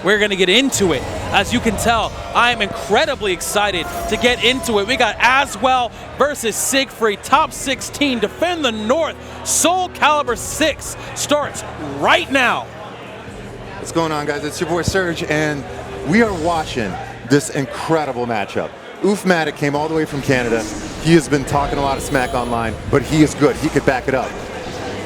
we're going to get into it. As you can tell, I am incredibly excited to get into it. We got Aswell versus Siegfried, top 16, defend the North. SOULCALIBUR 6 starts right now. What's going on, guys? It's your boy Serge, and we are watching this incredible matchup. OOFMATIC came all the way from Canada. He has been talking a lot of smack online, but he is good. He could back it up.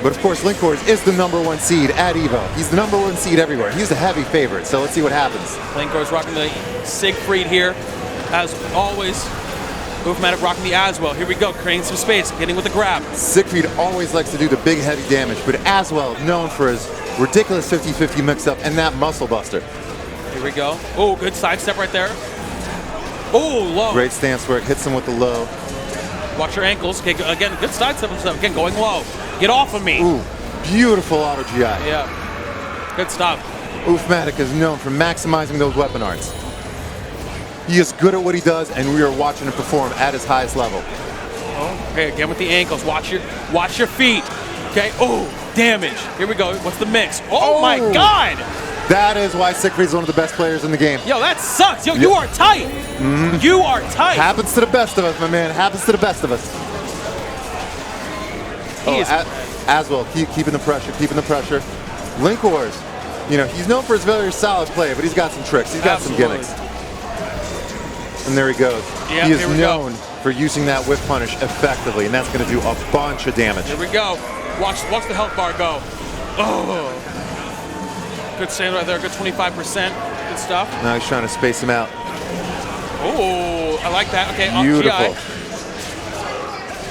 But of course, linkorz is the #1 seed at EVO. He's the #1 seed everywhere. He's a heavy favorite, so let's see what happens. linkorz rocking the Siegfried here. As always, OOFMATIC rocking the Aswell. Here we go, creating some space, getting with the grab. Siegfried always likes to do the big, heavy damage, but Aswell known for his ridiculous 50-50 mix-up and that muscle buster. Here we go. Oh, good sidestep right there. Oh, low. Great stance work, hits him with the low. Watch your ankles. Okay, again, good sidestep. Again, going low. Get off of me. Ooh, beautiful auto GI. Yeah, good stop. OOFMATIC is known for maximizing those weapon arts. He is good at what he does, and we are watching him perform at his highest level. Oh, okay, again with the ankles. Watch your feet. Okay. Oh, damage. Here we go. What's the mix? Oh my God! That is why Siegfried's one of the best players in the game. Yo, that sucks. Yo, you are tight. You are tight. Happens to the best of us, my man. Happens to the best of us. Aswell, keeping the pressure, keeping the pressure. linkorz, you know, he's known for his very solid play, but he's got some tricks. He's got some gimmicks. And there he goes. Yep, he is known for using that whip punish effectively, and that's going to do a bunch of damage. Here we go. Watch the health bar go. Oh. Good save right there, good 25%. Good stuff. Now he's trying to space him out. Oh, I like that. Okay, beautiful.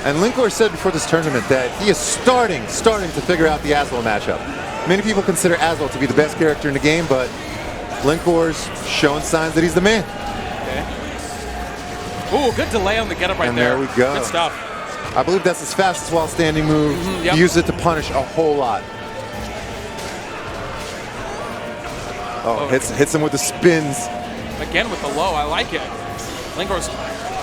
And linkorz said before this tournament that he is starting to figure out the Aswell matchup. Many people consider Aswell to be the best character in the game, but linkorz showing signs that he's the man. Okay. Ooh, good delay on the getup right there. And there we go. Good stuff. I believe that's his fastest while standing move. Yep. He used it to punish a whole lot. Oh, hits him with the spins. Again with the low, I like it. linkorz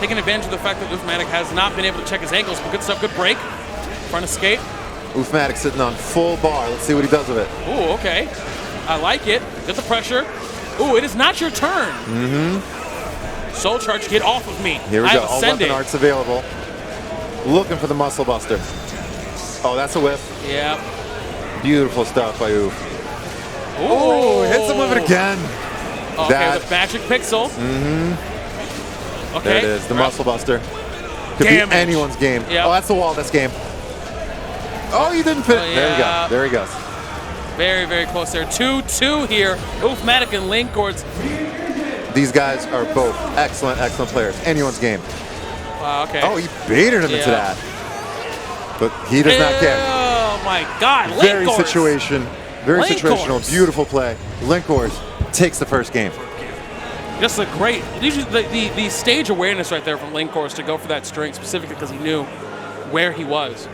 taking advantage of the fact that OOFMATIC has not been able to check his ankles, but good stuff, good break. Front escape. OOFMATIC sitting on full bar. Let's see what he does with it. Ooh, okay. I like it. Get the pressure. Ooh, it is not your turn. Soul charge, get off of me. Here we go, all weapon arts available. Looking for the muscle buster. Oh, that's a whip. Yeah. Beautiful stuff by Oof. Ooh, hits him with it again. Okay, the magic pixel. Okay. There it is, the muscle buster. Could be anyone's game. Yep. Oh, that's the wall, that's game. Oh, you didn't fit. There you go, there he goes. Very, very close there. 2-2 here. OOFMATIC and linkorz. These guys are both excellent, excellent players. Anyone's game. Okay. Oh, he baited him into that. But he does not care. Oh my God, Very linkorz. Very situational, beautiful play. linkorz takes the first game. Just a great, the stage awareness right there from linkorz to go for that string specifically because he knew where he was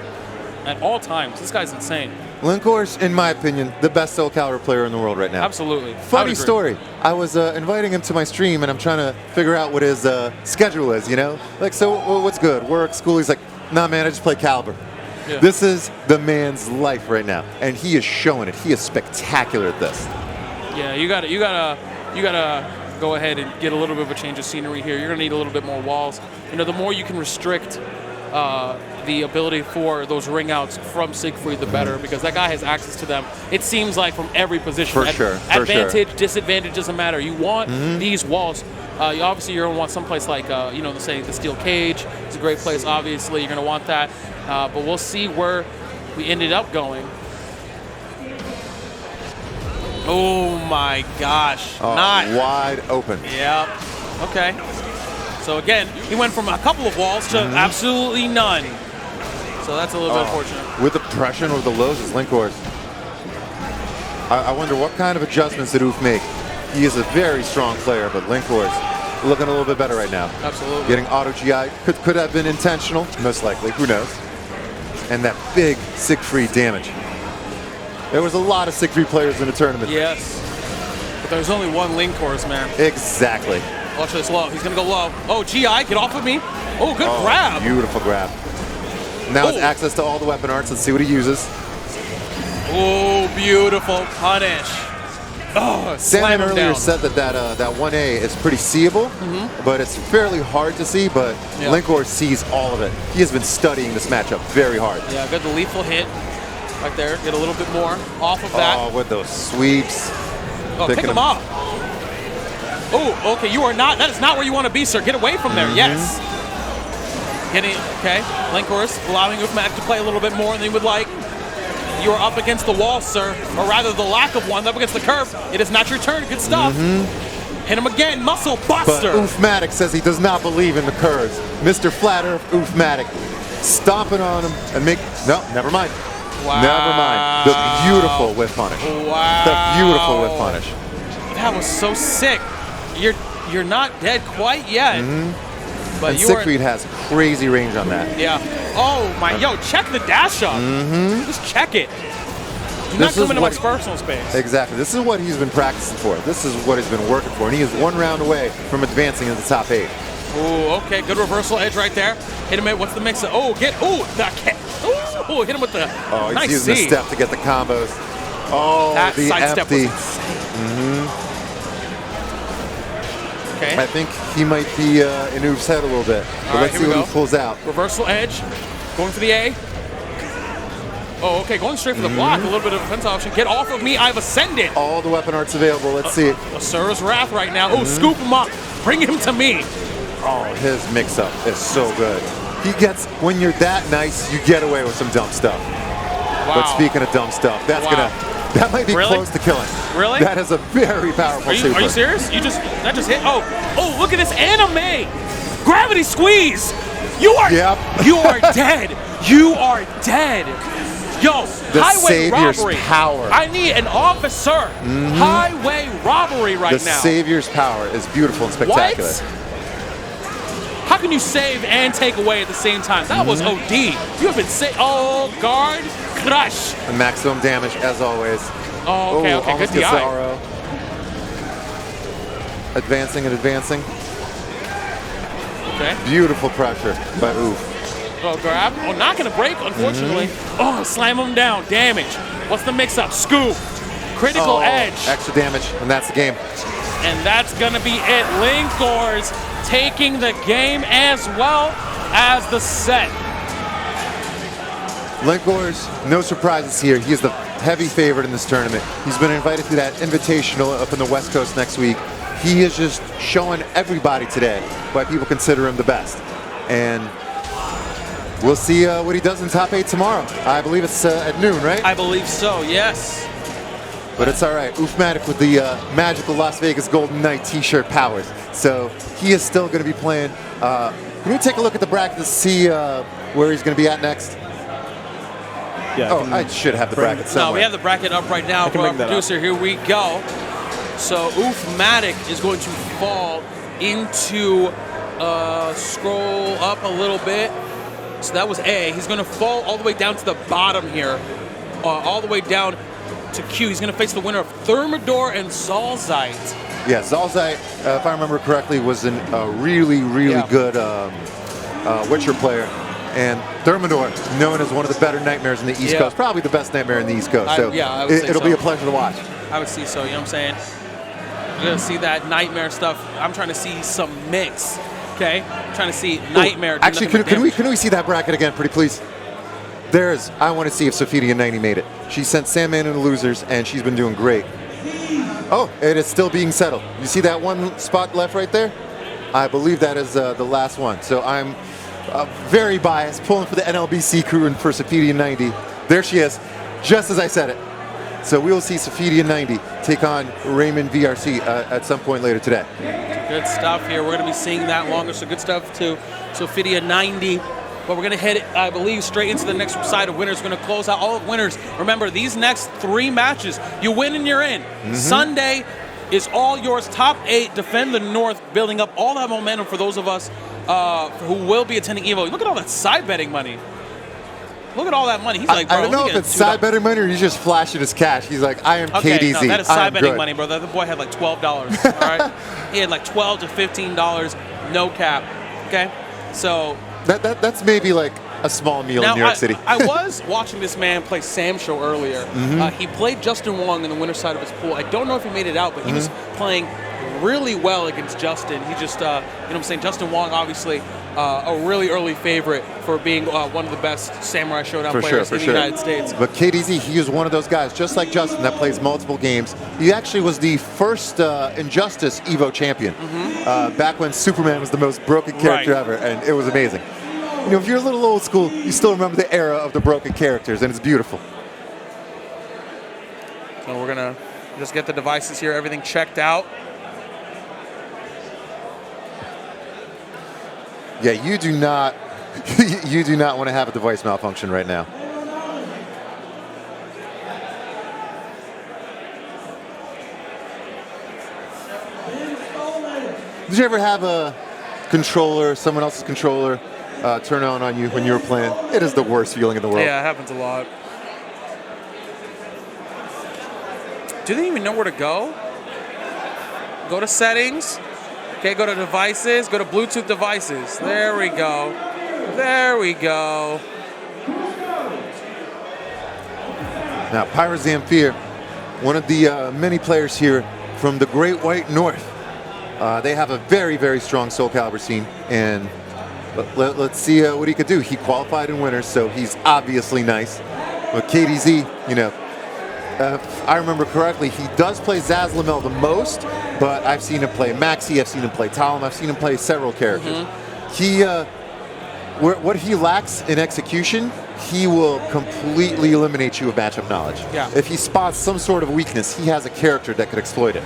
at all times. This guy's insane. linkorz, in my opinion, the best SOULCALIBUR player in the world right now. Absolutely. Funny story. I was inviting him to my stream, and I'm trying to figure out what his schedule is, you know? Like, so what's good? Work, school? He's like, nah, man, I just play Caliber. Yeah. This is the man's life right now, and he is showing it. He is spectacular at this. Yeah, you gotta go ahead and get a little bit of a change of scenery here. You're gonna need a little bit more walls. You know, the more you can restrict the ability for those ring outs from Siegfried, the better, because that guy has access to them. It seems like from every position. For sure. Advantage, disadvantage doesn't matter. You want these walls. Obviously, you're gonna want someplace like you know, say the steel cage. It's a great place. Obviously, you're gonna want that. But we'll see where we ended up going. Oh my gosh. Not wide open. Yeah. Okay. So again, he went from a couple of walls to absolutely none. So that's a little bit unfortunate. With the pressure and with the lows is linkorz. I wonder what kind of adjustments did Oof make. He is a very strong player, but linkorz looking a little bit better right now. Absolutely. Getting auto GI could have been intentional, most likely. Who knows? And that big Siegfried damage. There was a lot of Siegfried players in the tournament. Yes. But there's only one linkorz, man. Exactly. Watch this low. He's going to go low. Oh, GI, get off of me. Oh, good grab. Beautiful grab. Now it's access to all the weapon arts. Let's see what he uses. Oh, beautiful punish. Oh, Saiyne earlier down. said that 1A is pretty seeable, but it's fairly hard to see, but linkorz sees all of it. He has been studying this matchup very hard. Yeah, got the lethal hit right there. Get a little bit more off of that. Oh, with those sweeps. Oh, pick him up. Oh, okay, that is not where you want to be, sir. Get away from there, yes. Getting, okay, linkorz allowing OOFMATIC to play a little bit more than he would like. You are up against the wall, sir, or rather the lack of one, up against the curve. It is not your turn, good stuff. Hit him again, muscle buster. But OOFMATIC says he does not believe in the curves. Mr. Flat Earth OOFMATIC stomping on him and no, never mind. Wow. Never mind. The beautiful whiff punish. Wow. The beautiful whiff punish. That was so sick. You're not dead quite yet. But and Siegfried has crazy range on that. Yeah. Oh my, yo, check the dash up. Just check it. Do not come into my personal space. Exactly. This is what he's been practicing for. This is what he's been working for. And he is 1 round away from advancing into the top 8. Oh, okay. Good reversal edge right there. Hit him at, what's the mix? Hit him with the he's nice using the step to get the combos. Oh, that the side step was empty. insane. Okay. I think he might be in Oof's head a little bit. But let's see what he pulls out. Reversal edge. Going for the A. Oh, okay. Going straight for the block. A little bit of a defense option. Get off of me. I've ascended. All the weapon arts available. Let's see it. Asura's Wrath right now. Oh, scoop him up. Bring him to me. Oh, his mix-up is so good. He gets, when you're that nice, you get away with some dumb stuff. Wow. But speaking of dumb stuff, that might be close to killing. Really? That is a very powerful super. Are you serious? That just hit. Oh, look at this anime. Gravity squeeze. You are dead. You are dead. Yo, the highway Savior's robbery. Power. I need an officer. Highway robbery right now. The Savior's power is beautiful and spectacular. What? How can you save and take away at the same time? That was OD. You have been oh, guard, crush. And maximum damage as always. Oh, okay, good DI. Advancing and advancing. Okay. Beautiful pressure by Oof. Oh, grab. Oh, not going to break, unfortunately. Oh, slam him down. Damage. What's the mix-up? Scoop. Critical edge. Extra damage, and that's the game. And that's going to be it. linkorz taking the game as well as the set. linkorz, no surprises here. He is the heavy favorite in this tournament. He's been invited to that invitational up in the West Coast next week. He is just showing everybody today why people consider him the best. And we'll see what he does in top 8 tomorrow. I believe it's at noon, right? I believe so, yes. But it's all right. OOFMATIC with the magical Las Vegas Golden Knight t-shirt powers. So he is still going to be playing. Can we take a look at the bracket to see where he's going to be at next? Yeah. I should have the bracket somewhere. No, we have the bracket up right now for our producer. Here we go. So OOFMATIC is going to fall into, scroll up a little bit. So that was A. He's going to fall all the way down to the bottom here, all the way down to Q. He's going to face the winner of Thermidor and Zahlzeit. Yeah, Zahlzeit, if I remember correctly, was a really good Witcher player. And Thermidor, known as one of the better nightmares in the East Coast, probably the best nightmare in the East Coast. So it'll be a pleasure to watch. I would see so, you know what I'm saying? You're going to see that nightmare stuff. I'm trying to see some mix, okay? I'm trying to see nightmare. Actually, can we see that bracket again, pretty please? I want to see if Sophidia90 made it. She sent Sandman and the losers, and she's been doing great. Oh, it is still being settled. You see that one spot left right there? I believe that is the last one. So I'm very biased, pulling for the NLBC crew and for Sophidia90. There she is, just as I said it. So we will see Sophidia90 take on Raymondvrc at some point later today. Good stuff here. We're going to be seeing that longer, so good stuff to Sophidia90. But we're going to head, I believe, straight into the next side of winners. We're going to close out all of winners. Remember, these next 3 matches, you win and you're in. Sunday is all yours. Top 8, defend the North, building up all that momentum for those of us who will be attending EVO. Look at all that side betting money. Look at all that money. He's like, bro, I don't know if it's side betting money or he's just flashing his cash. He's like, I am KDZ. No, that is side betting money, bro. The boy had like $12. All right, he had like $12 to $15, no cap. Okay, so that's maybe like a small meal Now, in New York City. I was watching this man play Sam Show earlier. He played Justin Wong in the winner's side of his pool. I don't know if he made it out, but he was playing really well against Justin. He just, you know what I'm saying, Justin Wong, obviously, a really early favorite for being one of the best Samurai Showdown players in the United States. But KDZ, he is one of those guys, just like Justin, that plays multiple games. He actually was the first Injustice Evo champion back when Superman was the most broken character ever, and it was amazing. You know, if you're a little old school, you still remember the era of the broken characters, and it's beautiful. So we're going to just get the devices here, everything checked out. Yeah, you do not want to have a device malfunction right now. Did you ever have a controller, someone else's controller, turn on you when you were playing? It is the worst feeling in the world. Yeah, it happens a lot. Do they even know where to go? Go to settings. Okay, go to devices, go to Bluetooth devices. There we go. There we go. Now, PyroZamfir, one of the many players here from the Great White North. They have a very, very strong SOULCALIBUR scene, and let's see what he could do. He qualified in winners, so he's obviously nice. But KDZ, you know, if I remember correctly, he does play Zahlzeit the most, but I've seen him play Maxi, I've seen him play Talon, I've seen him play several characters. He, what he lacks in execution, he will completely eliminate you with matchup knowledge. Yeah. If he spots some sort of weakness, he has a character that could exploit it.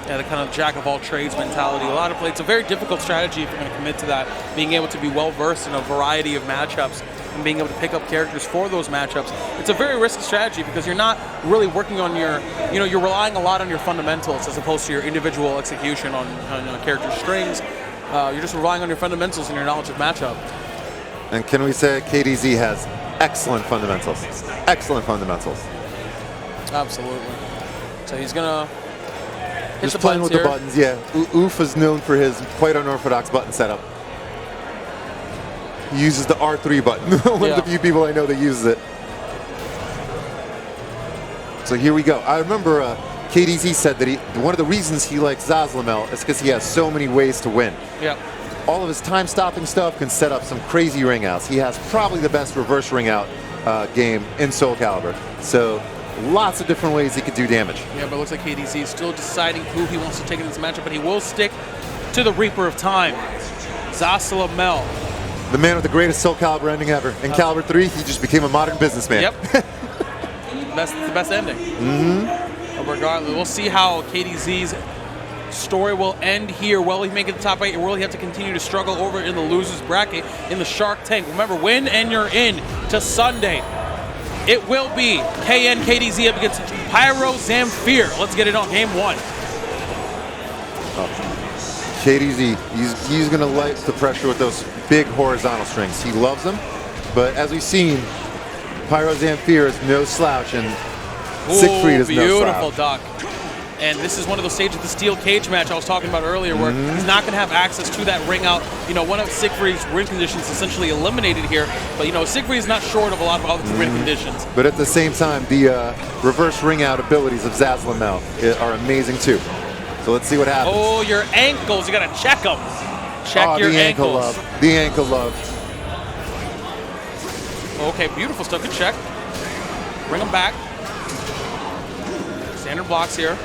Yeah, the kind of jack of all trades mentality. A lot of play. It's a very difficult strategy if you're going to commit to that. Being able to be well versed in a variety of matchups and being able to pick up characters for those matchups. It's a very risky strategy because you're not really working on your, you know, you're relying a lot on your fundamentals as opposed to your individual execution on character strings. You're just relying on your fundamentals and your knowledge of matchup. And can we say KDZ has excellent fundamentals? Excellent fundamentals. Absolutely. So he's going to hit just the playing with here. the buttons, yeah. OOF is known for his quite unorthodox button setup. He uses the R3 button. One of the few people I know that uses it. So here we go. I remember KDZ said that one of the reasons he likes Zahlzeit is because he has so many ways to win. Yeah. All of his time-stopping stuff can set up some crazy ring outs. He has probably the best reverse ring out game in SOULCALIBUR. So lots of different ways he could do damage. Yeah, but it looks like KDZ is still deciding who he wants to take in this matchup, but he will stick to the Reaper of Time, Zahlzeit. The man with the greatest SOULCALIBUR ending ever. In Caliber 3, he just became a modern businessman. Yep. That's the best ending. But regardless, we'll see how KDZ's story will end here. Will he make it to the top 8, or will he have to continue to struggle over in the losers bracket in the Shark Tank? Remember, win and you're in to Sunday. It will be KDZ up against PyroZamfir. Let's get it on game 1. KDZ, he's going to light the pressure with those big horizontal strings. He loves them, but as we've seen, PyroZamfir is no slouch, and Siegfried is no slouch. Beautiful duck. And this is one of those stages of the steel cage match I was talking about earlier where he's not going to have access to that ring out. You know, one of Siegfried's win conditions essentially eliminated here. But, you know, Siegfried is not short of a lot of other win conditions. But at the same time, the reverse ring out abilities of Zahlzeit are amazing too. So let's see what happens. Oh, your ankles. You got to check them. Check your the ankle ankles. love. The ankle love. Okay, beautiful stuff. Good check. Bring them back. Standard blocks here.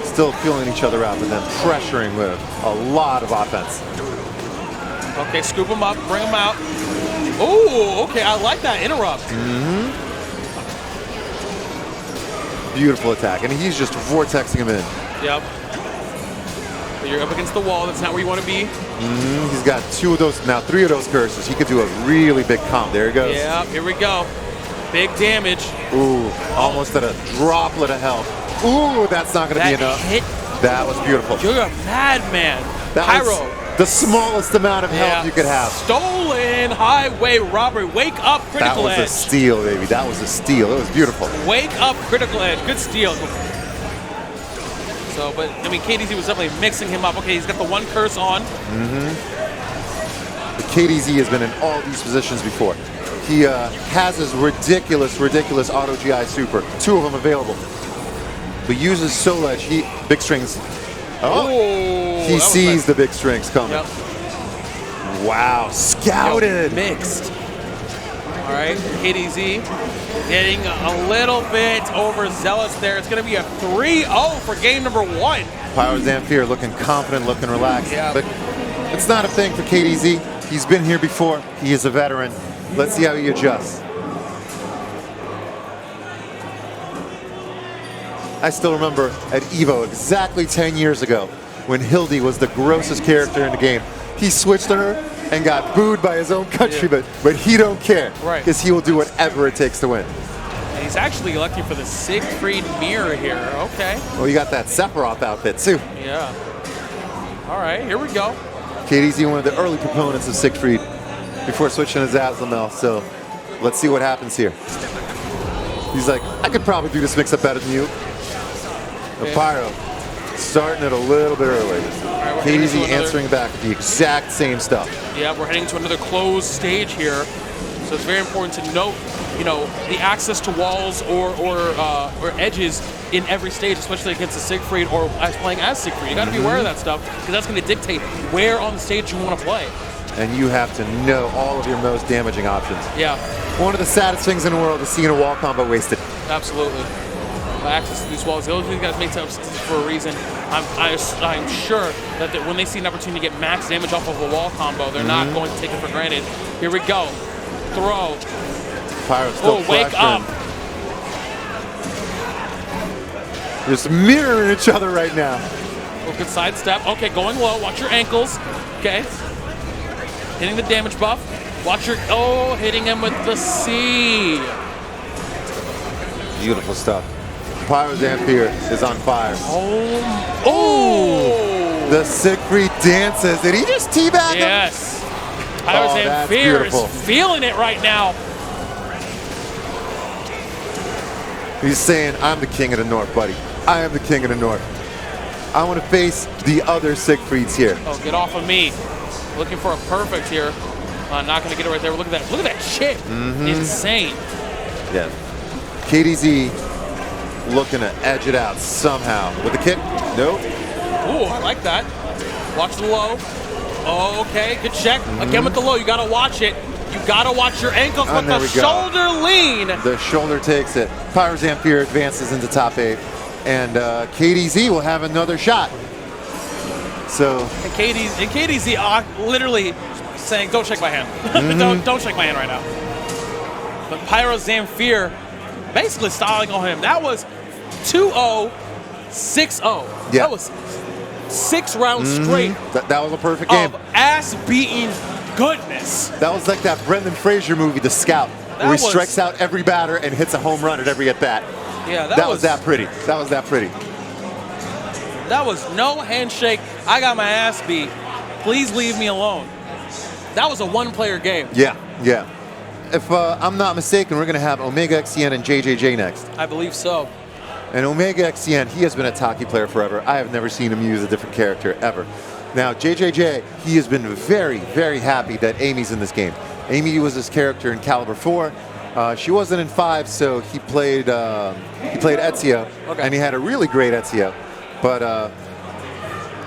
Still feeling each other out, but then pressuring with a lot of offense. Okay, scoop them up, bring them out. Oh, okay, I like that interrupt. Beautiful attack, and he's just vortexing him in. Yep. But you're up against the wall. That's not where you want to be. He's got 2 of those, now 3 of those curses. He could do a really big comp. There he goes. Yeah, here we go. Big damage. Ooh, almost at a droplet of health. Ooh, that's not going to be enough. Hit. That was beautiful. You're a madman. That was the smallest amount of health you could have. Stolen highway robbery. Wake up, critical edge. That was a steal, baby. That was a steal. It was beautiful. Wake up, critical edge. Good steal. So, but, I mean, KDZ was definitely mixing him up. Okay, he's got the 1 curse on. But KDZ has been in all these positions before. He has his ridiculous auto GI super. 2 of them available. But uses Soul Edge. Big strings. Oh, he sees the big strings coming. Yep. Wow, scouted. Mixed. All right, KDZ getting a little bit overzealous there. It's going to be a 3-0 for game number 1. PyroZamfir looking confident, looking relaxed. Yeah. But it's not a thing for KDZ. He's been here before. He is a veteran. Let's see how he adjusts. I still remember at EVO exactly 10 years ago when Hildy was the grossest character in the game. He switched to her and got booed by his own countrymen, but he don't care because he will do whatever it takes to win. And he's actually electing for the Siegfried mirror here. Okay. Well, you got that Sephiroth outfit too. Yeah. All right, here we go. KDZ, one of the early proponents of Siegfried before switching to Zahlzeit, so let's see what happens here. He's like, I could probably do this mix-up better than you. The Pyro starting it a little bit early. Right, KDZ answering back with the exact same stuff. Yeah, we're heading to another closed stage here. So it's very important to note, you know, the access to walls or edges in every stage, especially against a Siegfried or as playing as Siegfried. You got to be aware of that stuff because that's going to dictate where on the stage you want to play. And you have to know all of your most damaging options. Yeah. One of the saddest things in the world is seeing a wall combo wasted. Absolutely. Access to these walls. The other thing guys make substitutes for a reason. I'm sure that when they see an opportunity to get max damage off of a wall combo, they're not going to take it for granted. Here we go. Throw. Pyro still wake up. Just mirroring each other right now. Good sidestep. Okay, going low. Watch your ankles. Okay. Hitting the damage buff. Watch your, hitting him with the C. Beautiful stuff. PyroZamfir is on fire. Oh! The Siegfried dances. Did he just teabag him? Yes. PyroZamfir is feeling it right now. He's saying, I'm the king of the north, buddy. I am the king of the north. I want to face the other Siegfrieds here. Oh, get off of me. Looking for a perfect here. Not going to get it right there. Look at that. Look at that chip. Insane. Yeah. KDZ looking to edge it out somehow. With the kick? Nope. Ooh, I like that. Watch the low. Oh, okay, good check. Again with the low. You got to watch it. You got to watch your ankles with the shoulder lean. The shoulder takes it. PyroZamfir advances into top 8. And KDZ will have another shot. So. And KDZ literally saying, don't shake my hand. don't shake my hand right now. But PyroZamfir basically styling on him. That was 2-0, 6-0. Yeah. That was 6 rounds straight. That was a perfect game. Of ass-beating goodness. That was like that Brendan Fraser movie, The Scout, where he strikes out every batter and hits a home run at every at-bat. Yeah, that was that pretty. That was that pretty. That was no handshake. I got my ass beat. Please leave me alone. That was a one-player game. Yeah, yeah. If I'm not mistaken, we're going to have OmegaXcn and JJJ next. I believe so. And OmegaXcn, he has been a Taki player forever. I have never seen him use a different character, ever. Now, JJJ, he has been very, very happy that Amy's in this game. Amy was his character in Caliber 4. She wasn't in 5, so he played Ezio, and he had a really great Ezio. But,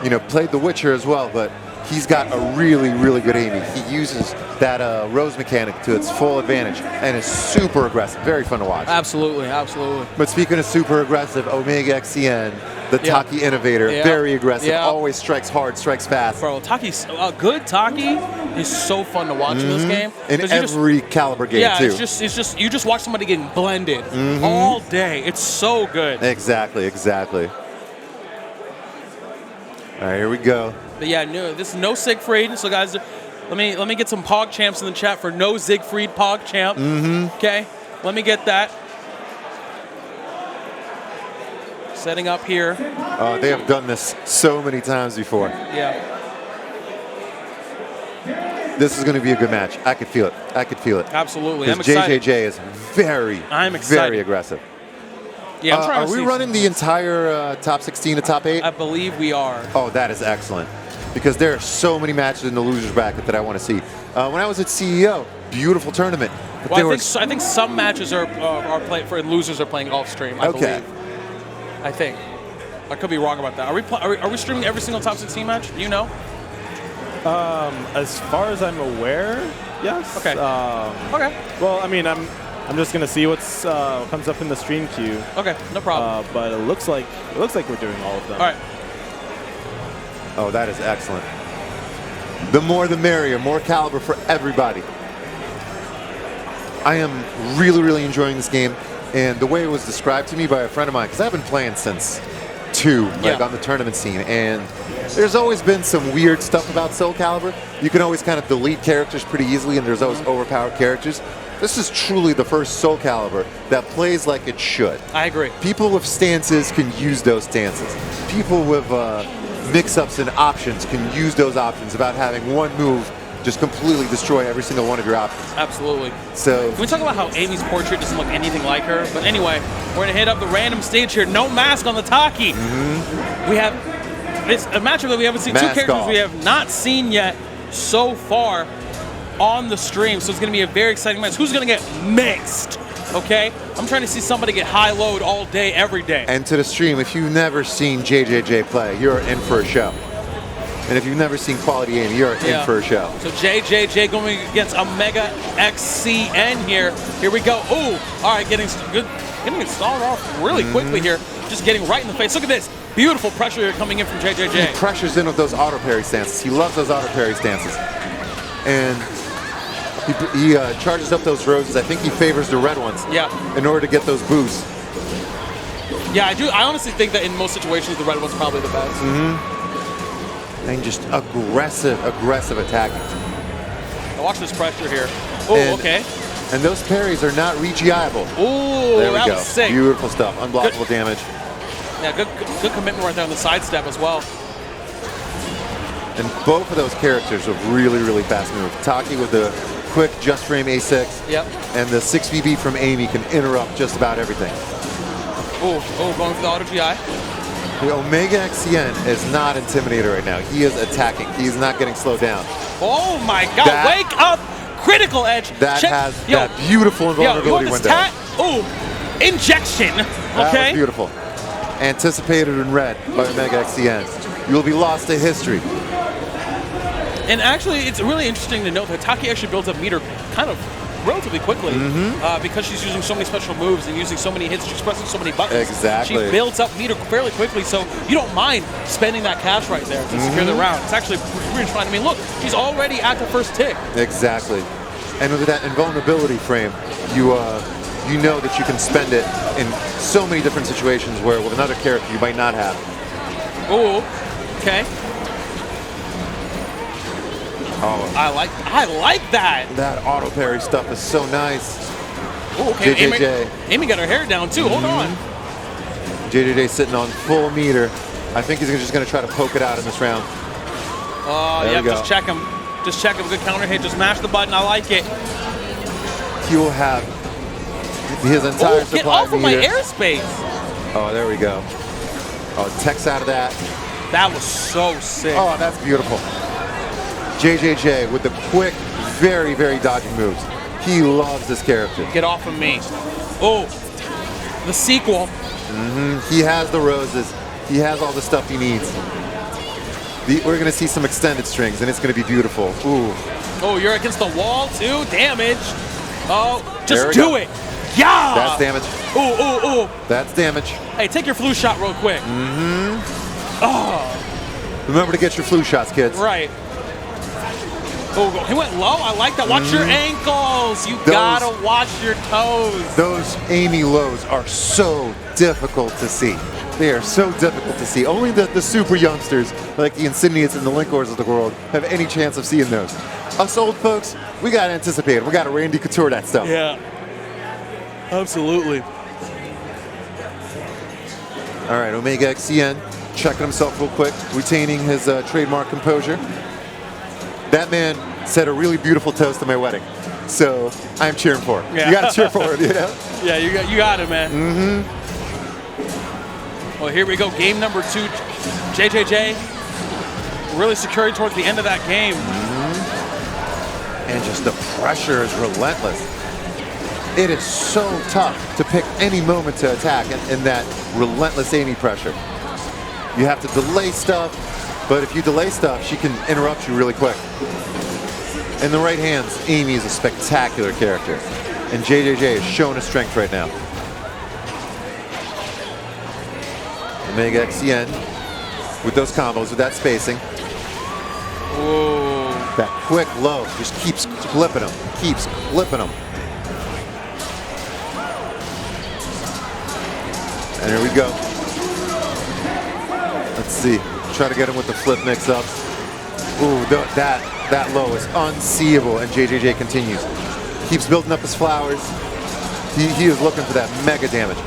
you know, played The Witcher as well, but he's got a really, really good Amy. He uses that Rose mechanic to its full advantage and is super aggressive. Very fun to watch. Absolutely, absolutely. But speaking of super aggressive, OmegaXcn, the Taki innovator, very aggressive, always strikes hard, strikes fast. Bro, Taki's good Taki is so fun to watch in this game. In every Caliber game, too. Yeah, it's just you just watch somebody getting blended all day. It's so good. Exactly, exactly. All right, here we go. But yeah, this is no Siegfried. So guys, let me get some Pog champs in the chat for no Siegfried Pog champ. Okay, let me get that. Setting up here. They have done this so many times before. Yeah. This is going to be a good match. I could feel it. I could feel it. Absolutely. I'm Because excited. JJJ is very, very aggressive. Yeah, I'm trying are to we see running the entire top 16 to top 8? I believe we are. Oh, that is excellent. Because there are so many matches in the losers bracket that I want to see. When I was at CEO, beautiful tournament. But Well, I think some matches are playing for losers are playing off stream. I believe. I think. I could be wrong about that. Are we streaming every single top 16 match? Do you know? As far as I'm aware, yes. Okay. Okay. Well, I mean, I'm just gonna see what's comes up in the stream queue. Okay, no problem. But it looks like we're doing all of them. All right. Oh, that is excellent. The more the merrier, more caliber for everybody. I am really, really enjoying this game, and the way it was described to me by a friend of mine, because I've been playing since 2, like on the tournament scene, and there's always been some weird stuff about SOULCALIBUR. You can always kind of delete characters pretty easily, and there's always overpowered characters. This is truly the first SOULCALIBUR that plays like it should. I agree. People with stances can use those stances. People with mix-ups and options can use those options without having one move just completely destroy every single one of your options. Absolutely. So can we talk about how Amy's portrait doesn't look anything like her? But anyway, we're gonna hit up the random stage here. No mask on the Taki. We have it's a matchup that we haven't seen. Mask 2 characters off. we have not seen yet so far on the stream. So it's gonna be a very exciting match. Who's gonna get mixed? Okay, I'm trying to see somebody get high load all day, every day. And to the stream, if you've never seen JJJ play, you're in for a show. And if you've never seen quality aim, you're in for a show. So JJJ going against OmegaXcn here. Here we go. Ooh, all right, getting it stalled off really quickly here. Just getting right in the face. Look at this. Beautiful pressure here coming in from JJJ. He pressures in with those auto parry stances. He loves those auto parry stances. And he charges up those roses. I think he favors the red ones. Yeah. In order to get those boosts. Yeah, I do. I honestly think that in most situations, the red one's probably the best. And just aggressive attacking. Now watch this pressure here. Oh, okay. And those parries are not reach-able. Oh, there we that go. was sick. Beautiful stuff. Unblockable damage. Yeah, good commitment right there on the sidestep as well. And both of those characters are really, really fast move. Taki with the quick just frame A6. Yep. And the 6VB from Amy can interrupt just about everything. Oh, going for the auto GI. The OmegaXcn is not Intimidator right now. He is attacking. He's not getting slowed down. Oh my God! Wake up! Critical edge. That has that beautiful invulnerability window. Oh, injection. That was beautiful. Anticipated in red by OmegaXcn. You will be lost to history. And actually, it's really interesting to note that Taki actually builds up meter kind of relatively quickly because she's using so many special moves and using so many hits, she's pressing so many buttons. Exactly. She builds up meter fairly quickly, so you don't mind spending that cash right there to secure the round. It's actually pretty fun. I mean, look, she's already at the first tick. Exactly. And with that invulnerability frame, you know that you can spend it in so many different situations where with another character you might not have. Oh, okay. Oh, I like that. That auto parry stuff is so nice. Oh, okay. JJJ. Amy got her hair down too. Hold on. JJJ sitting on full meter. I think he's just going to try to poke it out in this round. Oh, yeah. Just check him. Just check him. Good counter hit. Just mash the button. I like it. He will have his entire supply get off of my meter. airspace. Oh, there we go. Oh, techs out of that. That was so sick. Oh, that's beautiful. JJJ with the quick, very, very dodging moves. He loves this character. Get off of me. Oh, the sequel. He has the roses. He has all the stuff he needs. We're going to see some extended strings, and it's going to be beautiful. Ooh. Oh, you're against the wall, too? Damage. Oh, just do it. Yeah. That's damage. Ooh. That's damage. Hey, take your flu shot real quick. Oh. Remember to get your flu shots, kids. Right. Oh, he went low. I like that. Watch your ankles. You gotta watch your toes. Those Amy lows are so difficult to see. They are so difficult to see. Only the super youngsters, like the Incendiates and the linkorz of the world, have any chance of seeing those. Us old folks, we gotta anticipate it. We gotta Randy Couture that stuff. Yeah. Absolutely. All right, OmegaXcn checking himself real quick, retaining his trademark composure. That man said a really beautiful toast at my wedding, so I'm cheering for him. Yeah. You gotta cheer for him, you know? Yeah, you got it, man. Well, here we go. Game number 2. JJJ really securing towards the end of that game. And just the pressure is relentless. It is so tough to pick any moment to attack in that relentless Amy pressure. You have to delay stuff, but if you delay stuff, she can interrupt you really quick. In the right hands, Amy is a spectacular character, and JJJ is showing his strength right now. OmegaXcn with those combos, with that spacing. Whoa. That quick low just keeps clipping him, keeps clipping him. And here we go. Let's see. Try to get him with the flip mix-up. Ooh, that low is unseeable, and JJJ continues. Keeps building up his flowers. He is looking for that mega damage.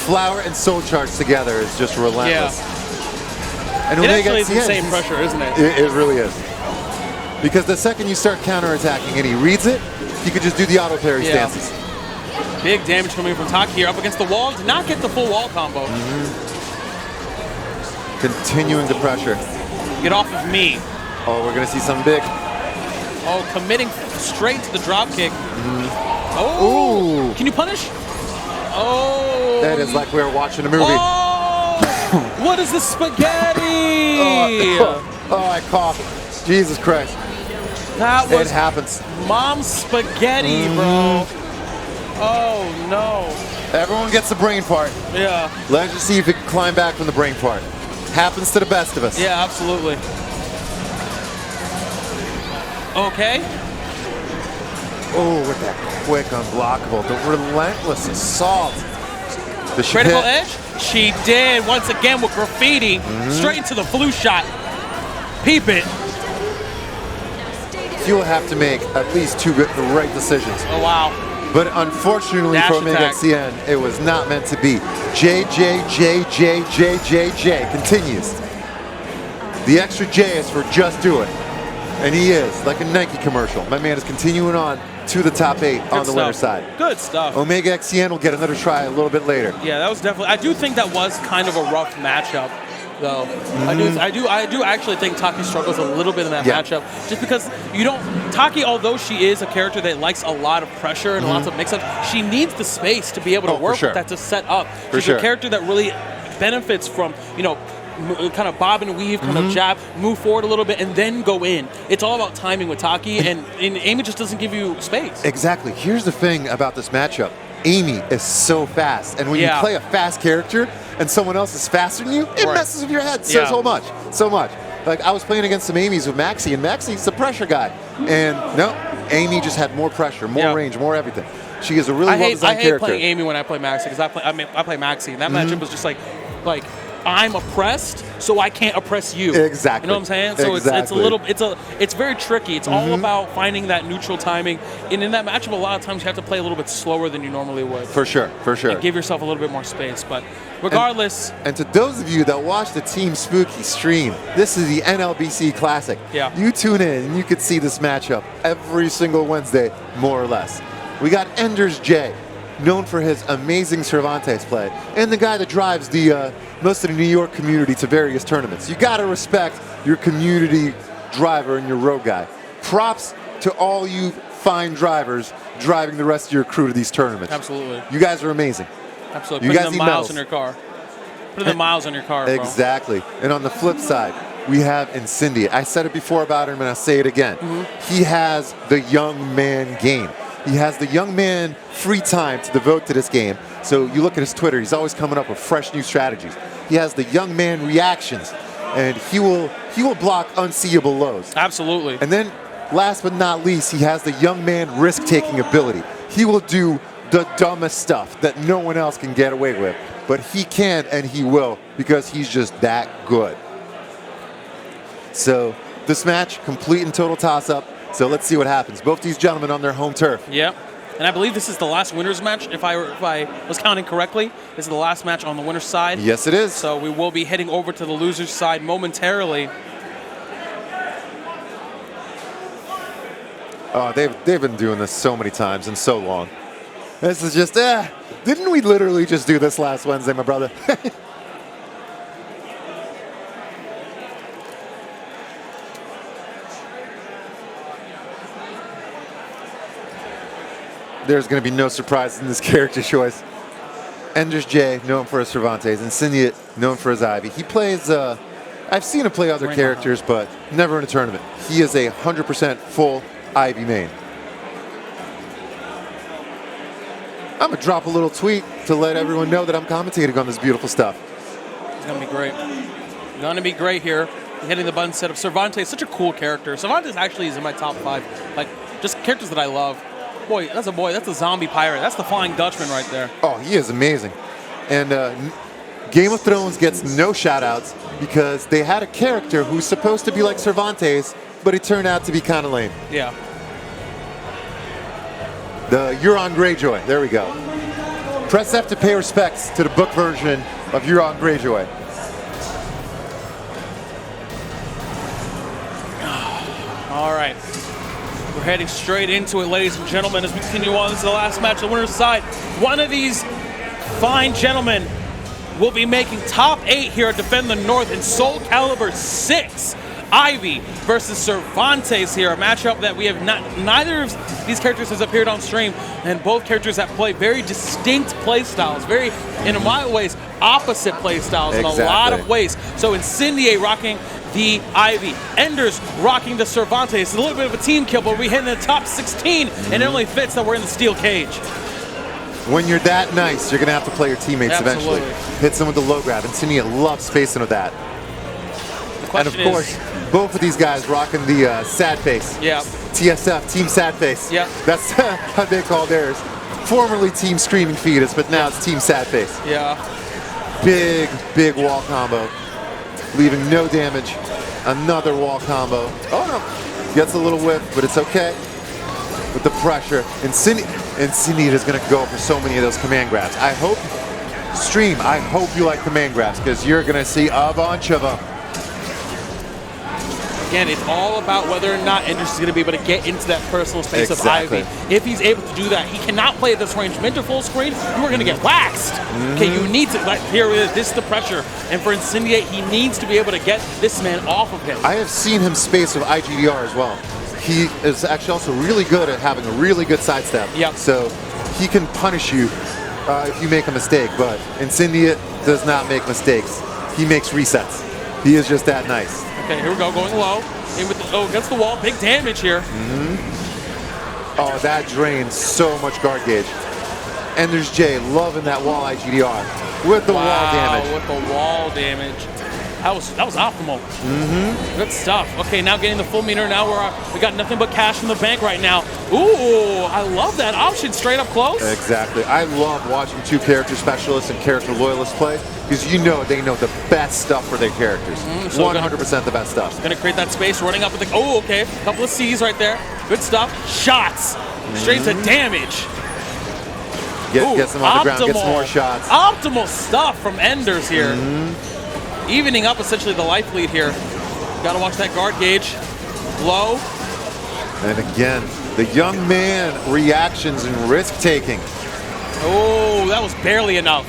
Flower and soul charge together is just relentless. Yeah. And it actually is the insane pressure, isn't it? It really is. Because the second you start counterattacking and he reads it, he could just do the auto parry stances. Big damage coming from Taki here up against the wall. Did not get the full wall combo. Continuing the pressure. Get off of me. Oh, we're going to see something big. Oh, committing straight to the drop kick. Oh, ooh. Can you punish? Oh. That is like we were watching a movie. Oh, what is this spaghetti? Oh, I coughed. Jesus Christ. That was it happens. Mom's spaghetti, bro. Oh, no. Everyone gets the brain part. Yeah. Let's just see if it can climb back from the brain part. Happens to the best of us. Yeah, absolutely. Okay. Oh, with that quick unblockable, the relentless assault. Critical edge? She did once again with graffiti. Straight into the flu shot. Peep it. You will have to make at least the right decisions. Oh, wow. But unfortunately for OmegaXcn, it was not meant to be. JJJJJJJ continues. The extra J is for just do it. And he is, like a Nike commercial. My man is continuing on to the top 8 on the winner's side. Good stuff. OmegaXcn will get another try a little bit later. Yeah, that was definitely, I do think that was kind of a rough matchup, though. I do actually think Taki struggles a little bit in that matchup, just because you don't, Taki, although she is a character that likes a lot of pressure and lots of mix-ups, she needs the space to be able to work with that to set up. She's a character that really benefits from, you know, kind of bob and weave, kind of jab, move forward a little bit, and then go in. It's all about timing with Taki, and Amy just doesn't give you space. Exactly. Here's the thing about this matchup. Amy is so fast, and when you play a fast character and someone else is faster than you, it messes with your head so much. Like, I was playing against some Amy's with Maxi, and Maxi's the pressure guy. And no, Amy just had more pressure, more range, more everything. She is a really well-designed character. I hate playing Amy when I play Maxi, because I play Maxi, and that matchup was just like I'm oppressed, so I can't oppress you. Exactly. You know what I'm saying? So it's very tricky. It's all about finding that neutral timing. And in that matchup, a lot of times you have to play a little bit slower than you normally would. For sure. And give yourself a little bit more space. But regardless. And to those of you that watch the Team Spooky stream, this is the NLBC Classic. Yeah. You tune in and you can see this matchup every single Wednesday, more or less. We got Enders J, known for his amazing Cervantes play, and the guy that drives the most of the New York community to various tournaments. You gotta respect your community driver and your road guy. Props to all you fine drivers driving the rest of your crew to these tournaments. Absolutely. You guys are amazing. Absolutely. Putting the miles in your car. Putting the miles on your car, bro. Exactly. And on the flip side, we have Incendiate. I said it before about him, and I'll say it again. He has the young man game. He has the young man free time to devote to this game. So you look at his Twitter, he's always coming up with fresh new strategies. He has the young man reactions, and he will block unseeable lows. Absolutely. And then last but not least, he has the young man risk-taking ability. He will do the dumbest stuff that no one else can get away with, but he can and he will because he's just that good. So this match, complete and total toss-up. So let's see what happens. Both these gentlemen on their home turf. Yep. And I believe this is the last winner's match, if I was counting correctly. This is the last match on the winner's side. Yes, it is. So we will be heading over to the loser's side momentarily. Oh, they've been doing this so many times and so long. This is just, didn't we literally just do this last Wednesday, my brother? there's going to be no surprises in this character choice. Ender's J, known for his Cervantes, and Incendiate, known for his Ivy. He plays, I've seen him play other characters, but never in a tournament. He is a 100% full Ivy main. I'm going to drop a little tweet to let everyone know that I'm commentating on this beautiful stuff. It's going to be great. Going to be great here. Hitting the button setup. Cervantes, such a cool character. Cervantes actually is in my top 5. Like, just characters that I love. Boy. That's a zombie pirate. That's the Flying Dutchman right there. Oh, he is amazing. And Game of Thrones gets no shout-outs because they had a character who's supposed to be like Cervantes, but he turned out to be kind of lame. Yeah. The Euron Greyjoy. There we go. Press F to pay respects to the book version of Euron Greyjoy. All right. We're heading straight into it, ladies and gentlemen, as we continue on. This is the last match, the winner's side. One of these fine gentlemen will be making top 8 here at Defend the North in SOULCALIBUR 6. Ivy versus Cervantes here, a matchup that we have neither of these characters has appeared on stream, and both characters that play very distinct play styles, very, in a lot of ways, opposite play styles in a lot of ways. So Incendiate rocking the Ivy, Enders rocking the Cervantes. It's a little bit of a team kill, but we hit in the top 16, and it only fits that we're in the steel cage. When you're that nice, you're going to have to play your teammates eventually. Hit them with the low grab. Incendiate loves spacing with that. And of course, both of these guys rocking the sad face. Yeah. TSF, Team Sad Face. Yeah. That's how they call theirs. Formerly Team Screaming Fetus, but now it's Team Sad Face. Yeah. Big, big wall combo. Leaving no damage. Another wall combo. Oh no. Gets a little whiff, but it's okay. With the pressure. Incendiate is going to go for so many of those command grabs. I hope you like command grabs because you're going to see a bunch of them. Again, it's all about whether or not Enders is going to be able to get into that personal space of Ivy. If he's able to do that, he cannot play at this range. Mid to full screen, you are going to get waxed. Okay, you need to, like, here it is, this is the pressure. And for Incendiate, he needs to be able to get this man off of him. I have seen him space with IGDR as well. He is actually also really good at having a really good sidestep. Yep. So he can punish you if you make a mistake, but Incendiate does not make mistakes. He makes resets. He is just that nice. Okay, here we go, going low. In with the, against the wall, big damage here. Oh, that drains so much guard gauge. Ender's J loving that wall IGDR with the wall damage. With the wall damage. That was optimal. Good stuff. Okay, now getting the full meter. Now we got nothing but cash from the bank right now. Ooh, I love that option straight up close. Exactly. I love watching two character specialists and character loyalists play because you know they know the best stuff for their characters. 100% the best stuff. Gonna create that space, running up with the, oh, okay. A couple of C's right there. Good stuff. Shots. Straight to damage. Gets them on the ground, gets more shots. Optimal stuff from Enders here. Evening up essentially the life lead here. Gotta watch that guard gauge. Low. And again, the young man reactions and risk taking. Oh, that was barely enough.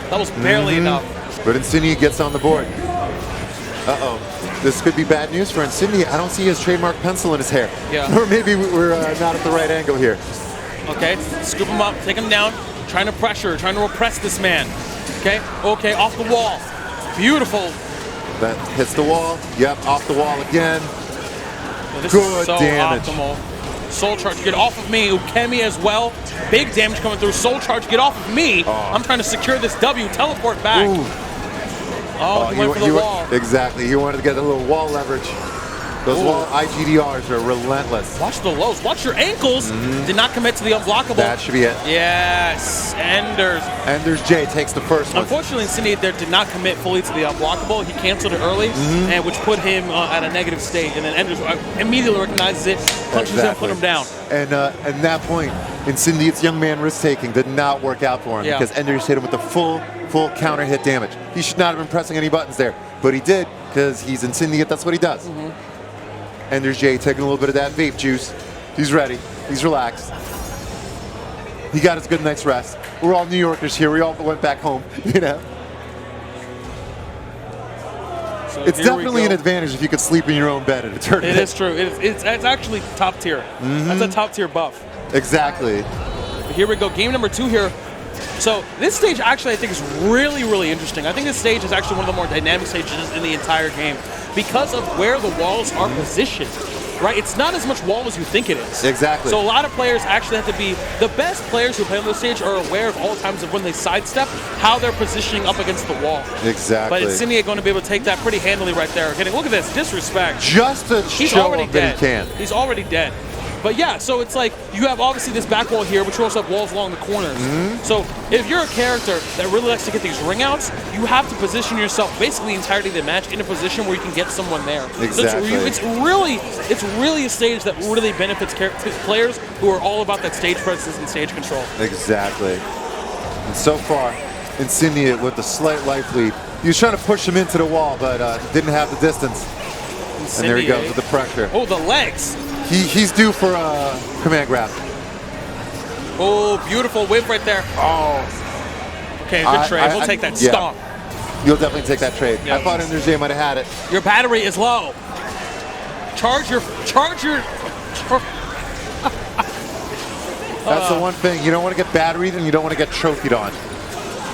That was barely enough. But Incendiate gets on the board. Uh-oh. This could be bad news for Incendiate. I don't see his trademark pencil in his hair. Yeah. Or maybe we're not at the right angle here. Okay, scoop him up, take him down, trying to pressure, trying to repress this man. Okay, off the wall. Beautiful. That hits the wall. Yep, off the wall again. Well, this Good is so damage. Optimal. Soul Charge, get off of me. Ukemi as well. Big damage coming through. Soul Charge, get off of me. I'm trying to secure this W. Teleport back. Ooh. He went for the wall. Exactly. He wanted to get a little wall leverage. Those wall IGDRs are relentless. Watch the lows. Watch your ankles. Did not commit to the unblockable. That should be it. Yes. Enders. Enders J takes the first one. Unfortunately, Incendiate there did not commit fully to the unblockable. He canceled it early, and which put him at a negative state. And then Enders immediately recognizes it, punches him, put him down. And at that point, Incendiate's young man risk-taking did not work out for him because Enders hit him with the full counter hit damage. He should not have been pressing any buttons there, but he did because he's Incendiate. That's what he does. Ender's J taking a little bit of that vape juice. He's ready. He's relaxed. He got his good night's rest. We're all New Yorkers here. We all went back home, you know. So it's definitely an advantage if you could sleep in your own bed at a tournament. It is true. It's actually top tier. That's a top tier buff. Exactly. here we go. Game number 2 here. So this stage actually I think is really, really interesting. I think this stage is actually one of the more dynamic stages in the entire game because of where the walls are positioned. Right, it's not as much wall as you think it is. Exactly. So a lot of players actually have to be, the best players who play on this stage are aware of all times of when they sidestep, how they're positioning up against the wall. Exactly. But Incendiate going to be able to take that pretty handily right there. Look at this, disrespect. Just to show him that he can. He's already dead. But yeah, so it's like you have obviously this back wall here, but you also have walls along the corners. So if you're a character that really likes to get these ring outs, you have to position yourself basically the entirety of the match in a position where you can get someone there. Exactly. So it's really a stage that really benefits players who are all about that stage presence and stage control. Exactly. And so far, Incendiate with the slight life lead. He was trying to push him into the wall, but didn't have the distance. And there he goes with the pressure. Oh, the legs. He's due for a command grab. Oh, beautiful whip right there. Oh. Okay, good trade. We'll take that stomp. You'll definitely take that trade. Yep. I thought IluZ might have had it. Your battery is low. Charge your. That's the one thing. You don't want to get batteried and you don't want to get trophied on.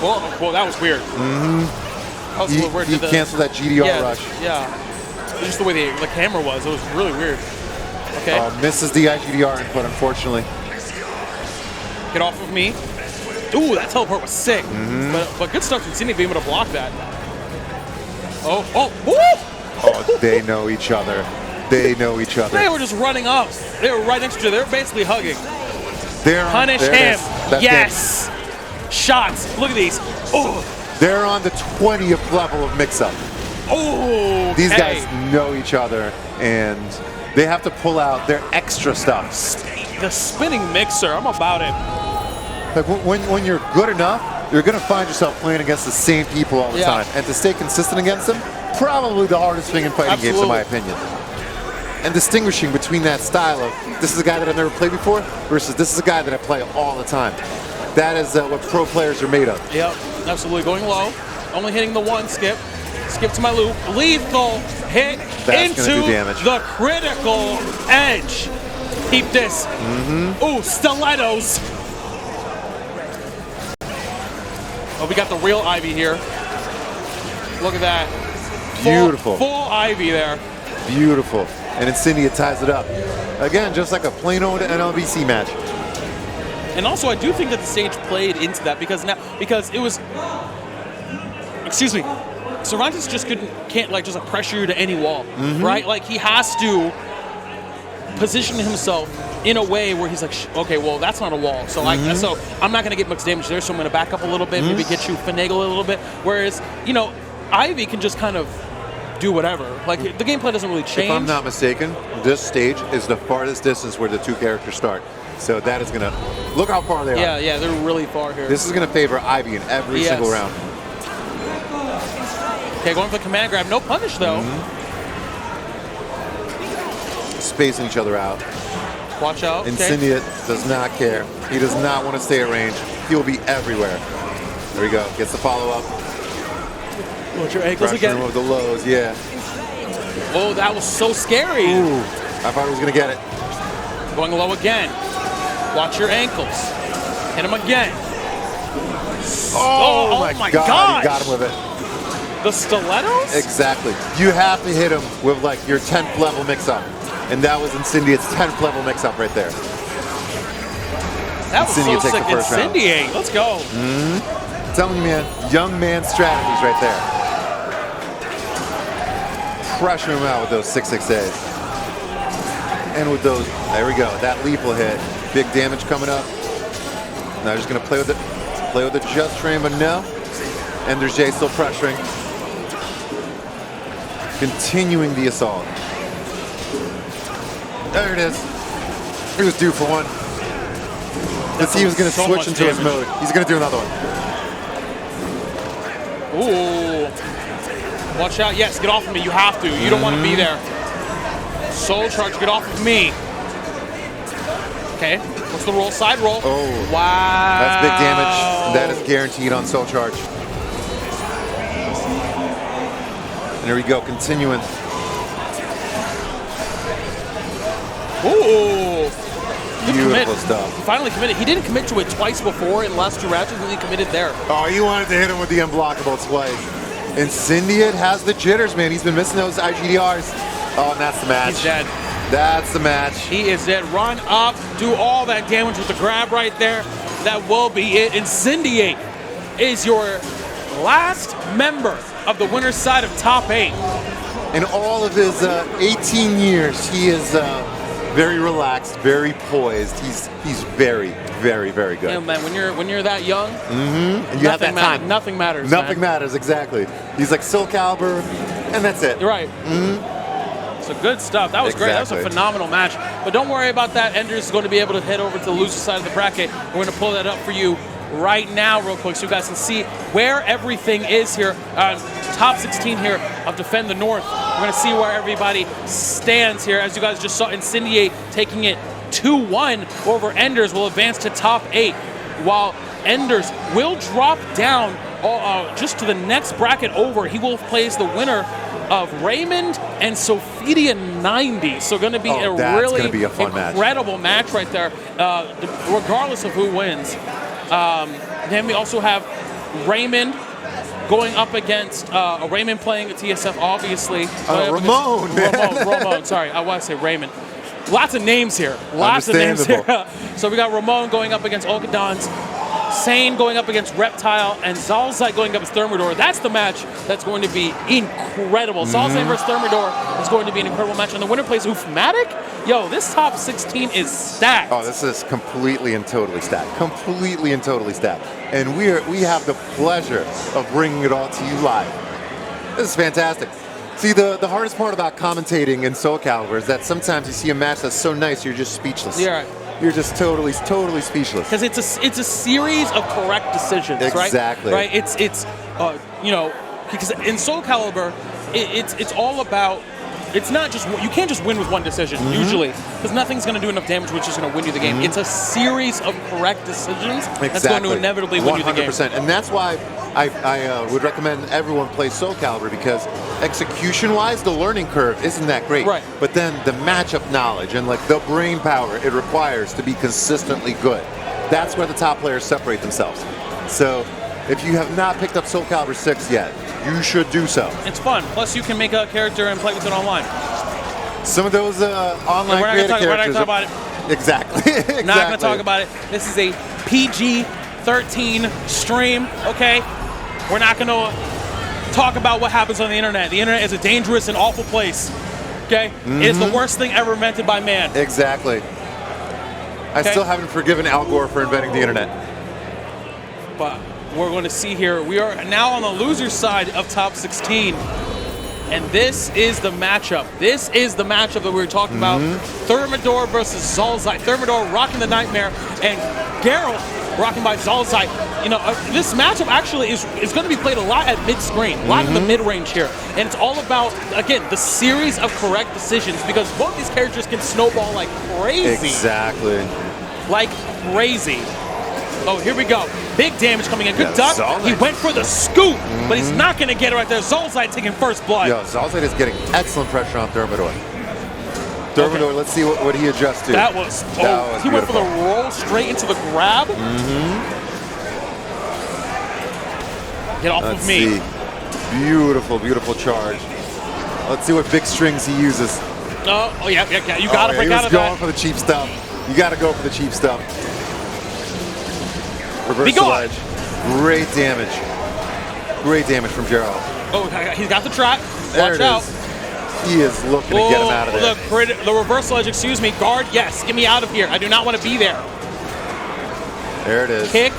Well, that was weird. That was a little weird. He canceled that GDR rush. Yeah. Just the way the camera was, it was really weird. Okay. Misses the IGDR input, unfortunately. Get off of me. Ooh, that teleport was sick. But good stuff from Saiyne being able to block that. Woo! Oh, they know each other. They know each other. They were just running up. They were right next to each other. They were basically hugging. Punish him. Yes. Shots. Look at these. Oh. They're on the 20th level of mix-up. Oh. These guys know each other, and they have to pull out their extra stuff. The spinning mixer. I'm about it. Like when you're good enough, you're going to find yourself playing against the same people all the time. And to stay consistent against them, probably the hardest thing in fighting games, in my opinion. And distinguishing between that style of, this is a guy that I've never played before, versus this is a guy that I play all the time. That is what pro players are made of. Yep, absolutely. Going low. Only hitting the one skip. Skip to my loop. Lethal hit into the critical edge. Keep this. Ooh, stilettos. Oh, we got the real Ivy here. Look at that. Beautiful. Full Ivy there. Beautiful. And Incendiate ties it up. Again, just like a plain old NLBC match. And also, I do think that the stage played into that because it was, excuse me, Cervantes just can't like just pressure you to any wall, right? Like he has to position himself in a way where he's like, okay, well that's not a wall, so so I'm not gonna get much damage there, so I'm gonna back up a little bit, maybe get you finagle a little bit. Whereas Ivy can just kind of do whatever. Like the gameplay doesn't really change. If I'm not mistaken, this stage is the farthest distance where the two characters start. So that is gonna look how far they are. Yeah, they're really far here. This is gonna favor Ivy in every single round. Okay, going for the command grab. No punish, though. Spacing each other out. Watch out. Incendiate does not care. He does not want to stay at range. He will be everywhere. There we go. Gets the follow-up. Watch your ankles again. With the lows, yeah. Oh, that was so scary. Ooh, I thought he was going to get it. Going low again. Watch your ankles. Hit him again. Oh my God. He got him with it. The stilettos? Exactly. You have to hit him with like your 10th level mix-up. And that was Incendiate's 10th level mix-up right there. That was so sick. Incendiate. Let's go. I'm telling you, man, young man strategies right there. Pressure him out with those 668s. And with those, there we go, that lethal hit. Big damage coming up. Now just gonna play with it. Play with the just train, but no. Ender's J still pressuring. Continuing the assault. There it is. He was due for one. Let's see, he was gonna switch into his mode. He's gonna do another one. Ooh. Watch out. Yes, get off of me. You have to. You don't want to be there. Soul charge. Get off of me. Okay. What's the roll? Side roll. Oh. Wow. That's big damage. That is guaranteed on soul charge. And there we go. Continuing. Ooh. Beautiful commit. stuff. He finally committed. He didn't commit to it twice before in the last 2 matches, and he committed there. Oh, you wanted to hit him with the unblockable twice. Incendiate has the jitters, man. He's been missing those IGDRs. Oh, and that's the match. He's dead. That's the match. He is dead. Run up, do all that damage with the grab right there. That will be it. Incendiate is your last member of the winner's side of top 8. In all of his 18 years, he is very relaxed, very poised. He's very, very, very good. Yeah, man, when you're that young, And you have that time. Nothing matters. Nothing man. matters, exactly. He's like SOULCALIBUR, and that's it. You're right. So good stuff. That was great. That was a Exactly. phenomenal match. But don't worry about that. Ender's is going to be able to head over to the loser side of the bracket. We're going to pull that up for you right now real quick so you guys can see where everything is here. Top 16 here of Defend the North. We're going to see where everybody stands here. As you guys just saw, Incendiate taking it 2-1 over Enders will advance to top 8, while Enders will drop down just to the next bracket over. He will place the winner of Raymond and Sophia 90. So going to be a that's really gonna be a fun incredible match right there, regardless of who wins. Then we also have Raymond going up against Raymond playing a TSF, obviously. Ramon, sorry, I want to say Raymond. Lots of names here. Lots of names here. So we got Ramon going up against Olgadons, Saiyne going up against Reptile, and Zahlzeit going up against Thermidor. That's the match that's going to be incredible. Zahlzeit versus Thermidor is going to be an incredible match. And the winner plays OOFMATIC. Yo, this top 16 is stacked. Oh, this is completely and totally stacked. Completely and totally stacked. And we have the pleasure of bringing it all to you live. This is fantastic. See, the hardest part about commentating in SOULCALIBUR is that sometimes you see a match that's so nice, you're just speechless. Yeah, right. You're just totally speechless. Because it's a series of correct decisions, right? Exactly. Right. It's you know, because in SOULCALIBUR, it's all about. It's not just, you can't just win with one decision usually, because nothing's going to do enough damage which is going to win you the game. It's a series of correct decisions that's going to inevitably win you the game. 100%. And that's why I would recommend everyone play SOULCALIBUR, because execution-wise, the learning curve isn't that great. Right. But then the matchup knowledge and like the brain power it requires to be consistently good, that's where the top players separate themselves. So if you have not picked up SOULCALIBUR 6 yet, you should do so. It's fun. Plus, you can make a character and play with it online. Some of those online We're not going to talk about it. Exactly. Exactly. Not going to talk about it. This is a PG-13 stream, okay? We're not going to talk about what happens on the internet. The internet is a dangerous and awful place, okay? It is the worst thing ever invented by man. Exactly. I still haven't forgiven Al Gore for inventing the internet. But we're going to see here, we are now on the loser side of top 16. And this is the matchup. This is the matchup that we were talking about. Thermidor versus Zahlzeit. Thermidor rocking the Nightmare, and Geralt rocking by Zahlzeit. You know, this matchup actually is going to be played a lot at mid-screen, a lot in the mid-range here. And it's all about, again, the series of correct decisions, because both these characters can snowball like crazy. Exactly. Like crazy. Oh, here we go. Big damage coming in. Good duck. Zahlzeit. He went for the scoop, but he's not going to get it right there. Zahlzeit taking first blood. Yo, Zahlzeit is getting excellent pressure on Thermidor. Thermidor, let's see what he adjusts to. That was he went for the roll straight into the grab. Get off of me. See. Beautiful, beautiful charge. Let's see what big strings he uses. Oh yeah. You got to break out of He was going that. for the cheap stuff. You got to go for the cheap stuff. Reversal edge. Great damage. Great damage from Gerald. Oh, he's got the trap. There Watch it out. is. He is looking to get him out of there. The reversal edge, excuse me. Guard, yes. Get me out of here. I do not want to be there. There it is. Kick.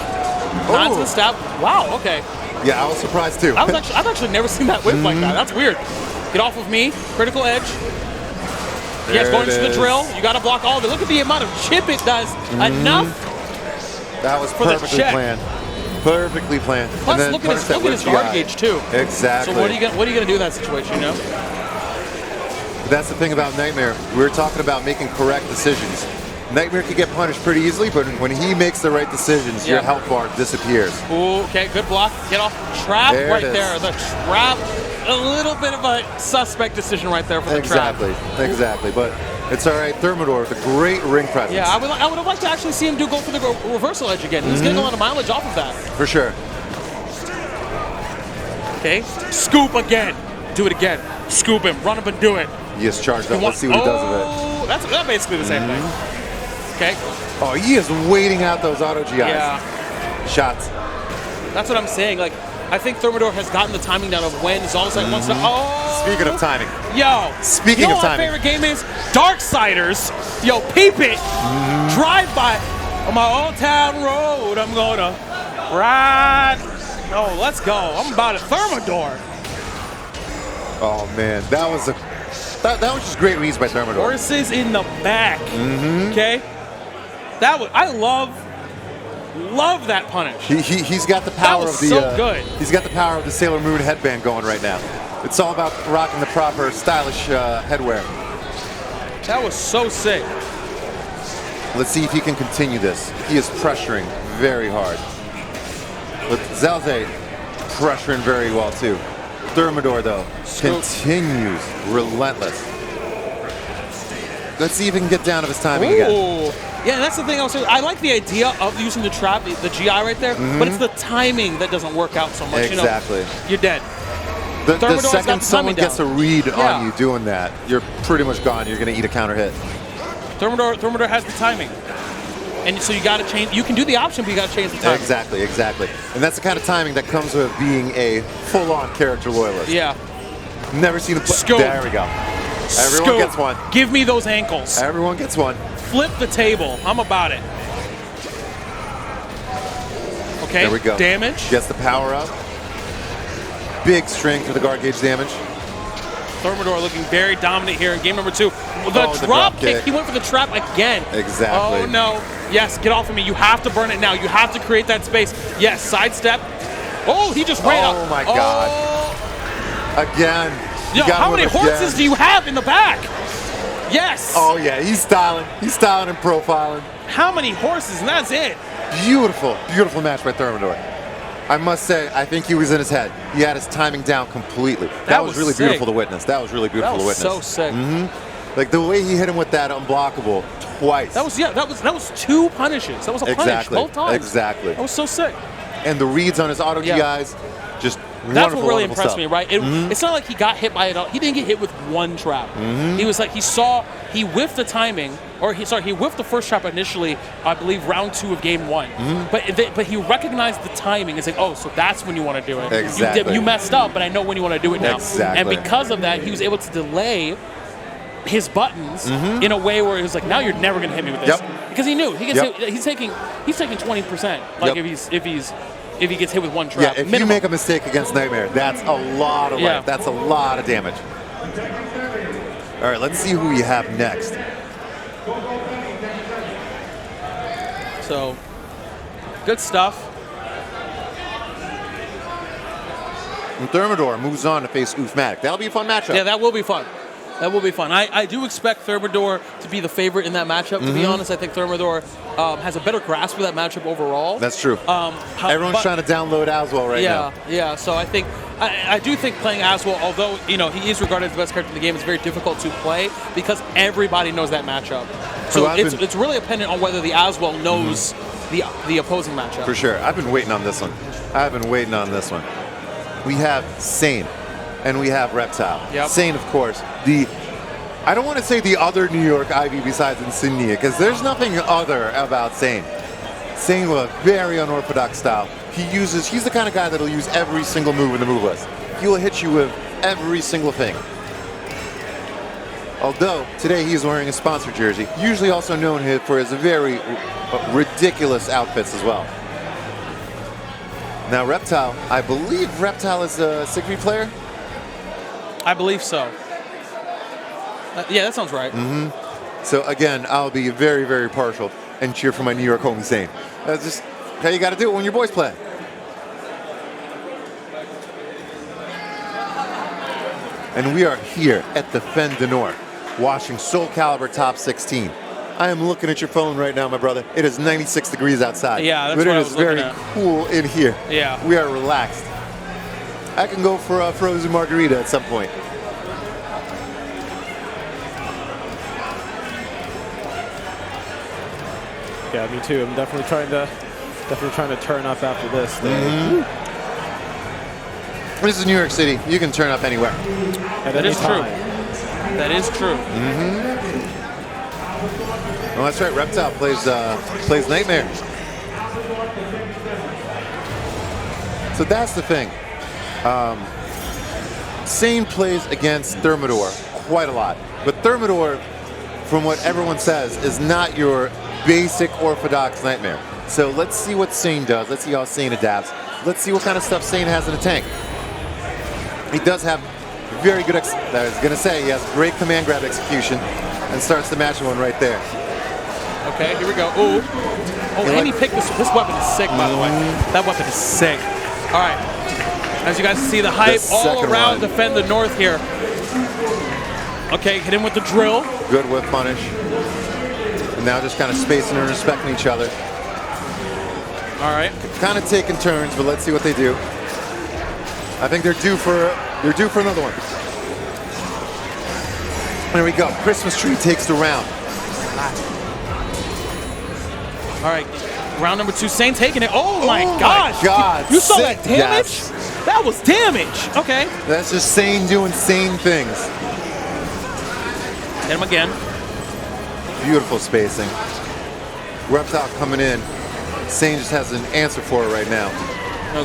Onto the step. Wow, okay. Yeah, I was surprised too. I've actually never seen that whip like that. That's weird. Get off of me. Critical edge. Yes, going to the drill. You got to block all of it. Look at the amount of chip it does. Enough. That was for the perfectly check. planned. Perfectly planned. Plus, and then look at his guard gauge too. Exactly. So what are you gonna do in that situation? You know. But that's the thing about Nightmare. We were talking about making correct decisions. Nightmare can get punished pretty easily, but when he makes the right decisions, your health bar disappears. Ooh, okay, good block. Get off the trap right there. The trap, a little bit of a suspect decision right there for the trap. Exactly. But It's all right. Thermidor with a great ring presence. Yeah, I would have liked to actually see him go for the reversal edge again. He's getting a lot of mileage off of that. For sure. Okay, scoop again. Do it again. Scoop him. Run up and do it. He is charged up. Let's see what he does with it. That's basically the same thing. Okay. Oh, he is waiting out those auto GIs. Yeah. Shots. That's what I'm saying. Like, I think Thermidor has gotten the timing down of when Zahlzeit wants to. Oh. Speaking of timing. Yo. Speaking of timing. You know what my favorite game is? Darksiders. Yo, peep it. Drive by on my old town road. I'm gonna ride. Oh, let's go. I'm about it. Thermidor. Oh man, that was just great reads by Thermidor. Horses in the back. Okay. I love that punish. He's got the power that was of the. So good. He's got the power of the Sailor Moon headband going right now. It's all about rocking the proper stylish headwear. That was so sick. Let's see if he can continue this. He is pressuring very hard. With Zahlzeit pressuring very well too. Thermidor though continues relentless. Let's see if he can get down to his timing again. Yeah, that's the thing. I like the idea of using the trap, the GI right there, but it's the timing that doesn't work out so much. Exactly. You know, you're dead. The second someone gets a read on you doing that, you're pretty much gone. You're going to eat a counter hit. Thermidor has the timing. And so you got to change. You can do the option, but you got to change the timing. Exactly. And that's the kind of timing that comes with being a full-on character loyalist. Yeah. Never seen a Scoop. There we go. Everyone gets one. Give me those ankles. Everyone gets one. Flip the table. I'm about it. Okay. There we go. Damage. Gets the power up. Big strength for the guard gauge damage. Thermidor looking very dominant here in game number 2. The drop kick. He went for the trap again. Exactly. Oh no. Yes, get off of me. You have to burn it now. You have to create that space. Yes, sidestep. Oh, he just ran up. Oh my God. Again. Yo, how many horses do you have in the back? Yes. Oh yeah, he's styling. He's styling and profiling. How many horses? And that's it. Beautiful, beautiful match by Thermidor. I must say, I think he was in his head. He had his timing down completely. That was really beautiful to witness. That was really beautiful to witness. That was so sick. Like the way he hit him with that unblockable twice. That was 2 punishes. That was a punish both times. Exactly. That was so sick. And the reads on his auto GIs, just that's what really impressed me, right? It's not like he got hit by it all. He didn't get hit with one trap. He was like, he whiffed the timing, or he whiffed the first trap initially, I believe round 2 of game 1. But he recognized the timing. It's like, oh, so that's when you want to do it. Exactly. You messed up, but I know when you want to do it now. Exactly. And because of that, he was able to delay his buttons in a way where it was like, now you're never going to hit me with this. Because he knew he's taking 20%. Like if he gets hit with one trap. Yeah, if you make a mistake against Nightmare, that's a lot of life. That's a lot of damage. All right, let's see who we have next. So, good stuff. And Thermidor moves on to face OOFMATIC. That'll be a fun matchup. Yeah, that will be fun. That will be fun. I do expect Thermidor to be the favorite in that matchup, to be honest. I think Thermidor has a better grasp of that matchup overall. That's true. Everyone's trying to download Aswell right now. Yeah, so I do think playing Aswell, although he is regarded as the best character in the game, it's very difficult to play because everybody knows that matchup. So it's really dependent on whether the Aswell knows the opposing matchup. For sure. I've been waiting on this one. We have Saiyne. And we have Reptile. Saiyne, of course, I don't want to say the other New York Ivy besides Incendiate, because there's nothing other about Saiyne. Saiyne with a very unorthodox style. He's the kind of guy that'll use every single move in the move list. He will hit you with every single thing. Although, today he is wearing a sponsor jersey, usually also known for his very ridiculous outfits as well. Now Reptile, I believe Reptile is a SCVI player? I believe so. Yeah, that sounds right. So again, I'll be very, very partial and cheer for my New York homie Saiyne. That's just how you got to do it when your boys play. And we are here at the Fen de Nord, watching SOULCALIBUR Top 16. I am looking at your phone right now, my brother. It is 96 degrees outside. Yeah, that's but what it I is was very looking at. cool in here. Yeah. We are relaxed. I can go for a frozen margarita at some point. Yeah, me too. I'm definitely trying to turn up after this. This is New York City. You can turn up anywhere. That is true. That is true. Well, that's right. Reptile plays Nightmare. So that's the thing. Saiyne plays against Thermidor quite a lot. But Thermidor, from what everyone says, is not your basic orthodox Nightmare. So let's see what Saiyne does. Let's see how Saiyne adapts. Let's see what kind of stuff Saiyne has in the tank. He does have very good, I was going to say, he has great command grab execution and starts the match one right there. Okay, here we go. Ooh. Oh, and he picked this weapon is sick, by the way. That weapon is sick. All right. As you guys see, the hype all around defend the north here. Okay, hit him with the drill. Good whip punish. And now just kind of spacing and respecting each other. All right. Kind of taking turns, but let's see what they do. I think they're due for another one. There we go. Christmas tree takes the round. All right. Round number 2. Saiyne taking it. Oh my God. You saw Sick. that damage? Yes. That was damage. Okay. That's just Saiyne doing Saiyne things. Hit him again. Beautiful spacing. Reptile coming in. Saiyne just has an answer for it right now.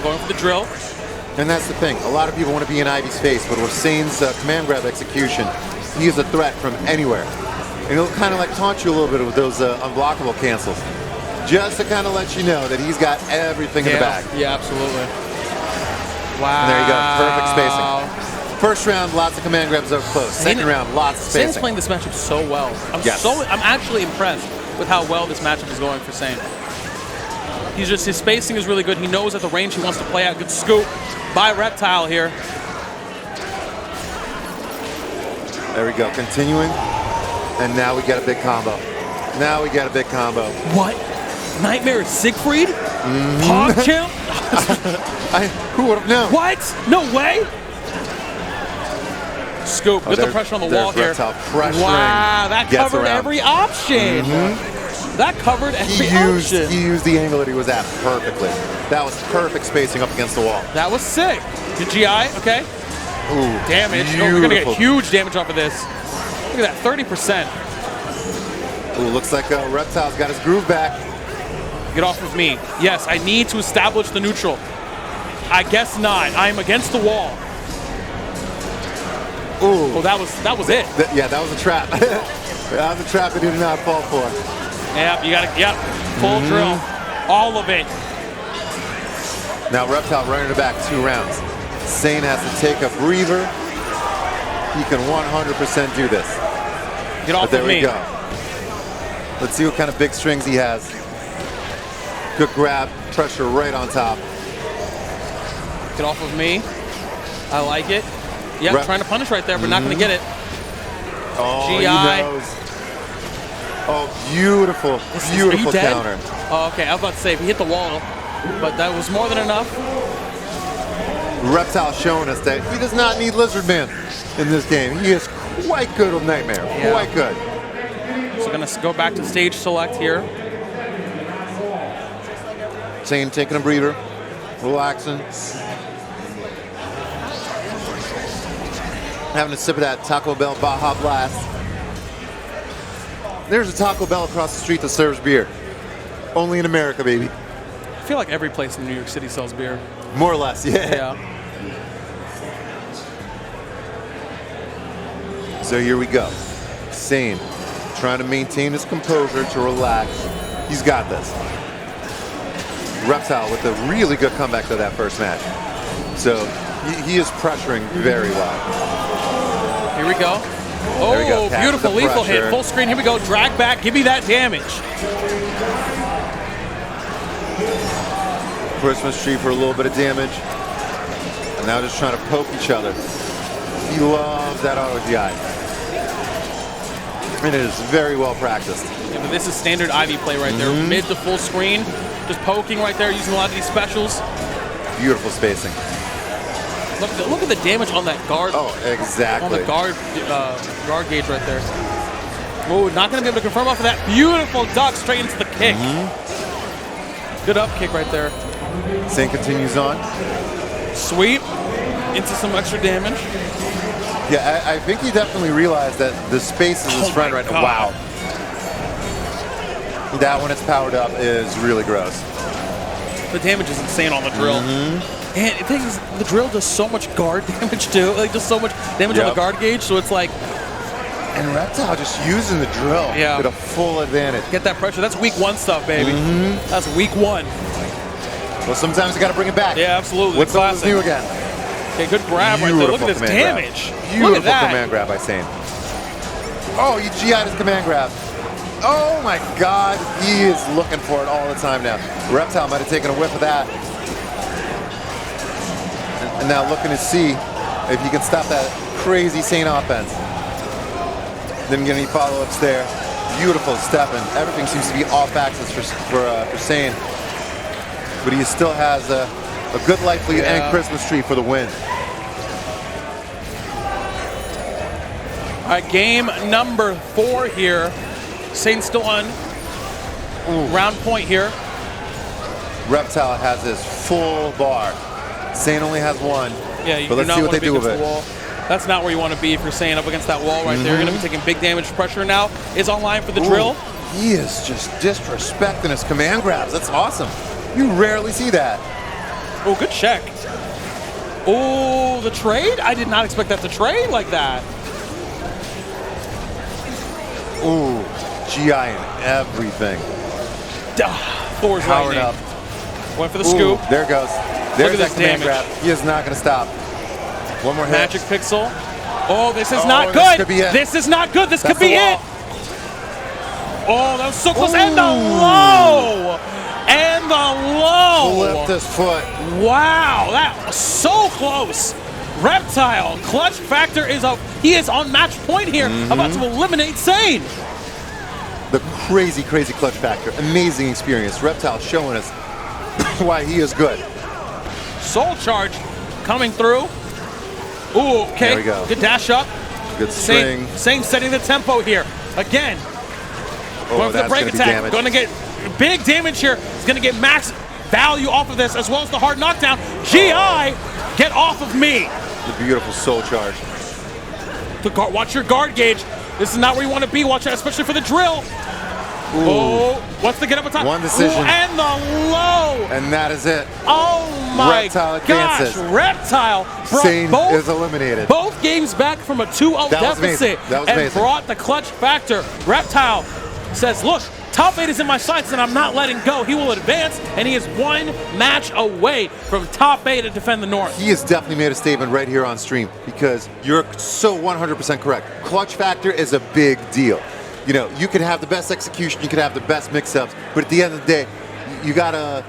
Going for the drill. And that's the thing. A lot of people want to be in Ivy's face, but with Saiyne's command grab execution, he is a threat from anywhere. And he'll kind of like taunt you a little bit with those unblockable cancels. Just to kind of let you know that he's got everything in the bag. Yeah, absolutely. Wow. And there you go. Perfect spacing. First round, lots of command grabs up close. Second round, lots of spacing. Saiyne's playing this matchup so well. I'm actually impressed with how well this matchup is going for Saiyne. His spacing is really good. He knows at the range he wants to play at. Good scoop by Reptile here. There we go. Continuing. And now we get a big combo. What? Nightmare is Siegfried? PogChamp? Who would have known? What? No way? Scoop. Get the pressure on the wall here. Wow, that covered every option. That covered every option. He used the angle that he was at perfectly. That was perfect spacing up against the wall. That was sick. Good GI, okay. Ooh, damage. Oh, we're going to get huge damage off of this. Look at that, 30%. Ooh, looks like Reptile's got his groove back. Get off of me. Yes, I need to establish the neutral. I guess not. I'm against the wall. Ooh. Oh, that was it. Yeah, that was a trap. That was a trap that he did not fall for. Yep, you got to, full drill. All of it. Now Reptile running it back 2 rounds. Saiyne has to take a breather. He can 100% do this. Get off of me. There we go. Let's see what kind of big strings he has. Good grab, pressure right on top. Get off of me. I like it. Yep, trying to punish right there, but not going to get it. Oh, GI. He knows. Oh, beautiful, beautiful counter. Oh, okay, I was about to say, if he hit the wall, but that was more than enough. Reptile showing us that he does not need Lizard Man in this game. He is quite good with Nightmare, quite good. So going to go back to stage select here. Saiyne taking a breather, relaxing. Having a sip of that Taco Bell Baja Blast. There's a Taco Bell across the street that serves beer. Only in America, baby. I feel like every place in New York City sells beer. More or less, yeah. So here we go. Saiyne trying to maintain his composure to relax. He's got this. Reptile with a really good comeback to that first match. So he is pressuring very well. Here we go. Oh, beautiful lethal hit. Full screen. Here we go. Drag back. Give me that damage. Christmas tree for a little bit of damage. And now just trying to poke each other. He loves that auto GI. And it is very well practiced. Yeah, but this is standard Ivy play right there. Mid to full screen. Just poking right there, using a lot of these specials. Beautiful spacing. Look at the damage on that guard. Oh, exactly. On the guard gauge right there. Oh, not going to be able to confirm off of that. Beautiful duck straight into the kick. Good up kick right there. Saiyne continues on. Sweep into some extra damage. Yeah, I think he definitely realized that the space is his friend right now. Wow. That when it's powered up is really gross. The damage is insane on the drill. And the thing is, the drill does so much guard damage too. Like, just so much damage on the guard gauge. So it's like, and Reptile just using the drill to the full advantage. Get that pressure. That's week 1 stuff, baby. That's week 1. Well, sometimes you got to bring it back. Yeah, absolutely. What's this new again? Okay, good grab right there. Look at this damage. Look at that. Command grab by Saiyne. Oh, he GI'd his command grab. Oh my God, he is looking for it all the time now. Reptile might have taken a whiff of that. And now looking to see if he can stop that crazy Saiyne offense. Didn't get any follow-ups there. Beautiful stepping. Everything seems to be off axis for Saiyne. But he still has a good life lead and Christmas tree for the win. All right, game number 4 here. Saiyne still on round point here. Reptile has his full bar. Saiyne only has 1. Yeah, you but let's see what they do with it. That's not where you want to be if you're Saiyne up against that wall right there. You're going to be taking big damage. Pressure now is online for the drill. He is just disrespecting his command grabs. That's awesome. You rarely see that. Oh, good check. Oh, the trade? I did not expect that to trade like that. Ooh, GI and everything. Thor's powered lightning. Up. Went for the scoop. There goes. There's that command damage. grab. He is not going to stop. One more hit. Magic pixel. Oh, this is not good. This is not good. This could be it. Oh, that was so close. And the low. And the low. Flipped his foot. Wow, that was so close. Reptile, clutch factor is up. He is on match point here, about to eliminate Saiyne. The crazy, crazy clutch factor. Amazing experience. Reptile showing us why he is good. Soul charge coming through. Ooh, okay. There we go. Good dash up. Good string. Saiyne setting the tempo here. Again. Going for the break attack. Going to get big damage here. He's going to get max value off of this, as well as the hard knockdown. GI, get off of me. The beautiful soul charge. Watch your guard gauge. This is not where you want to be. Watch out, especially for the drill. Oh, what's the get up on top? One decision. Ooh, and the low. And that is it. Oh my gosh. Reptile Saiyne is eliminated. Both games back from a 2-0 deficit. That was and amazing. Brought the clutch factor. Reptile says, look, top 8 is in my sights and I'm not letting go. He will advance, and he is 1 match away from top 8 to defend the North. He has definitely made a statement right here on stream, because you're so 100% correct. Clutch factor is a big deal. You know, you can have the best execution, you can have the best mix-ups, but at the end of the day, you gotta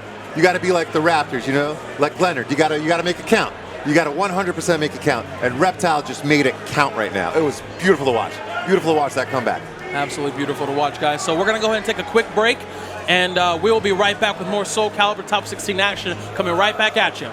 be like the Raptors, you know, like Leonard. You gotta make it count. You gotta 100% make it count. And Reptile just made it count right now. It was beautiful to watch. Beautiful to watch that comeback. Absolutely beautiful to watch, guys. So we're going to go ahead and take a quick break, and we will be right back with more Soul Calibur Top 16 action coming right back at you.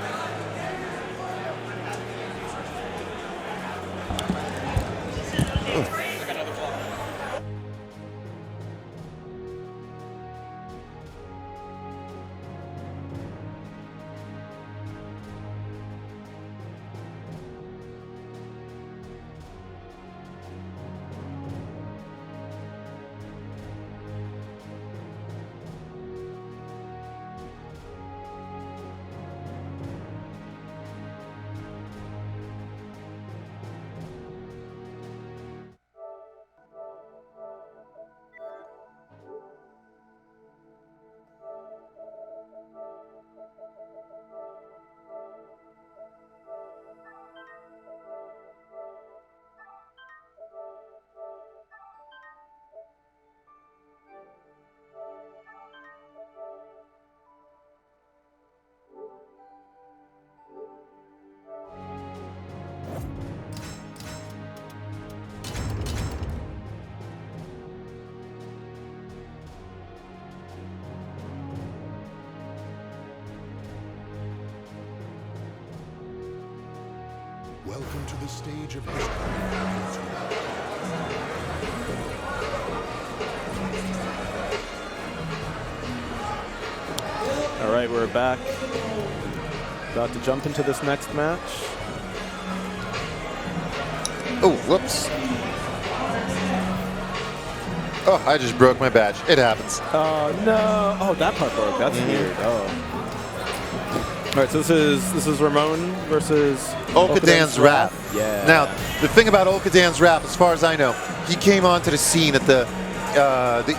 Welcome to the stage of history. right, we're back. About to jump into this next match. Oh, whoops. Oh, I just broke my badge. It happens. Oh no! Oh, that part broke. That's weird. Oh. All right, so this is Ramon versus Okadan's Rap. Yeah. Now, the thing about Okadan's Rap, as far as I know, he came onto the scene at the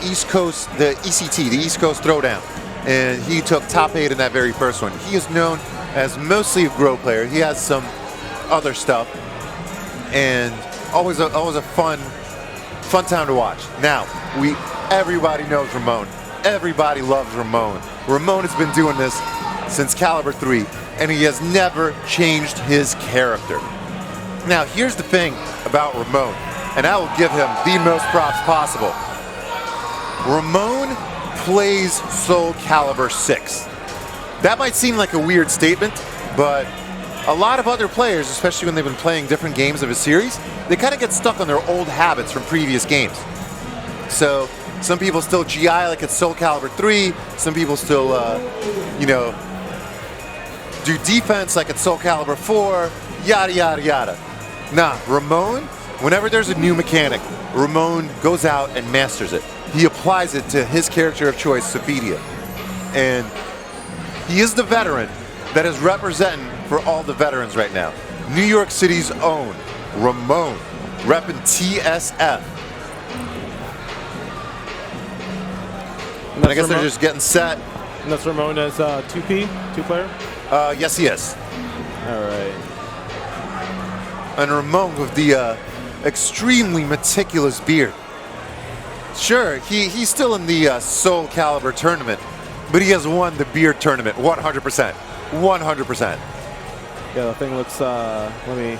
East Coast, the ECT, the East Coast Throwdown, and he took top 8 in that very first one. He is known as mostly a Grow player. He has some other stuff, and always a fun time to watch. Now, everybody knows Ramon. Everybody loves Ramon. Ramon has been doing this since Caliber 3, and he has never changed his character. Now, here's the thing about Ramon, and I will give him the most props possible. Ramon plays Soul Calibur 6. That might seem like a weird statement, but a lot of other players, especially when they've been playing different games of a series, they kind of get stuck on their old habits from previous games. So some people still GI like it's Soul Calibur 3. Some people still, do defense like it's Soul Calibur 4. Yada, yada, yada. Nah, Ramon, whenever there's a new mechanic, Ramon goes out and masters it. He applies it to his character of choice, Saiyne. And he is the veteran that is representing for all the veterans right now. New York City's own Ramon, repping TSF. And I guess they're just getting set. And that's Ramon as 2P, 2-player? Yes, he is. All right. And Ramon with the extremely meticulous beard. Sure, he's still in the Soul Calibur tournament, but he has won the beard tournament 100%. 100%. Yeah, the thing looks, let me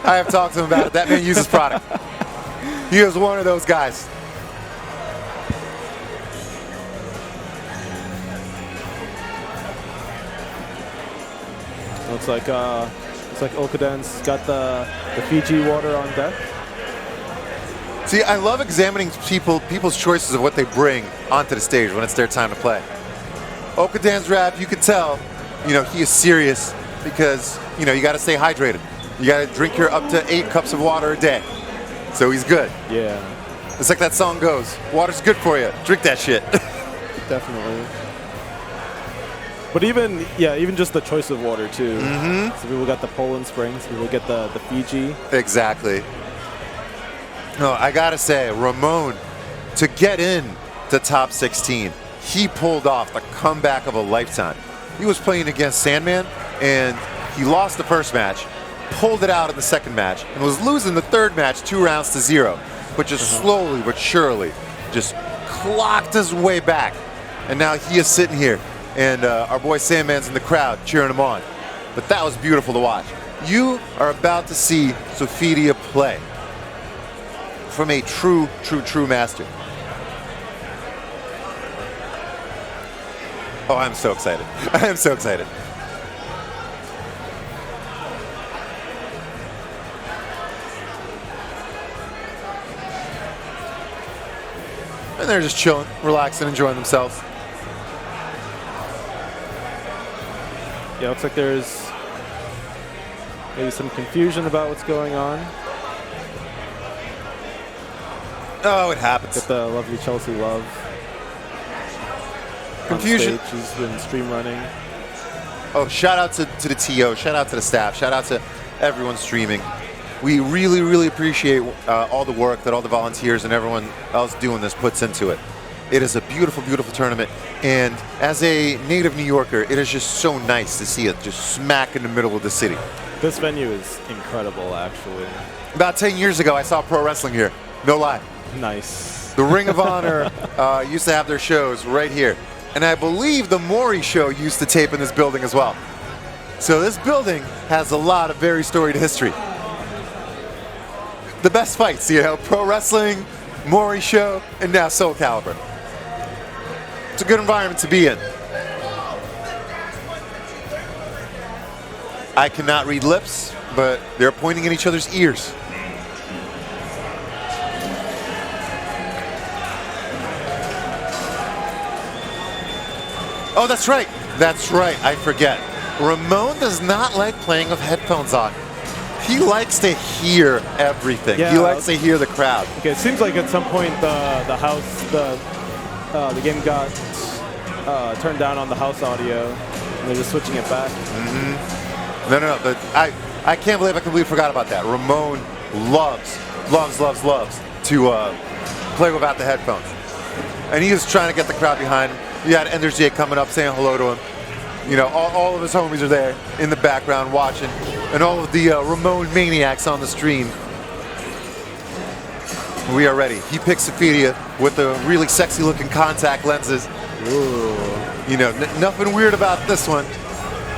I have talked to him about it. That man uses product. He is one of those guys. looks like Okadan's got the Fiji water on deck. See, I love examining people's choices of what they bring onto the stage when it's their time to play. Okadan's Rap, you can tell, he is serious because, you got to stay hydrated. You got to drink your up to 8 cups of water a day. So he's good. Yeah. It's like that song goes, water's good for you. Drink that shit. Definitely. But even just the choice of water too. Mm-hmm. So people got the Poland Springs, people get the Fiji. Exactly. No, I gotta say, Ramon, to get in to top 16, he pulled off the comeback of a lifetime. He was playing against Sandman, and he lost the first match, pulled it out in the second match, and was losing the third match 2 rounds to 0, but just slowly but surely just clocked his way back. And now he is sitting here, and our boy Sandman's in the crowd cheering him on. But that was beautiful to watch. You are about to see Saiyne play from a true master. Oh, I'm so excited. I am so excited. And they're just chilling, relaxing, enjoying themselves. Yeah, looks like there's maybe some confusion about what's going on. Oh, it happens. Get the lovely Chelsea Love. Confusion. She's been stream running. Oh, shout out to the TO, shout out to the staff, shout out to everyone streaming. We really appreciate all the work that all the volunteers and everyone else doing this puts into it. It is a beautiful tournament, and as a native New Yorker, it is just so nice to see it just smack in the middle of the city. This venue is incredible, actually. About 10 years ago, I saw pro wrestling here. No lie. Nice. The Ring of Honor used to have their shows right here. And I believe the Maury show used to tape in this building as well. So this building has a lot of very storied history. The best fights, pro wrestling, Maury show, and now Soul Calibur. It's a good environment to be in. I cannot read lips, but they're pointing at each other's ears. Oh, that's right. That's right. I forget. Ramon does not like playing with headphones on. He likes to hear everything. Yeah. He likes to hear the crowd. Okay, it seems like at some point the game got turned down on the house audio, and they're just switching it back. No. But I can't believe I completely forgot about that. Ramon loves to play without the headphones. And he is trying to get the crowd behind him. You had Ender's Jay coming up saying hello to him. You know, all of his homies are there in the background watching. And all of the Ramon maniacs on the stream. We are ready. He picks Ophidia with the really sexy looking contact lenses. Ooh. You know, nothing weird about this one.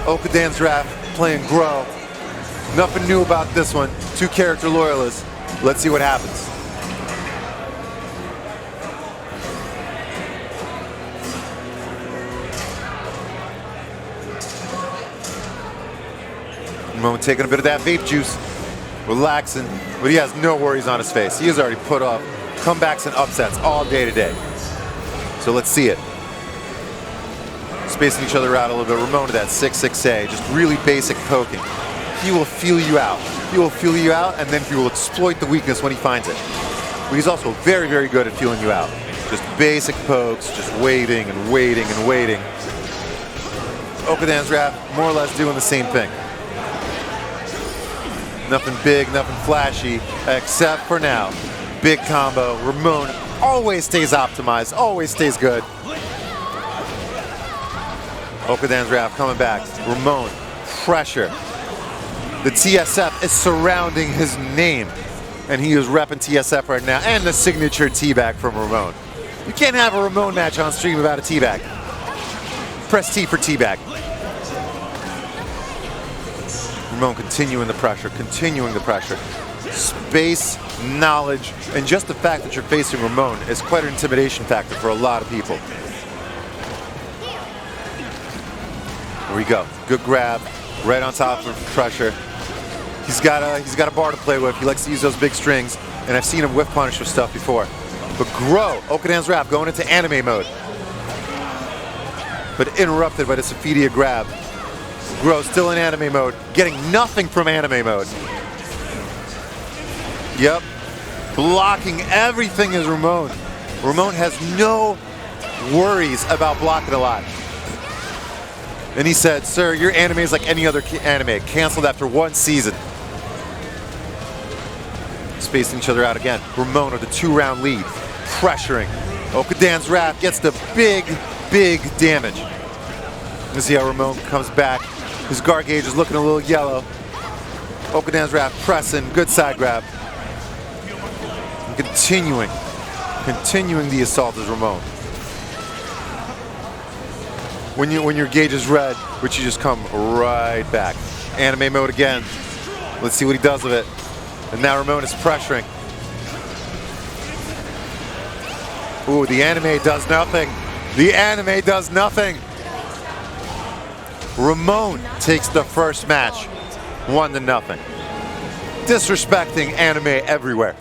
OmegaXcn playing Grow. Nothing new about this one. 2 character loyalists. Let's see what happens. Ramon taking a bit of that vape juice, relaxing, but he has no worries on his face. He has already put off comebacks and upsets all day today. So let's see it. Spacing each other out a little bit. Ramon to that 6-6A, just really basic poking. He will feel you out. He will feel you out, and then he will exploit the weakness when he finds it. But he's also very, very good at feeling you out. Just basic pokes, just waiting and waiting and waiting. OmegaXcn more or less doing the same thing. Nothing big, nothing flashy, except for now. Big combo. Ramon always stays optimized, always stays good. OmegaXcn coming back. Ramon, pressure. The TSF is surrounding his name, and he is repping TSF right now, and the signature teabag from Ramon. You can't have a Ramon match on stream without a teabag. Press T for teabag. Ramon continuing the pressure, Space, knowledge, and just the fact that you're facing Ramon is quite an intimidation factor for a lot of people. Here we go. Good grab, right on top of pressure. He's got a bar to play with. He likes to use those big strings, and I've seen him whiff punish with stuff before. But Grow, OmegaXcn going into anime mode. But interrupted by this Ophidia grab. Grow still in anime mode, getting nothing from anime mode. Yep, blocking everything is Ramon. Ramon has no worries about blocking a lot. And he said, sir, your anime is like any other anime, canceled after 1 season. Spacing each other out again. Ramon with a 2-round lead, pressuring. OmegaXcn gets the big damage. Let's see how Ramon comes back. His guard gauge is looking a little yellow. OmegaXcn pressing, good side grab. And continuing the assault is Ramon. When your gauge is red, which you just come right back. Anime mode again. Let's see what he does with it. And now Ramon is pressuring. Ooh, the anime does nothing. The anime does nothing. Ramon takes the first match, 1-0. Disrespecting anime everywhere.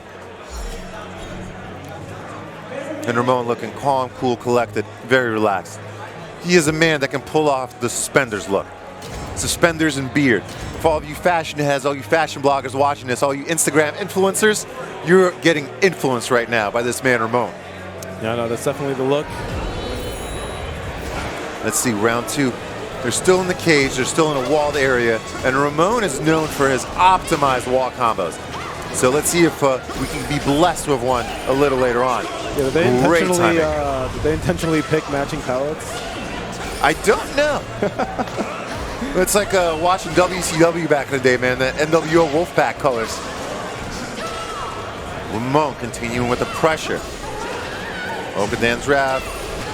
And Ramon looking calm, cool, collected, very relaxed. He is a man that can pull off the suspenders look. Suspenders and beard. For all of you fashion heads, all you fashion bloggers watching this, all you Instagram influencers, you're getting influenced right now by this man, Ramon. Yeah, no, that's definitely the look. Let's see, round 2. They're still in the cage, they're still in a walled area, and Ramon is known for his optimized wall combos. So let's see if we can be blessed with one a little later on. Yeah, did they intentionally pick matching palettes? I don't know. It's like watching WCW back in the day, man, the NWO Wolfpack colors. Ramon continuing with the pressure. OmegaXcn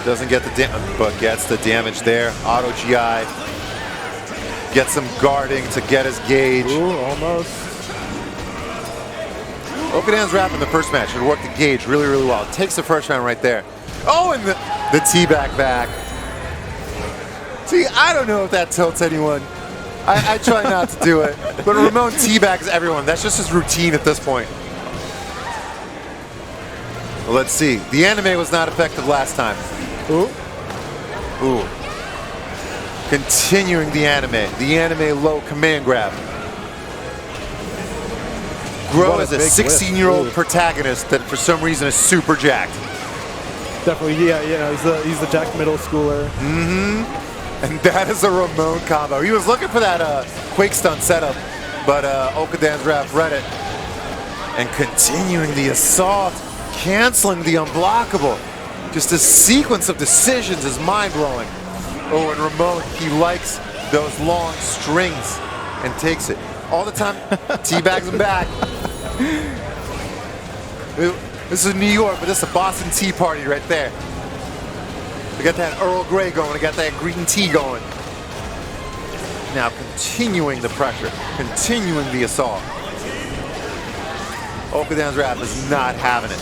doesn't get the damage, but gets the damage there. Auto GI. Gets some guarding to get his gauge. Ooh, almost. OmegaXcn in the first match. It worked the gauge really, really well. Takes the first round right there. Oh, and the teabag back. See, I don't know if that tilts anyone. I try not to do it. But Ramon teabags everyone. That's just his routine at this point. Well, let's see. The anime was not effective last time. Ooh. Ooh. Continuing the anime low command grab. Gro What a is a big Ooh.16-year-old protagonist that for some reason is super jacked. Definitely, yeah, you know, he's the jacked middle schooler. And that is a Ramon combo. He was looking for that Quake Stun setup, but Zahlzeit read it. And continuing the assault, canceling the unblockable. Just a sequence of decisions is mind-blowing. Oh, and Ramon, he likes those long strings and takes it. All the time, teabags him back. This is New York, but this is a Boston Tea Party right there. We got that Earl Grey going, we got that green tea going. Now continuing the pressure, continuing the assault. Zahlzeit is not having it.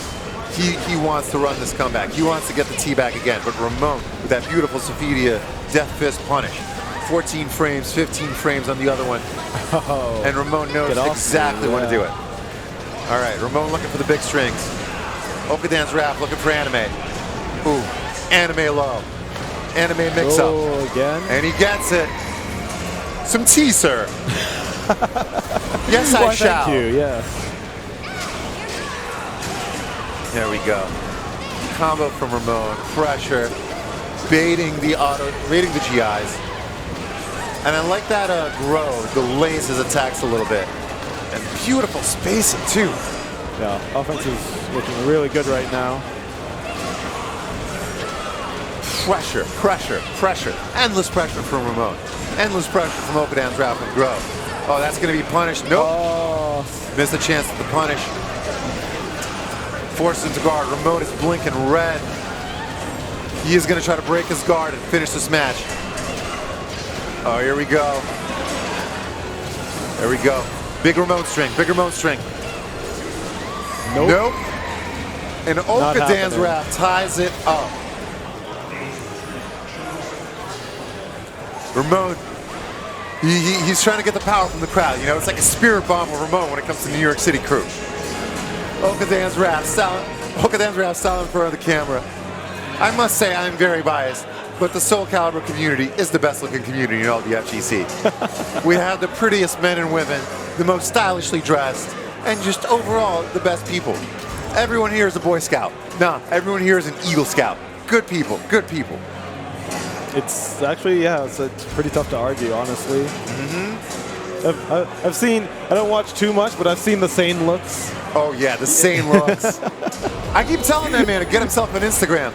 He wants to run this comeback. He wants to get the teabag again, but Ramon with that beautiful SCVI Death Fist punish. 14 frames, 15 frames on the other one. Oh, And Ramon knows exactly when to do it. All right, Ramon looking for the big strings. Zahlzeit looking for anime. Ooh, anime low. Anime mix up. Oh, again? And he gets it. Some tea, sir. Yes, I Why, shall. Thank you, yeah. There we go. Combo from Ramon. Pressure. Baiting the GIs. And I like that Gro delays his attacks a little bit. And beautiful spacing, too. Yeah, offense is looking really good right now. Pressure, pressure, pressure. Endless pressure from Ramon. Endless pressure from Zahlzeit and Gro. Oh, that's going to be punished. Nope. Oh, Missed the chance at the punish. Forces him to guard. Ramon is blinking red. He is going to try to break his guard and finish this match. Oh, here we go. There we go. Big Ramon string, big Ramon string. nope. Nope. And Not happening. Zahlzeit ties it up. Ramon, he's trying to get the power from the crowd. You know, it's like a spirit bomb with Ramon when it comes to New York City crew. Zahlzeit silent in front of the camera. I must say I'm very biased, but the SOULCALIBUR community is the best looking community in all the FGC. We have the prettiest men and women, the most stylishly dressed, and just overall the best people. Everyone here is a Boy Scout. Nah, everyone here is an Eagle Scout. Good people, good people. It's actually, yeah, it's pretty tough to argue, honestly. I've seen, I don't watch too much, but I've seen the Saiyne looks. Oh yeah, the same looks. I keep telling that man to get himself an Instagram.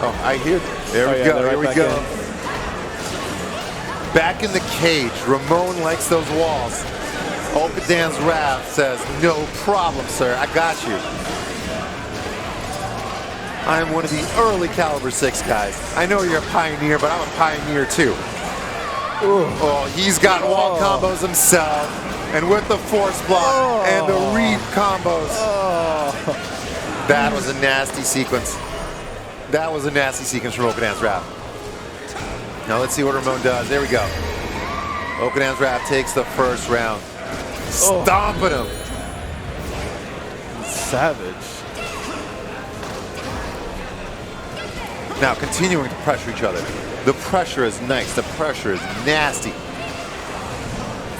Oh, I hear. There we go. Here we go. Back in the cage. Ramon likes those walls. Zahlzeit says, "No problem, sir. I got you." I am one of the early Caliber 6 guys. I know you're a pioneer, but I'm a pioneer too. Ooh. Oh, he's got wall combos himself. And with the force block and the reap combos. That was a nasty sequence. That was a nasty sequence from Zahlzeit. Now let's see what Ramon does. There we go. Zahlzeit takes the first round. Stomping him. Savage. Now continuing to pressure each other. The pressure is nice. The pressure is nasty.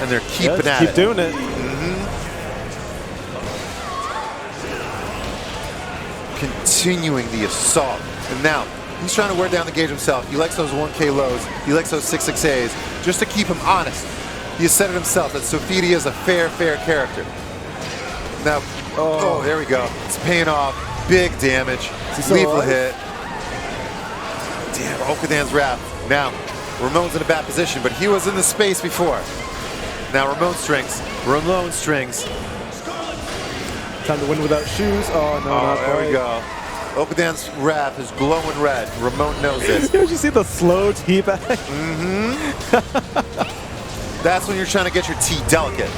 And they're keeping at keep it. doing it. Continuing the assault. And now, he's trying to wear down the gauge himself. He likes those 1K lows. He likes those 6-6As, just to keep him honest. He has said it himself that SCVI is a fair character. Now, there we go. It's paying off. Big damage. Lethal hit. Damn, Zahlzeit. Now, Ramon's in a bad position, but he was in the space before. Now, Ramon strings. Ramon strings. Time to win without shoes. Oh, no, not there quite. we go. Zahlzeit is glowing red. Ramon knows this. Did you see the slow teabag? That's when you're trying to get your tea delicate.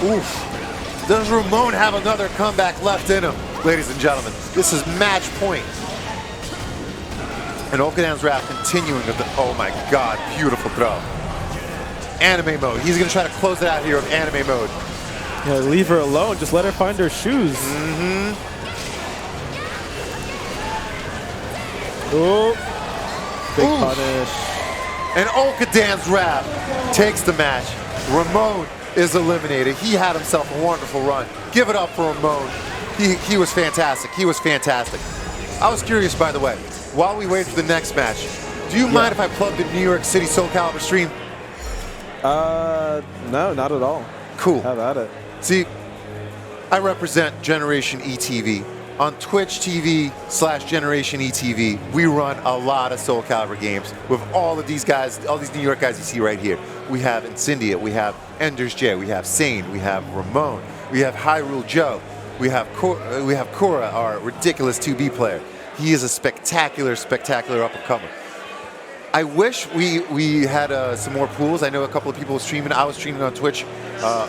Oof. Does Ramon have another comeback left in him? Ladies and gentlemen, this is match point. And Zahlzeit continuing with the, oh my God, beautiful throw. Anime mode. He's going to try to close it out here with anime mode. Yeah, leave her alone. Just let her find her shoes. Oh. Big punish. And Okadan's Rap takes the match. Ramon is eliminated. He had himself a wonderful run. Give it up for Ramon. He was fantastic. He was fantastic. I was curious, by the way, while we wait for the next match, do you mind if I plug the New York City SoulCalibur stream? No, not at all. Cool. Have at it. See, I represent Generation ETV. On Twitch TV/Generation ETV, we run a lot of SoulCalibur games with all of these guys, all these New York guys you see right here. We have Incendiate, we have Ender's J, we have Saiyne, we have Ramon, we have Hyrule Joe, we have Cora, our ridiculous 2B player. He is a spectacular, spectacular up-and-comer. I wish we had some more pools. I know a couple of people were streaming. I was streaming on Twitch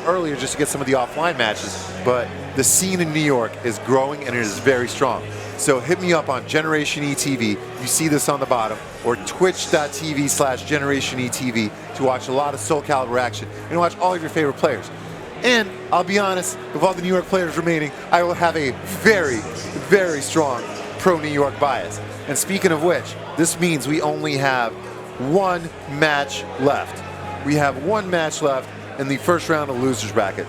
earlier just to get some of the offline matches, but the scene in New York is growing and it is very strong. So hit me up on Generation ETV. You see this on the bottom, or twitch.tv/Generation ETV to watch a lot of SoulCalibur action and watch all of your favorite players. And I'll be honest, with all the New York players remaining, I will have a very, very strong pro-New York bias. And speaking of which, this means we only have one match left. We have one match left in the first round of losers bracket.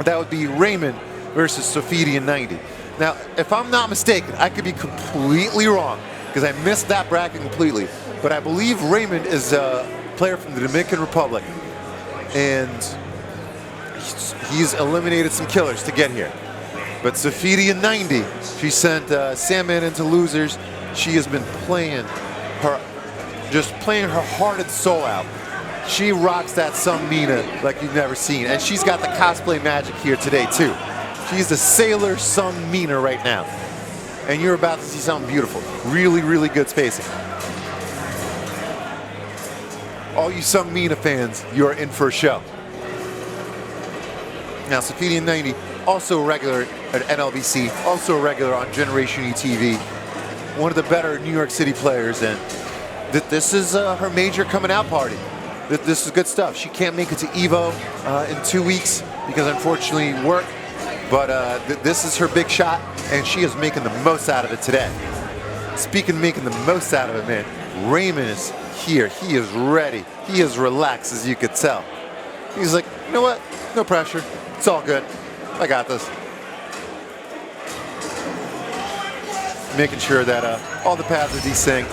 That would be Raymond versus Sophidian90. Now, if I'm not mistaken, I could be completely wrong because I missed that bracket completely. But I believe Raymond is a player from the Dominican Republic, and he's eliminated some killers to get here. But Sophidian90, she sent Sandman into losers. She has been playing her heart and soul out. She rocks that Sung Mina like you've never seen. And she's got the cosplay magic here today too. She's the Sailor Sung Mina right now. And you're about to see something beautiful. Really, really good spacing. All you Sung Mina fans, you're in for a show. Now, Sophidian90, also a regular at NLBC, also a regular on Generation ETV. One of the better New York City players, and this is her major coming out party. This is good stuff. She can't make it to EVO in 2 weeks because unfortunately work, but this is her big shot, and she is making the most out of it today. Speaking of making the most out of it, man, Raymond is here. He is ready. He is relaxed, as you could tell. He's like, you know what? No pressure. It's all good. I got this. Making sure that all the paths are desynced.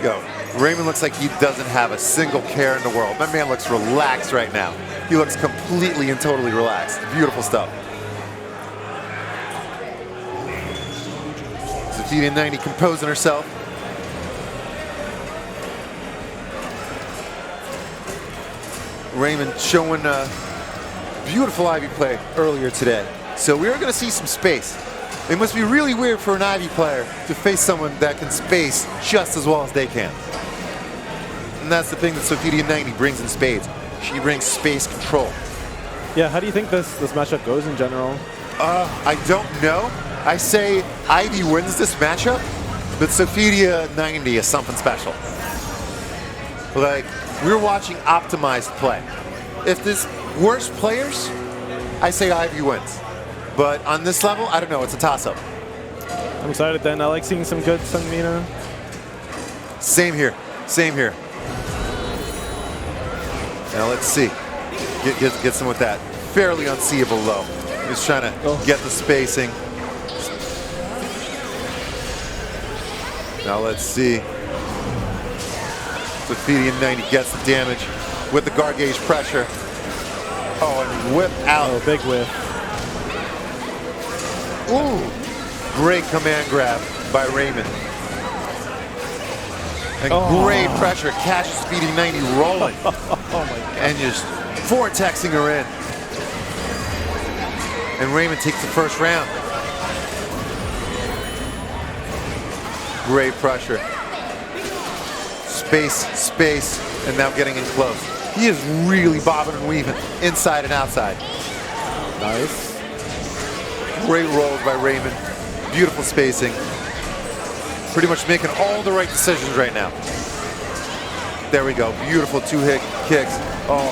Go. Raymond looks like he doesn't have a single care in the world. My man looks relaxed right now. He looks completely and totally relaxed. Beautiful stuff. Sophidian90 composing herself. Raymond showing beautiful Ivy play earlier today. So we are going to see some space. It must be really weird for an Ivy player to face someone that can space just as well as they can. And that's the thing that Sophidian90 brings in spades. She brings space control. Yeah, how do you think this matchup goes in general? I don't know. I say Ivy wins this matchup, but Sophidian90 is something special. Like, we're watching optimized play. If there's worse players, I say Ivy wins. But on this level, I don't know. It's a toss-up. I'm excited then. I like seeing some good Sung Mina. Same here. Same here. Now let's see. Get some with that. Fairly unseeable low. Just trying to get the spacing. Now let's see. Sophidian90 gets the damage with the guard gauge pressure. Oh, and whip out. Oh, big whip. Ooh, great command grab by Raymond. And great pressure, catches Sophidian90 rolling. Oh my God. And just vortexing her in. And Raymond takes the first round. Great pressure. Space, and now getting in close. He is really bobbing and weaving inside and outside. Nice. Great rolls by Raymond. Beautiful spacing. Pretty much making all the right decisions right now. There we go. Beautiful two-hit kicks. Oh,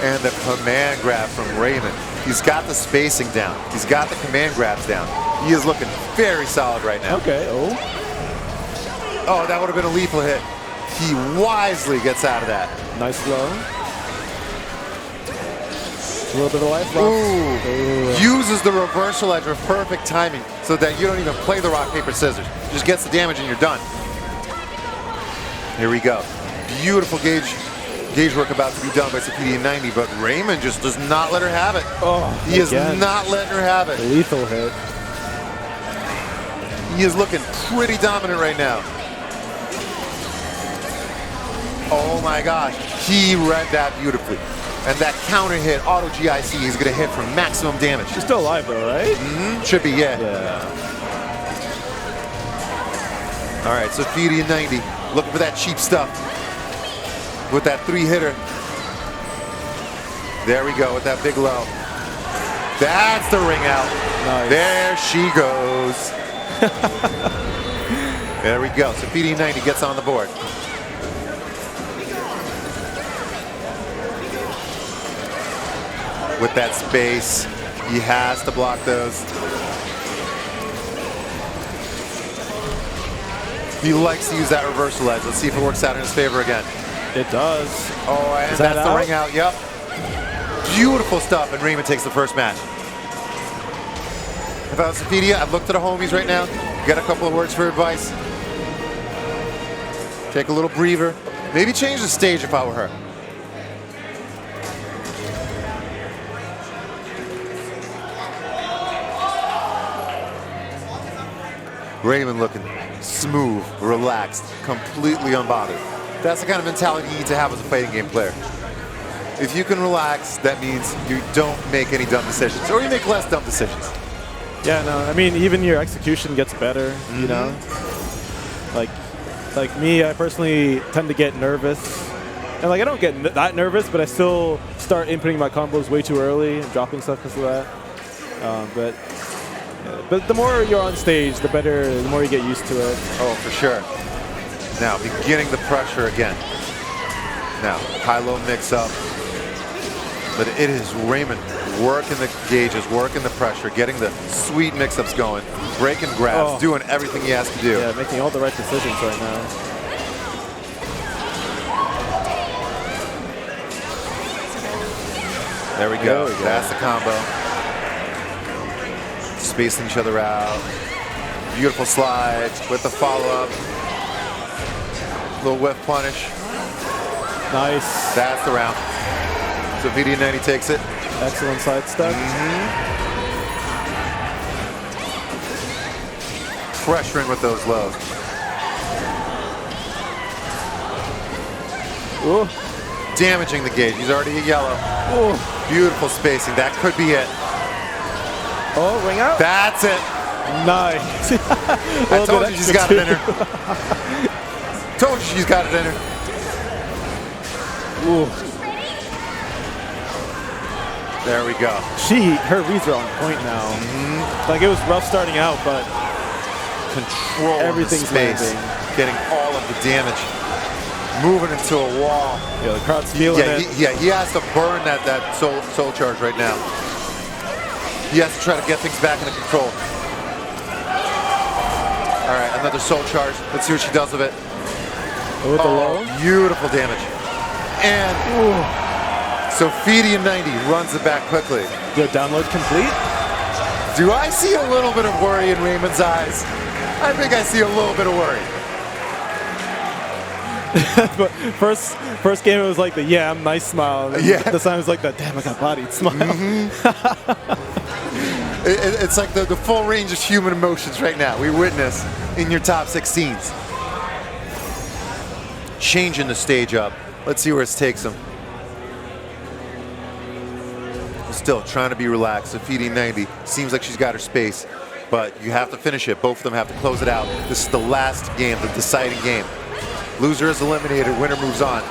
and the command grab from Raymond. He's got the spacing down. He's got the command grabs down. He is looking very solid right now. Okay. Oh, that would have been a lethal hit. he wisely gets out of that. Nice low. A little bit of life left. Ooh. Uses the reversal edge with perfect timing so that you don't even play the rock, paper, scissors. Just gets the damage and you're done. Here we go. Beautiful gauge work about to be done by Saiyne 90, but Raymond just does not let her have it. Oh, he is not letting her have it. Lethal hit. He is looking pretty dominant right now. Oh my gosh, he read that beautifully. And that counter hit, auto GIC, is going to hit for maximum damage. She's still alive though, right? Mm-hmm. Should be, yeah. All right, so Saiyne 90, looking for that cheap stuff with that 3-hitter. There we go with that big low. That's the ring out. Nice. There she goes. There we go. So Saiyne 90 gets on the board. With that space, he has to block those. He likes to use that reversal edge. Let's see if it works out in his favor again. It does. Oh, and that's the ring out. Yep. Beautiful stuff, and Raymond takes the first match. If I was Saiyne, I've looked at the homies right now, get a couple of words for advice. Take a little breather. Maybe change the stage if I were her. Raymond looking smooth, relaxed, completely unbothered. That's the kind of mentality you need to have as a fighting game player. If you can relax, that means you don't make any dumb decisions, or you make less dumb decisions. Yeah, no, I mean, even your execution gets better, you know? Like me, I personally tend to get nervous. And like, I don't get that nervous, but I still start inputting my combos way too early and dropping stuff because of that. But the more you're on stage, the better, the more you get used to it. Oh, for sure. Now, beginning the pressure again. Now, high-low mix-up. But it is Raymond working the gauges, working the pressure, getting the sweet mix-ups going, breaking grabs, doing everything he has to do. Yeah, making all the right decisions right now. There we go. That's the combo. Spacing each other out. Beautiful slide with the follow-up. Little whiff punish. Nice. That's the round. So Saiyne 90 takes it. Excellent side step. Pressuring with those lows. Ooh. Damaging the gauge. He's already a yellow. Ooh. Beautiful spacing. That could be it. Oh, ring out. That's it. Nice. I told you she's got it in her. Told you she's got it in her. Ooh. There we go. Her reads are on point now. Like, it was rough starting out, but control everything's space, landing. getting all of the damage, moving into a wall. Yeah, the crowd's feeling it. He has to burn that soul charge right now. He has to try to get things back into control. All right, another soul charge. Let's see what she does with it. With the low. Beautiful damage. And so Saiyne 90 runs it back quickly. Your download complete? Do I see a little bit of worry in Raymond's eyes? I think I see a little bit of worry. But first game it was like the I'm nice smile. Yeah. This time it was like the damn I got bodied smile. It's like the full range of human emotions right now. We witness in your top 16s. Changing the stage up. Let's see where it takes him. Still trying to be relaxed. Saiyne 90 seems like she's got her space, but you have to finish it. Both of them have to close it out. This is the last game, the deciding game. Loser is eliminated, winner moves on.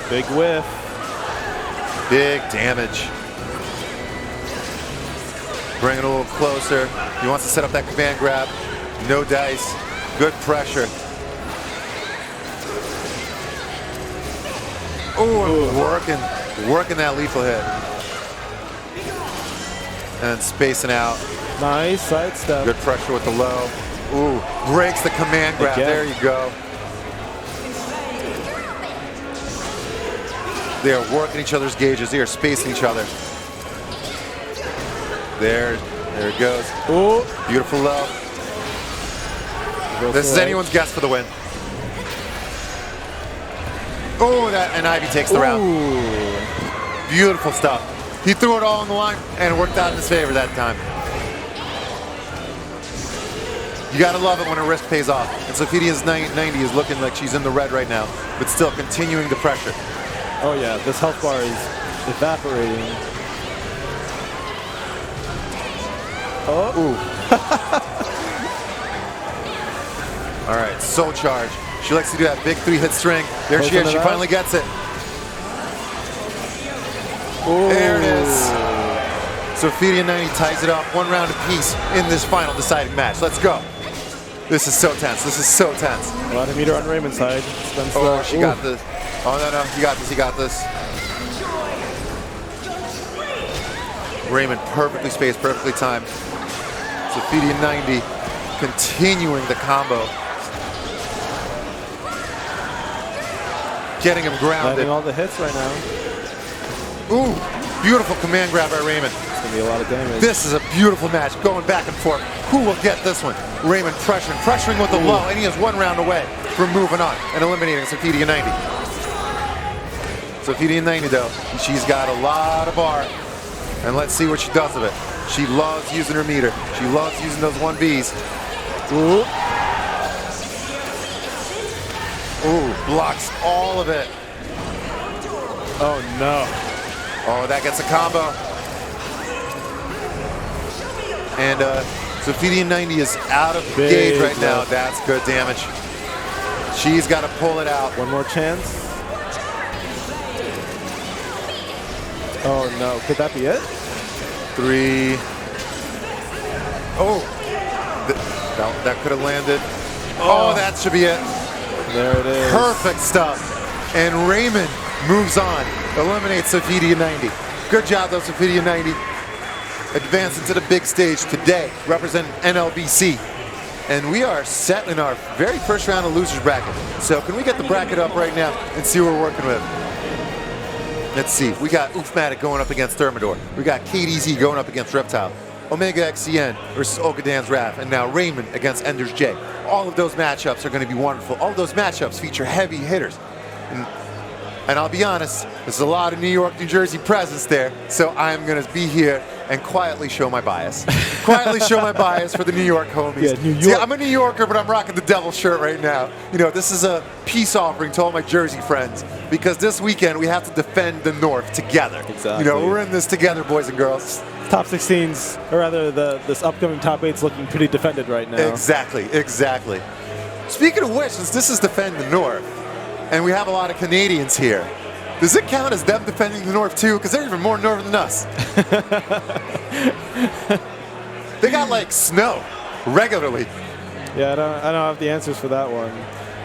Big whiff. Big damage. Bring it a little closer. He wants to set up that command grab. No dice. Good pressure. Oh, working that lethal hit. And spacing out. Nice side step. Good pressure with the low. Ooh, breaks the command grab. Again. There you go. They are working each other's gauges. They are spacing each other. There it goes. Ooh. Beautiful low. This is anyone's guess for the win. Oh, and Ivy takes the round. Beautiful stuff. He threw it all on the line and it worked out in his favor that time. You gotta love it when a risk pays off. And Sophidia's 90 is looking like she's in the red right now, but still continuing the pressure. Oh yeah, this health bar is evaporating. Oh. Ooh. All right, Soul Charge. She likes to do that big 3-hit string. There she is, she finally gets it. Ooh. There it is. Sophidia 90 ties it up, 1 round apiece in this final deciding match. Let's go. This is so tense. This is so tense. A lot of meter on Raymond's side. Oh, she got this. Oh, no. You got this. You got this. Raymond perfectly spaced, perfectly timed. Sophidia 90 continuing the combo. Getting him grounded. Landing all the hits right now. Ooh, beautiful command grab by Raymond. It's going to be a lot of damage. This is a beautiful match, going back and forth. Who will get this one? Raymond pressuring with the low, and he is 1 round away from moving on and eliminating Sophidia 90. Sophidia 90, though, she's got a lot of bar, and let's see what she does with it. She loves using her meter. She loves using those 1Bs. Ooh. Ooh, blocks all of it. Oh, no. Oh, that gets a combo. And Sophidia 90 is out of gauge right now. That's good damage. She's got to pull it out. One more chance. Oh, no. Could that be it? 3. Oh, that could have landed. Oh, that should be it. There it is. Perfect stuff. And Raymond moves on, eliminates Sophidia 90. Good job, though, Sophidia 90. Advancing to the big stage today, representing NLBC. And we are set in our very first round of losers bracket. So can we get the bracket up right now and see what we're working with? Let's see. We got OOFMATIC going up against Thermidor. We got KDZ going up against Reptile. OmegaXcn versus Okadan's Raph. And now Raymond against Ender's J. All of those matchups are going to be wonderful. All of those matchups feature heavy hitters. And I'll be honest, there's a lot of New York, New Jersey presence there, so I'm going to be here and quietly show my bias. Quietly show my bias for the New York homies. Yeah, New York. See, I'm a New Yorker, but I'm rocking the devil shirt right now. You know, this is a peace offering to all my Jersey friends, because this weekend we have to defend the North together. Exactly. You know, we're in this together, boys and girls. Top 16s, or rather this upcoming top 8's looking pretty defended right now. Exactly, exactly. Speaking of which, since this is Defend the North, and we have a lot of Canadians here, does it count as them defending the North too? Because they're even more northern than us. They got like snow regularly. Yeah, I don't have the answers for that one.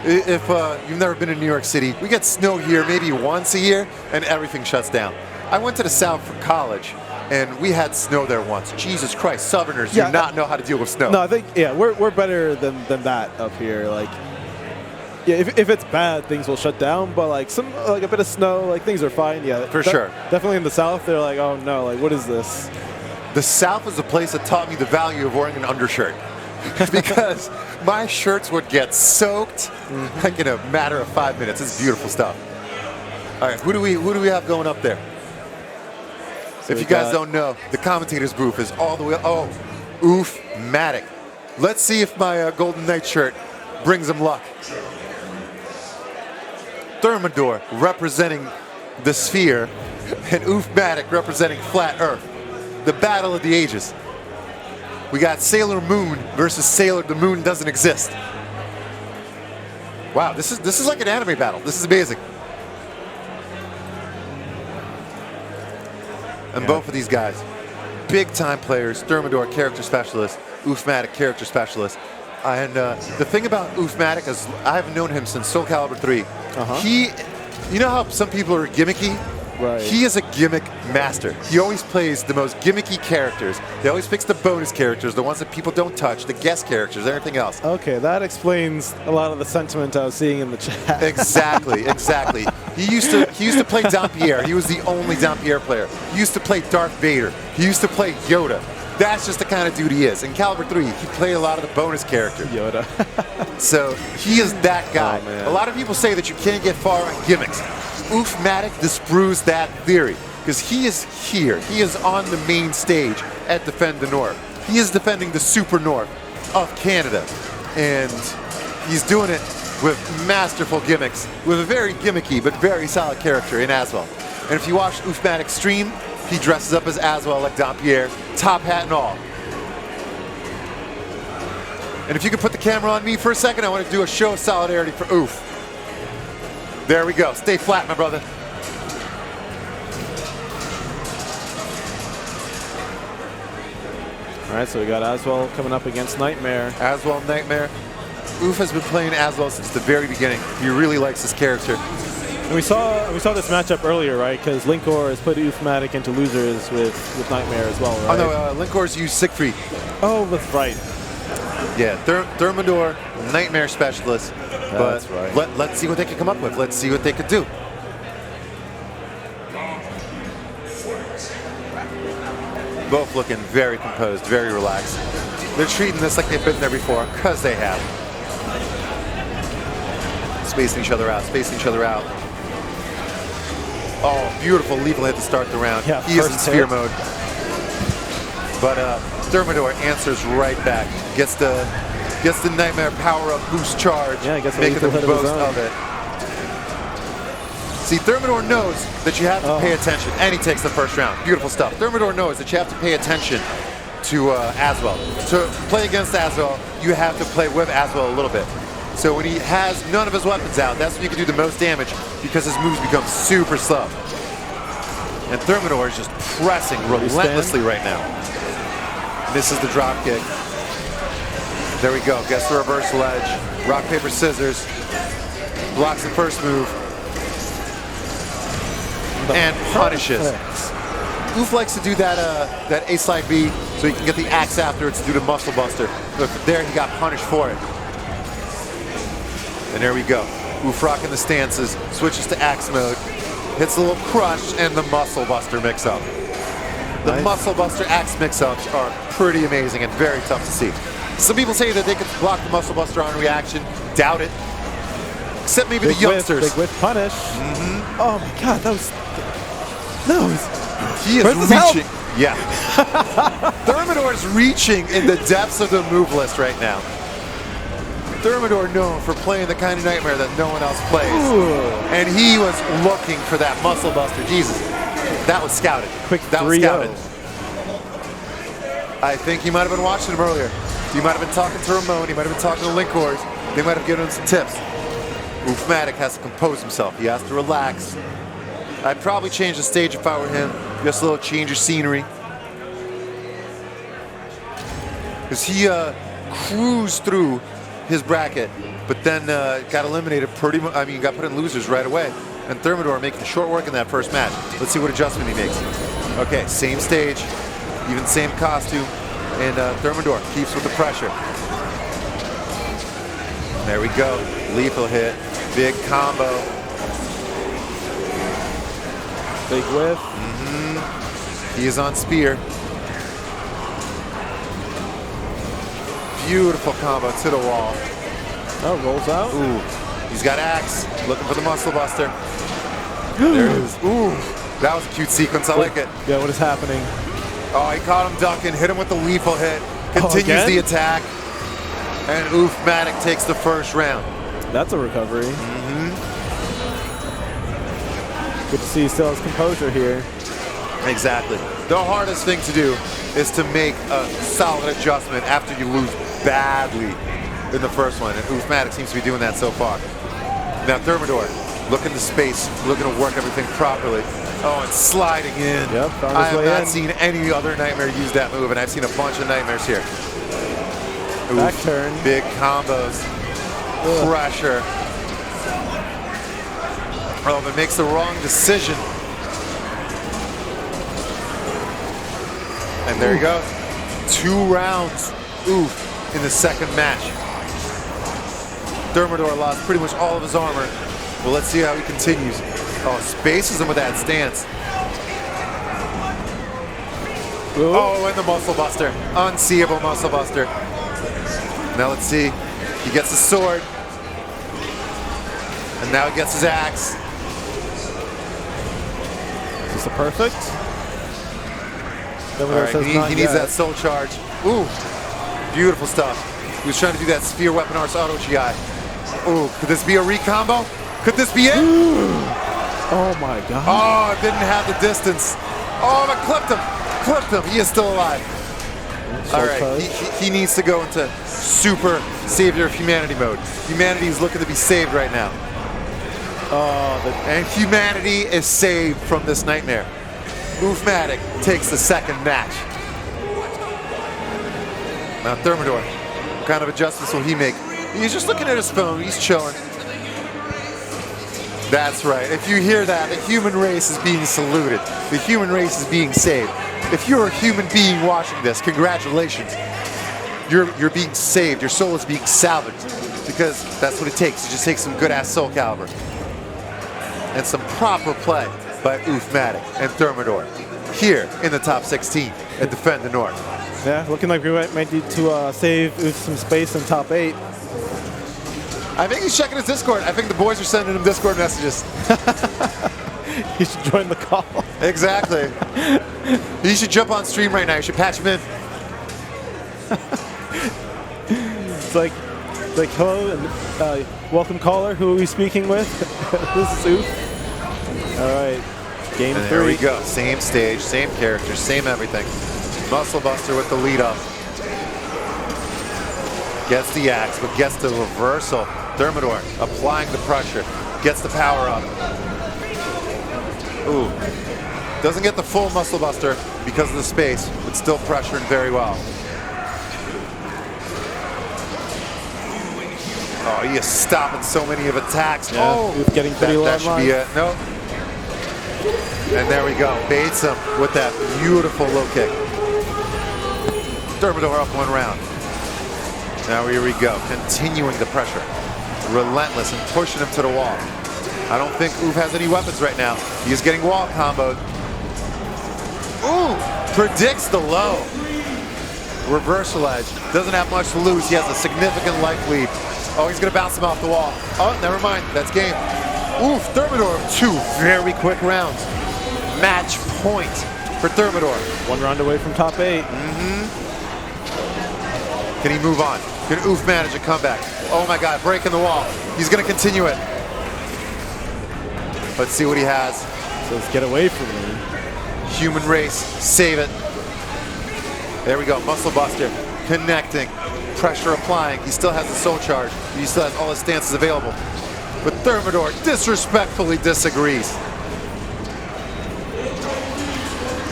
If you've never been in New York City, we get snow here maybe once a year, and everything shuts down. I went to the South for college, and we had snow there once. Jesus Christ, Southerners do not know how to deal with snow. No, I think we're better than that up here. Like, yeah, if it's bad, things will shut down. But like a bit of snow, like things are fine. Yeah, for sure. Definitely in the South, they're like, oh no, like what is this? The South is a place that taught me the value of wearing an undershirt, because my shirts would get soaked like in a matter of 5 minutes. It's beautiful stuff. All right, who do we have going up there? So if you guys don't know, the commentator's booth is all the way. Oh, OOFMATIC. Let's see if my Golden Knight shirt brings them luck. Thermidor representing the sphere, and OOFMATIC representing flat Earth. The battle of the ages. We got Sailor Moon versus Sailor the Moon doesn't exist. Wow, this is like an anime battle. This is amazing. And both of these guys, big time players. Thermidor, character specialist. OOFMATIC, character specialist. And the thing about OOFMATIC is I've known him since SOULCALIBUR 3. He, you know how some people are gimmicky? Right. He is a gimmick master. He always plays the most gimmicky characters. He always picks the bonus characters, the ones that people don't touch, the guest characters, everything else. Okay, that explains a lot of the sentiment I was seeing in the chat. Exactly, exactly. He used to play Dampierre. He was the only Dampierre player. He used to play Darth Vader. He used to play Yoda. That's just the kind of dude he is. In Caliber 3, he played a lot of the bonus characters. Yoda. So he is that guy. Oh, man. A lot of people say that you can't get far on gimmicks. OOFMATIC disproves that theory because he is here. He is on the main stage at Defend the North. He is defending the Super North of Canada. And he's doing it with masterful gimmicks, with a very gimmicky but very solid character in Aswell. And if you watch OOFMATIC stream, he dresses up as Aswell like Dampierre, top hat and all. And if you could put the camera on me for a second, I want to do a show of solidarity for Oof. There we go. Stay flat, my brother. All right, so we got Aswell coming up against Nightmare. Aswell, Nightmare. Oof has been playing Aswell since the very beginning. He really likes this character. And we saw this matchup earlier, right? Because linkorz put OOFMATIC into losers with Nightmare as well, right? Oh no, linkorz used Siegfried. Oh, that's right. Yeah, Thermidor, Nightmare specialist. But That's right. let's see what they can come up with. Let's see what they could do. Both looking very composed, very relaxed. They're treating this like they've been there before, because they have. Spacing each other out, spacing each other out. Oh, beautiful lethal hit to start the round. Yeah, he is in first sphere hit. mode. But Thermidor answers right back. Gets the Nightmare power-up boost charge, Yeah, gets a making the lethal hit of his most own. of it. See, Thermidor knows that you have to pay attention, and he takes the first round. Beautiful stuff. Thermidor knows that you have to pay attention to Aswell. To play against Aswell, you have to play with Aswell a little bit. So when he has none of his weapons out, that's when you can do the most damage because his moves become super slow. And Thermidor is just pressing relentlessly right now. Misses the drop kick. There we go. Gets the reversal edge. Rock, paper, scissors. Blocks the first move. And punishes. Oof likes to do that A slide B so he can get the axe afterwards to do the muscle buster. But there he got punished for it. And there we go. Oof rocking the stances, switches to axe mode, hits a little crush and the muscle buster mix up. The Nice. muscle buster axe mix ups are pretty amazing and very tough to see. Some people say that they could block the muscle buster on reaction. Doubt it. Except maybe Big the youngsters. Whiff, big whiff punish. Oh my god, that was... He is Where's his help? reaching. Yeah. Thermidor is reaching in the depths of the move list right now. Thermidor known for playing the kind of Nightmare that no one else plays. Ooh. And he was looking for that muscle buster. Jesus. That was scouted. Quick That was 3-0. scouted. I think he might have been watching him earlier. He might have been talking to Ramon. He might have been talking to linkorz. They might have given him some tips. OOFMATIC has to compose himself. He has to relax. I'd probably change the stage if I were him. Just a little change of scenery. Because he cruised through his bracket, but then got eliminated pretty much. I mean, got put in losers right away. And Thermidor making short work in that first match. Let's see what adjustment he makes. Okay, same stage, even same costume, and Thermidor keeps with the pressure. There we go. Lethal hit, big combo. Big whiff. He is on spear. Beautiful combo to the wall. Oh, rolls out. Ooh, he's got axe, looking for the muscle buster. There it is. Ooh, that was a cute sequence. I like it. Yeah, what is happening? Oh, he caught him ducking, hit him with the lethal hit, continues again? the attack, and OOFMATIC takes the first round. That's a recovery. Good to see he still has composure here. Exactly. The hardest thing to do is to make a solid adjustment after you lose badly in the first one, and OOFMATIC seems to be doing that so far. Now Thermidor, looking to space, looking to work everything properly. Oh, and sliding in. Yep, found his I have way not in. seen any other Nightmare use that move, and I've seen a bunch of Nightmares here. Back Oof, turn. big combos, pressure. Oh, but makes the wrong decision. And there you go. 2 rounds, oof, in the second match. Thermidor lost pretty much all of his armor. Well, let's see how he continues. Oh, spaces him with that stance. Ooh. Oh, and the muscle buster. Unseeable muscle buster. Now let's see. He gets the sword. And now he gets his axe. Is this a perfect? All right, he needs that soul charge. Ooh, beautiful stuff. He was trying to do that Sphere Weapon Arts Auto GI. Ooh, could this be a recombo? Could this be it? Oh my god. Oh, it didn't have the distance. Oh, but clipped him. Clipped him. He is still alive. All right, he needs to go into super savior of humanity mode. Humanity is looking to be saved right now. And humanity is saved from this nightmare. OOFMATIC takes the second match. Now Thermidor, what kind of adjustments will he make? He's just looking at his phone, he's chilling. That's right, if you hear that, the human race is being saluted. The human race is being saved. If you're a human being watching this, congratulations. You're being saved, your soul is being salvaged. Because that's what it takes, it just takes some good ass SOULCALIBUR. And some proper play by OOFMATIC and Thermidor here in the top 16 at Defend the North. Yeah, looking like we might need to save Oof some space in top 8. I think he's checking his Discord. I think the boys are sending him Discord messages. He should join the call. Exactly. He should jump on stream right now. You should patch him in. It's like hello and welcome caller. Who are we speaking with? This is Oof. All right, game 3. There we go. Same stage, same character, same everything. Muscle Buster with the lead up. Gets the axe, but gets the reversal. Thermidor applying the pressure. Gets the power up. Ooh. Doesn't get the full Muscle Buster because of the space, but still pressuring very well. Oh, he is stopping so many of attacks. Yeah, oh, getting pretty low. That should be it. Nope. And there we go. Baits him with that beautiful low kick. Thermidor up 1 round. Now here we go. Continuing the pressure. Relentless and pushing him to the wall. I don't think Oof has any weapons right now. He is getting wall comboed. Ooh! Predicts the low. Reversal edge. Doesn't have much to lose. He has a significant life lead. Oh, he's going to bounce him off the wall. Oh, never mind. That's game. Oof, Thermidor, 2 very quick rounds. Match point for Thermidor. 1 round away from top 8. Can he move on? Can Oof manage a comeback? Oh my God, breaking the wall. He's going to continue it. Let's see what he has. Says, get away from me. Human race, save it. There we go, Muscle Buster, connecting, pressure applying. He still has the soul charge. He still has all his stances available. But Thermidor disrespectfully disagrees.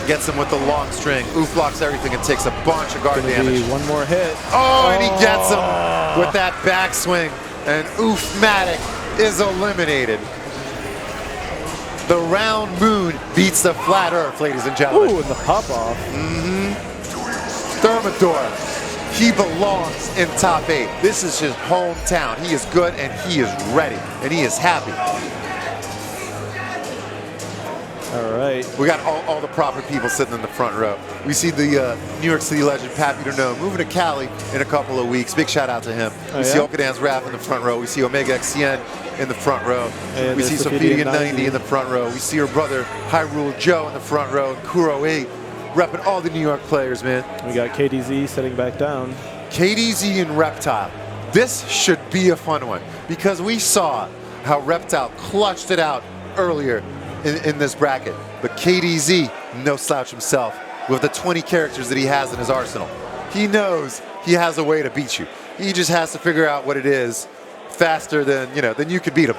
Gets him with the long string. Oof blocks everything and takes a bunch of guard damage. 1 more hit. Oh, and he gets him with that backswing. And OOFMATIC is eliminated. The round moon beats the flat earth, ladies and gentlemen. Ooh, and the pop off. Thermidor, he belongs in top 8. This is his hometown. He is good and he is ready and he is happy. All right. We got all the proper people sitting in the front row. We see the New York City legend, Pat Buterno, moving to Cali in a couple of weeks. Big shout out to him. We see Okadan's Rap in the front row. We see OmegaXcn in the front row. And we see Sophia 90 in the front row. We see her brother, Hyrule Joe, in the front row. And Kuro 8 repping all the New York players, man. We got KDZ sitting back down. KDZ and Reptile. This should be a fun one because we saw how Reptile clutched it out earlier in this bracket. But KDZ, no slouch himself, with the 20 characters that he has in his arsenal. He knows he has a way to beat you. He just has to figure out what it is faster than you could beat him.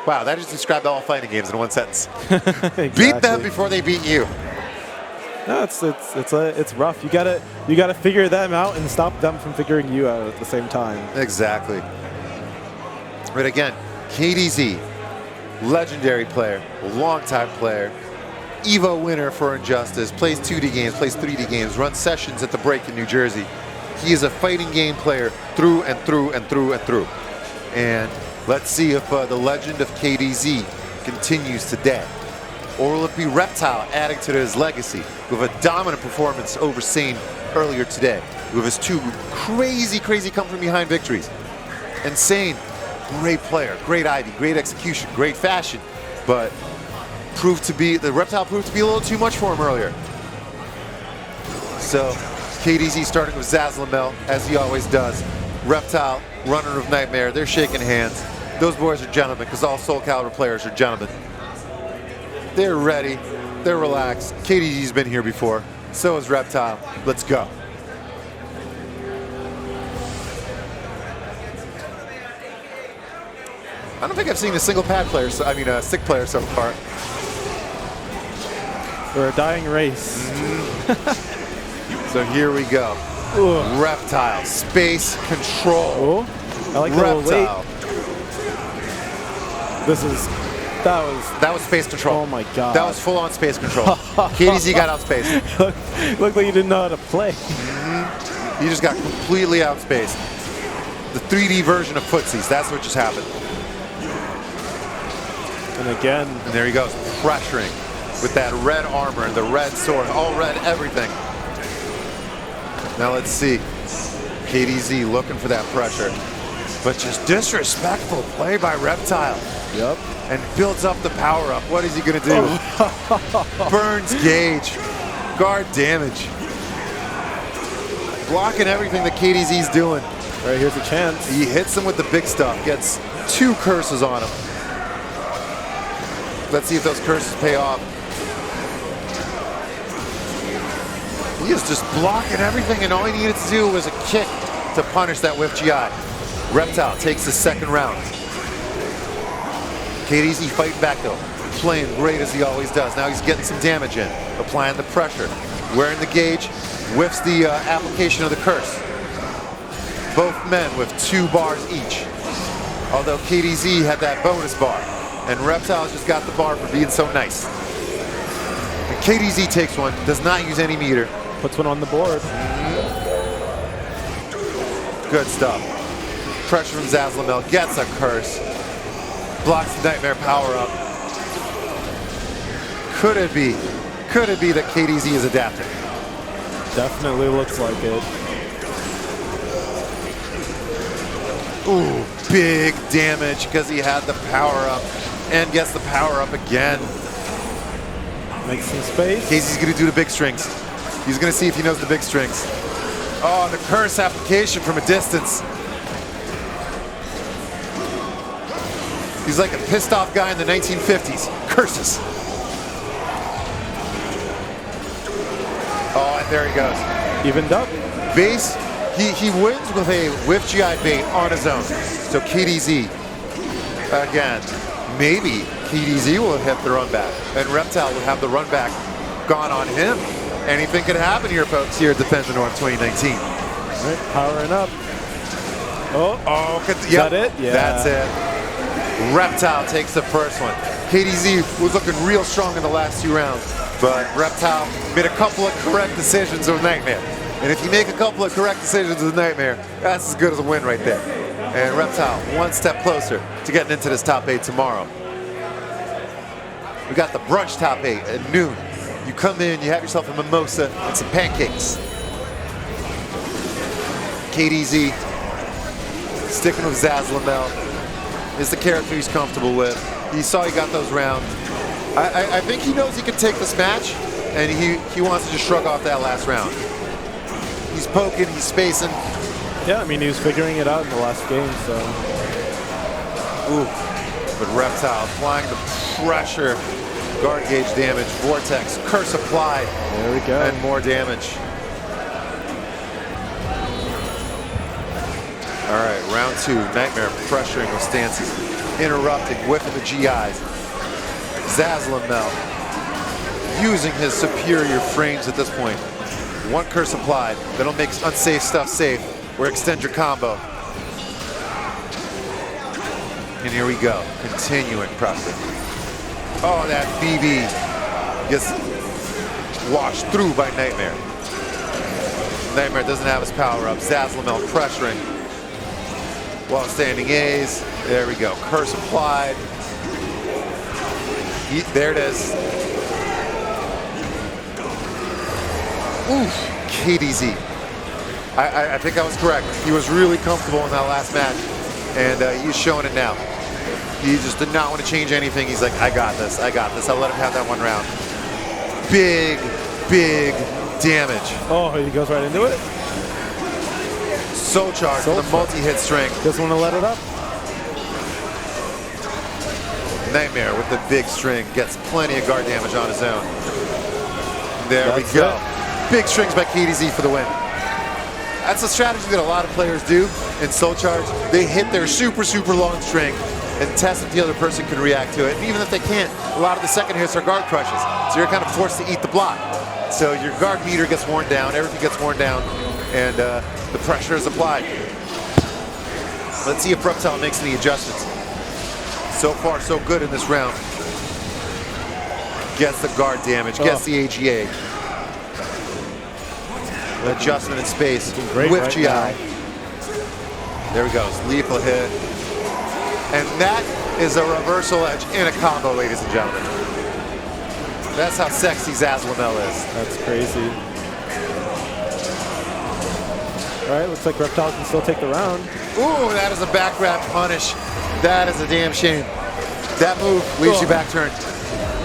Wow, that just described all fighting games in one sentence. Exactly. Beat them before they beat you. No, it's rough. You gotta figure them out and stop them from figuring you out at the same time. Exactly. But again, KDZ, legendary player, longtime player, EVO winner for Injustice, plays 2D games, plays 3D games, runs sessions at the Break in New Jersey. He is a fighting game player through and through and through and through. And let's see if the legend of KDZ continues today. Or will it be Reptile adding to his legacy with a dominant performance over Saiyne earlier today with his 2 crazy come from behind victories. And Saiyne, great player, great ID, great execution, great fashion, but the Reptile proved to be a little too much for him earlier. So KDZ starting with Zahlzeit, as he always does. Reptile, runner of Nightmare, they're shaking hands. Those boys are gentlemen, because all SoulCalibur players are gentlemen. They're ready, they're relaxed. KDZ's been here before, so is Reptile. Let's go. I don't think I've seen a single pad player, a stick player so far. We're a dying race. So here we go. Ooh. Reptile, space control. Ooh. I like the little weight. That was space control. Oh my god. That was full on space control. KDZ got outspaced. Looked like you didn't know how to play. You just got completely outspaced. The 3D version of footsies, that's what just happened. And again. And there he goes, pressuring with that red armor and the red sword, all red everything. Now let's see. KDZ looking for that pressure, but just disrespectful play by Reptile. Yep. And builds up the power up. What is he gonna do? Burns gauge, guard damage. Blocking everything that KDZ's doing. All right, here's a chance. He hits him with the big stuff, gets 2 curses on him. Let's see if those curses pay off. He is just blocking everything, and all he needed to do was a kick to punish that whiff GI. Reptile takes the 2nd round. KDZ fighting back though, playing great as he always does. Now he's getting some damage in, applying the pressure, wearing the gauge, whiffs the application of the curse. Both men with 2 bars each. Although KDZ had that bonus bar, and Reptile just got the bar for being so nice. And KDZ takes one, does not use any meter. Puts one on the board. Good stuff. Pressure from Zahlzeit, gets a curse. Blocks the Nightmare power up. Could it be that KDZ is adapting? Definitely looks like it. Ooh, big damage because he had the power up and gets the power up again. Makes some space. KDZ's gonna do the big strings. He's gonna see if he knows the big strings. Oh, the curse application from a distance. He's like a pissed off guy in the 1950s. Curses. Oh, and there he goes. Evened up. Base, he wins with a whiff GI bait on his own. So KDZ, again, maybe KDZ will hit the run back, and Reptile will have the run back gone on him. Anything could happen here, folks, here at Defend the North 2019. All right, powering up. Oh, Is yep, that it? Yeah. That's it. Reptile takes the first one. KDZ was looking real strong in the last 2 rounds, but Reptile made a couple of correct decisions with Nightmare. And if you make a couple of correct decisions with Nightmare, that's as good as a win right there. And Reptile 1 step closer to getting into this top 8 tomorrow. We got the brunch top 8 at noon. You come in, you have yourself a mimosa and some pancakes. KDZ sticking with Zahlzeit is the character he's comfortable with. He saw he got those rounds. I think he knows he can take this match, and he wants to just shrug off that last round. He's poking, he's spacing. Yeah, I mean, he was figuring it out in the last game, so. Ooh, but Reptile applying the pressure. Guard gauge damage, vortex, curse applied. There we go. And more damage. All right, round 2, Nightmare pressuring with stances, interrupting, whiffing the GIs. Zahlzeit using his superior frames at this point. 1 curse applied, that'll make unsafe stuff safe, or extend your combo. And here we go, continuing pressure. Oh, that BB. Gets washed through by Nightmare. Nightmare doesn't have his power up. Zahlzeit pressuring. While standing A's. There we go. Curse applied. There it is. Oof. KDZ. I think I was correct. He was really comfortable in that last match, and he's showing it now. He just did not want to change anything. He's like, I got this. I got this. I'll let him have that one round. Big, big damage. Oh, he goes right into it. Soul charge with a multi-hit string. Doesn't want to let it up. Nightmare with the big string gets plenty of guard damage on his own. There we go. Big strings by KDZ for the win. That's a strategy that a lot of players do in Soul Charge. They hit their super, super long string and test if the other person can react to it. And even if they can't, a lot of the second hits are guard crushes. So you're kind of forced to eat the block. So your guard meter gets worn down, everything gets worn down, and the pressure is applied. Let's see if Reptile makes any adjustments. So far, so good in this round. Gets the guard damage, gets the AGA. Adjustment in space. Whiff GI. There he goes. Lethal hit. And that is a reversal edge in a combo, ladies and gentlemen. That's how sexy Zahlzeit is. That's crazy. All right, looks like Reptile can still take the round. Ooh, that is a back grab punish. That is a damn shame. That move leaves you back turned.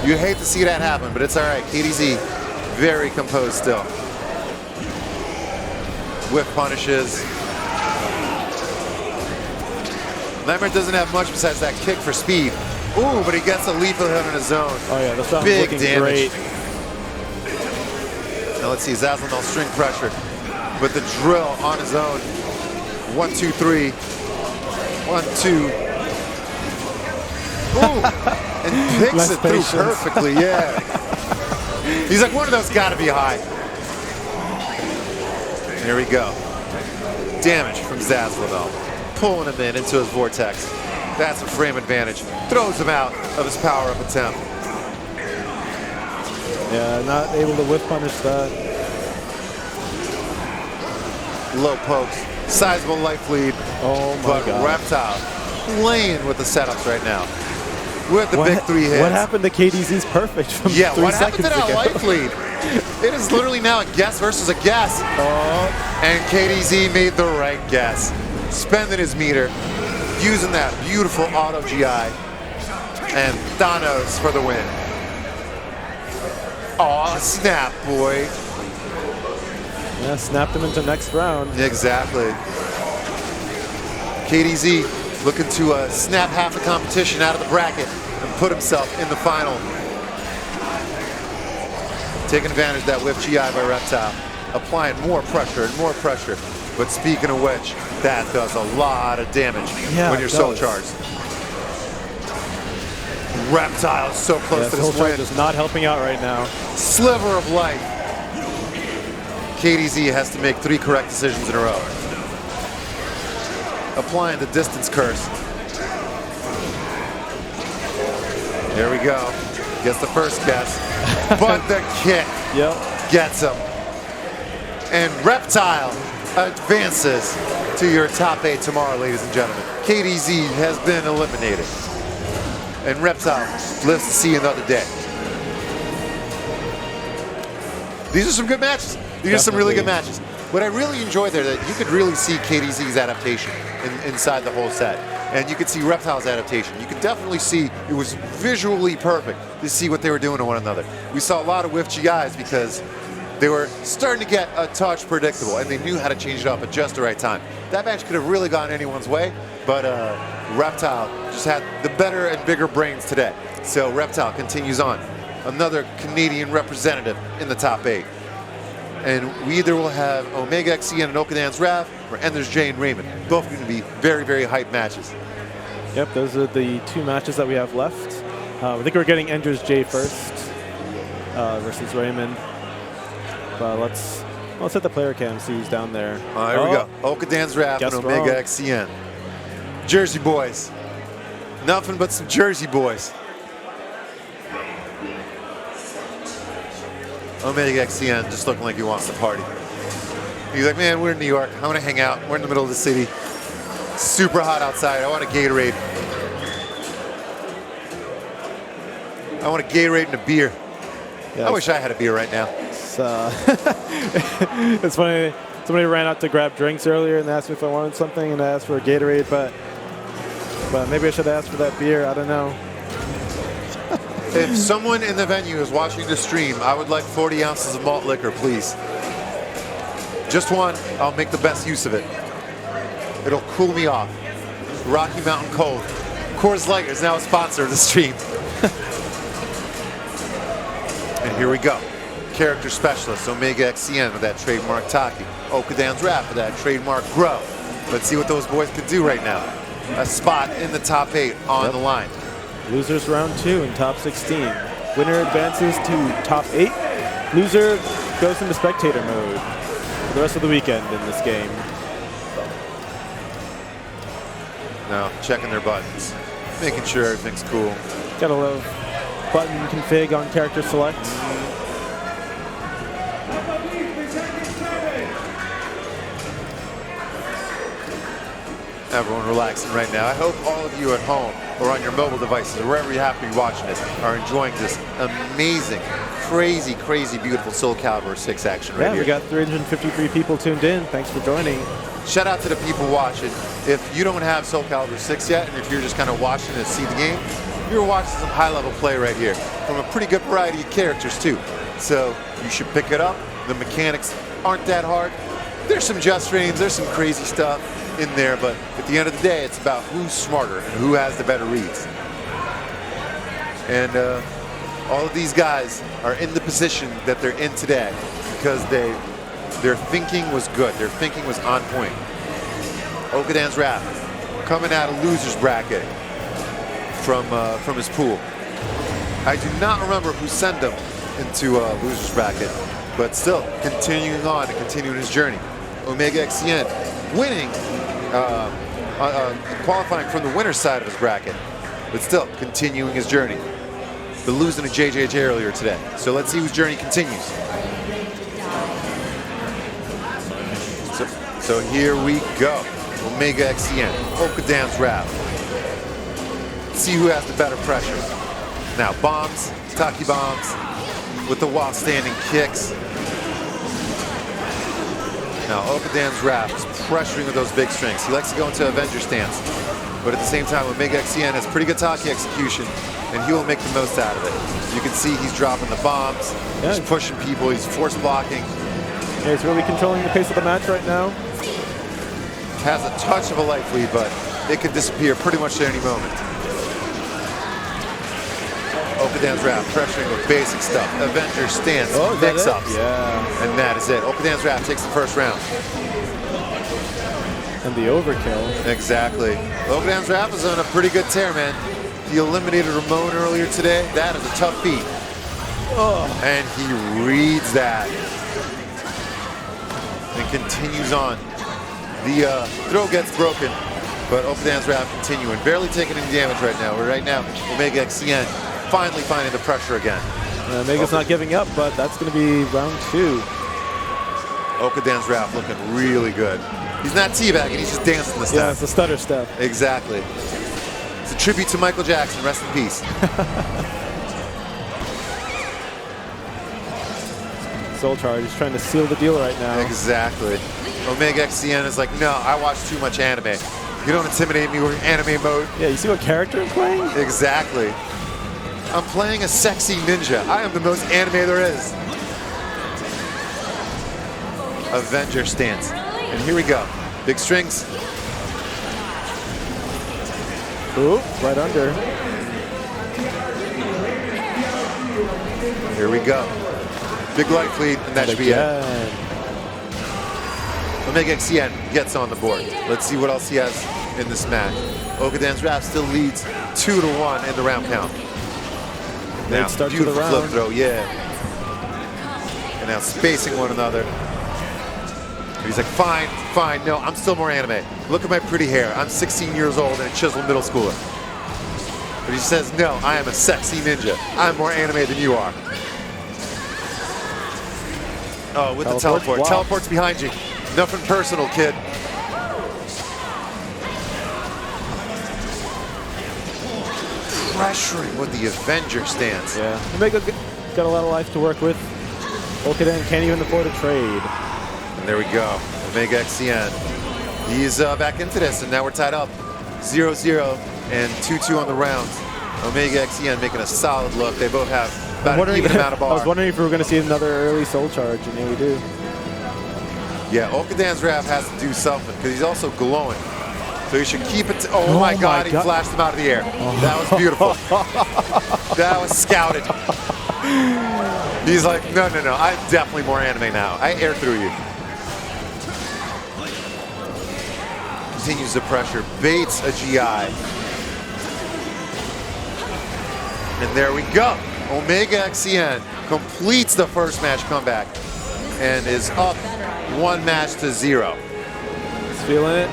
You hate to see that happen, but it's all right. KDZ, very composed still. Whiff punishes. Nightmare doesn't have much besides that kick for speed. Ooh, but he gets a lethal hit on his own. Oh yeah, that's big looking damage. Great. Now let's see, Zahlzeit string pressure with the drill on his own. 1, 2, 3. 1, 2. Ooh, and picks it through perfectly, yeah. He's like, one of those gotta be high. Here we go. Damage from Zahlzeit. Pulling him into his vortex. That's a frame advantage. Throws him out of his power-up attempt. Yeah, not able to whiff punish that. Low pokes. Sizable life lead. Oh my God. Reptile playing with the setups right now. With the big 3 hits. What happened to KDZ's perfect from 3 what happened seconds to that ago? life lead? It is literally now a guess versus a guess. And KDZ made the right guess. Spending his meter, using that beautiful auto GI, and Thanos for the win. Aw, snap, boy. Yeah, snapped him into next round. Exactly. KDZ looking to snap half the competition out of the bracket and put himself in the final. Taking advantage of that whiff GI by Reptile. Applying more pressure and more pressure. But speaking of which, that does a lot of damage when you're soul charged. Reptile is so close to this win. Is not helping out right now. Sliver of life. KDZ has to make 3 correct decisions in a row. Applying the distance curse. There we go. Gets the first guess. But the kick gets him. And Reptile advances to your top 8 tomorrow, ladies and gentlemen. KDZ has been eliminated. And Reptile lives to see another day. These are some good matches. These are some really good matches. What I really enjoyed there, that you could really see KDZ's adaptation inside the whole set. And you could see Reptile's adaptation. You could definitely see it was visually perfect to see what they were doing to one another. We saw a lot of whiff GIs because they were starting to get a touch predictable, and they knew how to change it up at just the right time. That match could have really gone anyone's way, but Reptile just had the better and bigger brains today. So Reptile continues on. Another Canadian representative in the top 8. And we either will have OmegaXcn and Okadans Rav, or Ender's J and Raymond. Both going to be very, very hype matches. Yep, those are the 2 matches that we have left. I think we're getting Ender's J first versus Raymond. Let's hit the player cam, see who's down there. Here we go. Okadans Rav and OmegaXcn. Jersey boys. Nothing but some Jersey boys. OmegaXcn just looking like he wants to party. He's like, man, we're in New York. I want to hang out. We're in the middle of the city. Super hot outside. I want a Gatorade. I want a Gatorade and a beer. Yeah, I wish I had a beer right now. It's funny. Somebody ran out to grab drinks earlier and asked me if I wanted something, and I asked for a Gatorade, but maybe I should ask for that beer. I don't know. If someone in the venue is watching the stream, I would like 40 ounces of malt liquor, please. Just one. I'll make the best use of it. It'll cool me off. Rocky Mountain Cold. Coors Light is now a sponsor of the stream. And here we go. Character specialist, OmegaXcn with that trademark Taki. Okadan's Rap with that trademark Grow. Let's see what those boys can do right now. A spot in the top 8 on the line. Losers round 2 in top 16. Winner advances to top 8. Loser goes into spectator mode for the rest of the weekend in this game. Now, checking their buttons. Making sure everything's cool. Gotta love button config on character select. Everyone relaxing right now. I hope all of you at home or on your mobile devices or wherever you happen to be watching this are enjoying this amazing, crazy, crazy, beautiful SOULCALIBUR 6 action right here. We got 353 people tuned in. Thanks for joining. Shout out to the people watching. If you don't have SOULCALIBUR 6 yet, and if you're just kind of watching to see the game, you're watching some high-level play right here from a pretty good variety of characters too. So you should pick it up. The mechanics aren't that hard. There's some just frames, there's some crazy stuff in there, but at the end of the day, it's about who's smarter and who has the better reads. And all of these guys are in the position that they're in today because their thinking was good. Their thinking was on point. Okadan's Rap coming out of loser's bracket from his pool. I do not remember who sent him into loser's bracket, but still continuing on and continuing his journey. OmegaXcn winning, qualifying from the winner's side of his bracket, but still continuing his journey. But losing to JJJ earlier today. So let's see whose journey continues. So here we go. OmegaXcn, Okadan's Rap. See who has the better pressure. Now bombs, Taki bombs, with the while standing kicks. Now Okadan's Rap is pressuring with those big strings. He likes to go into Avenger stance, but at the same time, OmegaXcn has pretty good Taki execution, and he will make the most out of it. You can see he's dropping the bombs, he's pushing people, he's force blocking. Yeah, he's really controlling the pace of the match right now. Has a touch of a life lead, but it could disappear pretty much at any moment. Okadan's Rap pressuring with basic stuff. Avenger stance, mix-ups. Yeah. And that is it. Okadan's Rap takes the first round. And the overkill. Exactly. Okadan's Rap is on a pretty good tear, man. He eliminated Ramon earlier today. That is a tough feat. And he reads that. And continues on. The throw gets broken, but Okadan's Rap continuing. Barely taking any damage right now. Right now, OmegaXcn finally finding the pressure again. Omega's not giving up, but that's going to be round 2. Okadan's Rap looking really good. He's not teabagging, he's just dancing this time. Yeah, it's a stutter step. Exactly. It's a tribute to Michael Jackson. Rest in peace. Soul Charge is trying to seal the deal right now. Exactly. OmegaXcn is like, no, I watch too much anime. You don't intimidate me with anime mode. Yeah, you see what character I'm playing? Exactly. I'm playing a sexy ninja. I am the most anime there is. Avenger stance. And here we go. Big strings. Ooh, right under. Here we go. Big life lead, and that should be it. OmegaXcn gets on the board. Let's see what else he has in this match. Okadan's Rap still leads 2-1 in the round count. Now, beautiful flip throw, yeah. And now spacing one another. And he's like, fine, fine, no, I'm still more anime. Look at my pretty hair. I'm 16 years old and a chiseled middle schooler. But he says, no, I am a sexy ninja. I'm more anime than you are. Oh, with the teleport. Wow. Teleport's behind you. Nothing personal, kid. Pressuring with the Avenger stance. Yeah. Omega got a lot of life to work with. OOFMATIC can't even afford a trade. And there we go. OmegaXcn. He's back into this, and now we're tied up. 0-0 and 2-2 on the round. OmegaXcn making a solid look. They both have about an even amount of bar. I was wondering if we were going to see another early soul charge, and yeah, we do. Yeah, OmegaXcn has to do something because he's also glowing. So you should keep it. Oh my God, he flashed him out of the air. That was beautiful. That was scouted. He's like, no, no, no. I'm definitely more anime now. I air through you. Continues the pressure, baits a GI. And there we go. OmegaXcn completes the first match comeback and is up 1-0. He's feeling it.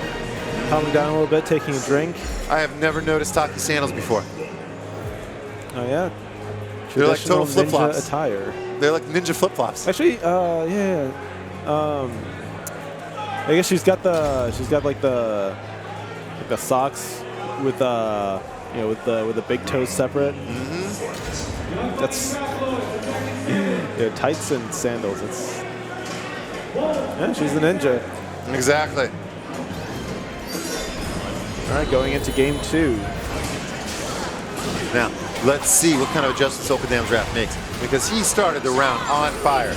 Calming down a little bit, taking a drink. I have never noticed Taki sandals before. Oh yeah. They're like total flip-flops. Ninja attire. They're like ninja flip-flops. Actually, yeah. I guess she's got like the socks with with the big toes separate. Mm-hmm. That's tights and sandals. Yeah, she's a ninja. Exactly. All right, going into game 2. Now, let's see what kind of adjustments OmegaXcn makes, because he started the round on fire.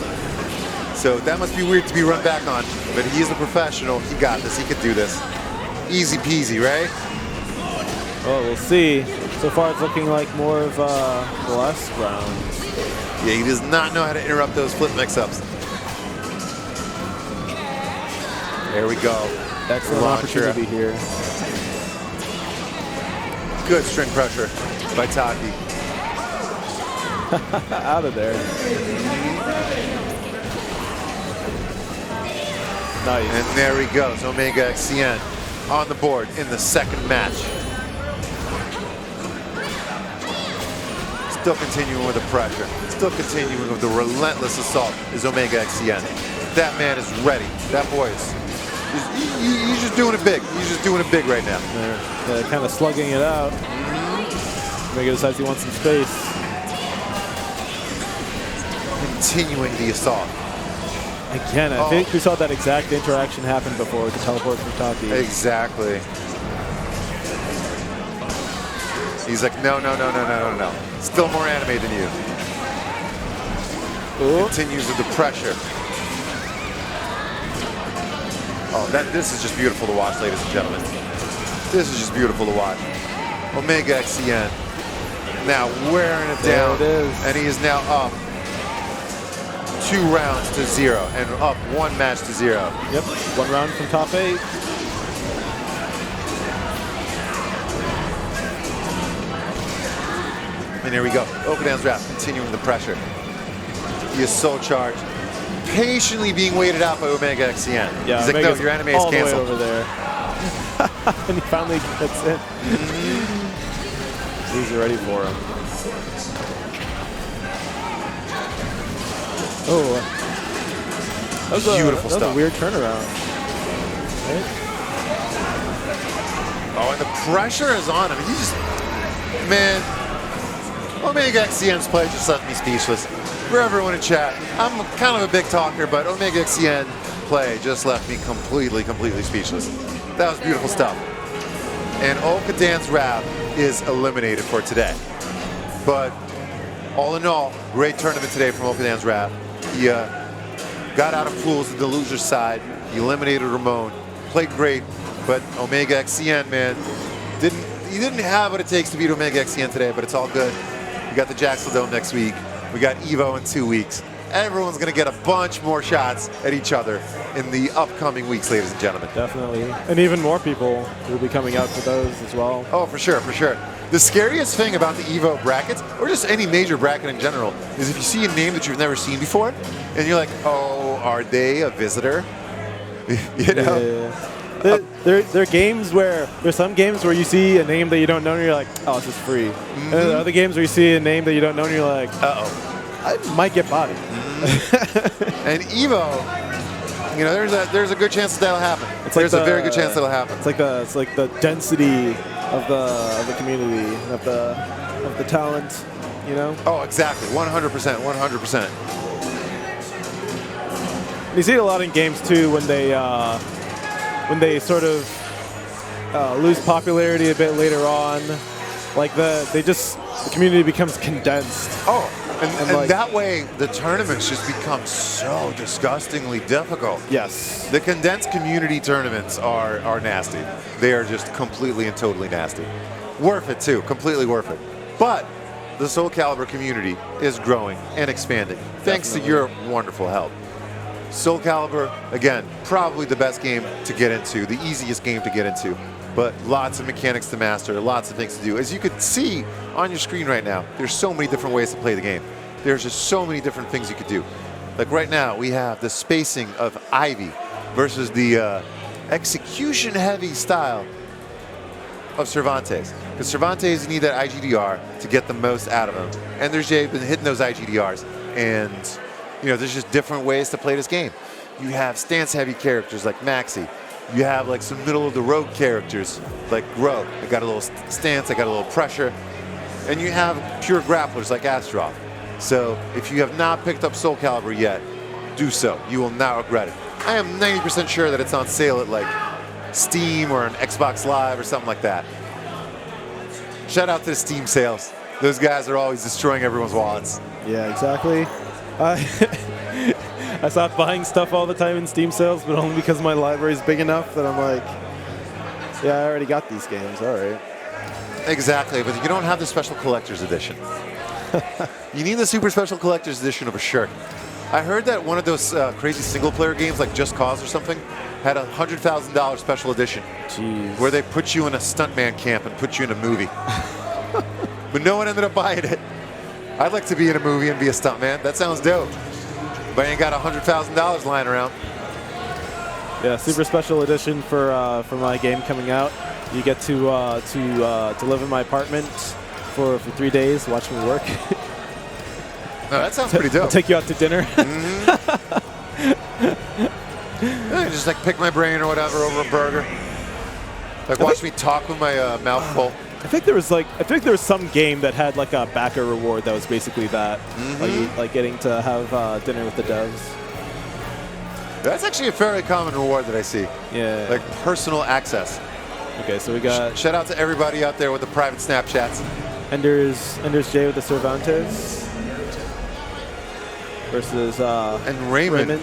So that must be weird to be run back on, but he is a professional. He got this. He could do this. Easy peasy, right? Well, we'll see. So far, it's looking like more of the last round. Yeah, he does not know how to interrupt those flip mix-ups. There we go. Excellent opportunity here. Good string pressure by Taki. Out of there. Nice. And there he goes. OmegaXcn on the board in the second match. Still continuing with the pressure. Still continuing with the relentless assault is OmegaXcn. That man is ready. That boy is. He's just doing it big. He's just doing it big right now. They're kind of slugging it out. Omega decides he wants some space. Continuing the assault. Again, I think we saw that exact interaction happen before with the teleport from Taki. Exactly. He's like, no, no, no, no, no, no, no. Still more anime than you. Ooh. Continues with the pressure. Oh, this is just beautiful to watch, ladies and gentlemen. This is just beautiful to watch. OmegaXcn now wearing it down. There it is. And he is now up 2-0 and up 1-0. Yep, 1 round from top 8. And here we go. OmegaXcn continuing the pressure. He is so charged. Patiently being waited out by OmegaXcn. Yeah, he's like, no, your anime is all canceled. the way over there. And he finally gets in. He's ready for him. Oh, that was beautiful stuff. That was a weird turnaround. Right? Oh, and the pressure is on him. He's just, man, OmegaXcn's play just left me speechless. For everyone in chat, I'm kind of a big talker, but OmegaXcn play just left me completely speechless. That was beautiful stuff. And OmegaXcn is eliminated for today. But all in all, great tournament today from OmegaXcn. He got out of pools to the loser side. He eliminated Ramon. Played great, but OmegaXcn, man, he didn't have what it takes to beat OmegaXcn today, but it's all good. We got the Jacksel Dome next week. We got Evo in 2 weeks. Everyone's going to get a bunch more shots at each other in the upcoming weeks, ladies and gentlemen. Definitely. And even more people will be coming out for those as well. Oh, for sure, for sure. The scariest thing about the Evo brackets, or just any major bracket in general, is if you see a name that you've never seen before, and you're like, oh, are they a visitor? You know? Yeah. There are games where, there's some games where you see a name that you don't know and you're like, oh, this is free. And there are other games where you see a name that you don't know and you're like, uh-oh, I might get bodied. And Evo, you know, there's a good chance that'll happen. There's a very good chance that'll happen. It's like the density of the community, of the talent, you know. Oh, exactly, 100%, 100%. You see it a lot in games too when they sort of lose popularity a bit later on. Like the community becomes condensed. Oh, and like, that way the tournaments just become so disgustingly difficult. Yes. The condensed community tournaments are nasty. They are just completely and totally nasty. Worth it too, completely worth it. But the SOULCALIBUR community is growing and expanding thanks to your wonderful help. SOULCALIBUR, again, probably the best game to get into, the easiest game to get into. But lots of mechanics to master, lots of things to do. As you can see on your screen right now, there's so many different ways to play the game. There's just so many different things you could do. Like right now, we have the spacing of Ivy versus the execution-heavy style of Cervantes. Because Cervantes, you need that IGDR to get the most out of him. And there's Jay been hitting those IGDRs, and you know, there's just different ways to play this game. You have stance-heavy characters like Maxi. You have like some middle-of-the-road characters like Rogue. I got a little stance, I got a little pressure. And you have pure grapplers like Astrov. So if you have not picked up SOULCALIBUR yet, do so. You will not regret it. I am 90% sure that it's on sale at like Steam or an Xbox Live or something like that. Shout out to the Steam sales. Those guys are always destroying everyone's wallets. Yeah, exactly. I stopped buying stuff all the time in Steam sales, but only because my library is big enough that I'm like, yeah, I already got these games, all right. Exactly, but you don't have the special collector's edition. You need the super special collector's edition of a shirt. I heard that one of those crazy single-player games like Just Cause or something had a $100,000 special edition. Jeez. Where they put you in a stuntman camp and put you in a movie. But no one ended up buying it. I'd like to be in a movie and be a stuntman. That sounds dope. But I ain't got $100,000 lying around. Yeah, super special edition for my game coming out. You get to live in my apartment for 3 days, watch me work. No, that sounds pretty dope. I'll take you out to dinner. Yeah, just like pick my brain or whatever over a burger. Like watch me talk with my mouth full. I think there was some game that had like a backer reward that was basically that, like getting to have dinner with the devs. That's actually a fairly common reward that I see. Yeah. Like personal access. Okay, so we got Shout out to everybody out there with the private Snapchats. Ender's J with the Cervantes versus And Raymond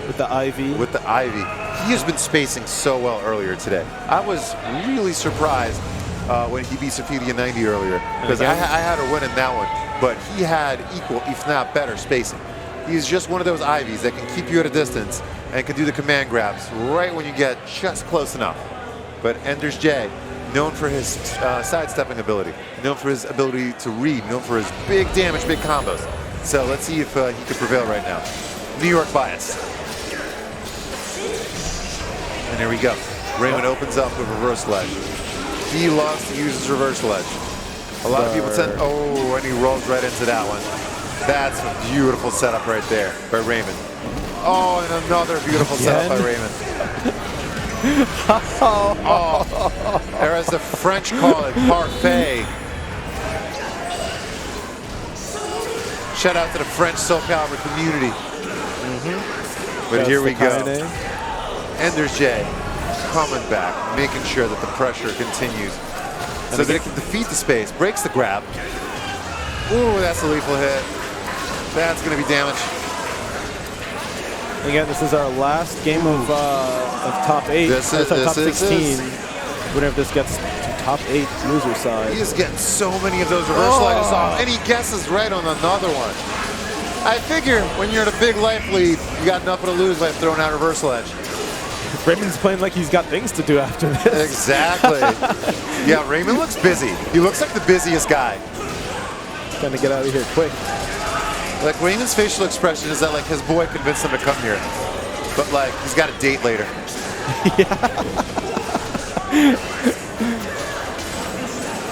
with the Ivy. with the Ivy. He has been spacing so well earlier today. I was really surprised when he beat Sophia 90 earlier, because I had her win in that one, but he had equal, if not better, spacing. He's just one of those Ivies that can keep you at a distance and can do the command grabs right when you get just close enough. But Ender's J, known for his sidestepping ability, known for his ability to read, known for his big damage, big combos. So let's see if he can prevail right now. New York bias. And there we go. Raymond opens up with reverse ledge. He loves to use his reverse ledge. A lot of people said, oh, and he rolls right into that one. That's a beautiful setup right there by Raymond. Oh, and another beautiful setup by Raymond. Or as the French call it, parfait. Shout out to the French SOULCALIBUR community. But here we go. Ender's J coming back, making sure that the pressure continues so that it can defeat the space, breaks the grab. Ooh, that's a lethal hit. That's going to be damage. Again, this is our last game of top 8. This is top this 16. is. Whenever this gets to top 8 loser side. He is getting so many of those reverse ledges off, and he guesses right on another one. I figure when you're at a big life lead, you got nothing to lose by throwing out reverse ledge. Raymond's playing like he's got things to do after this. Exactly. Yeah, Raymond looks busy. He looks like the busiest guy. Trying to get out of here quick. Like Raymond's facial expression is that like his boy convinced him to come here, but like he's got a date later.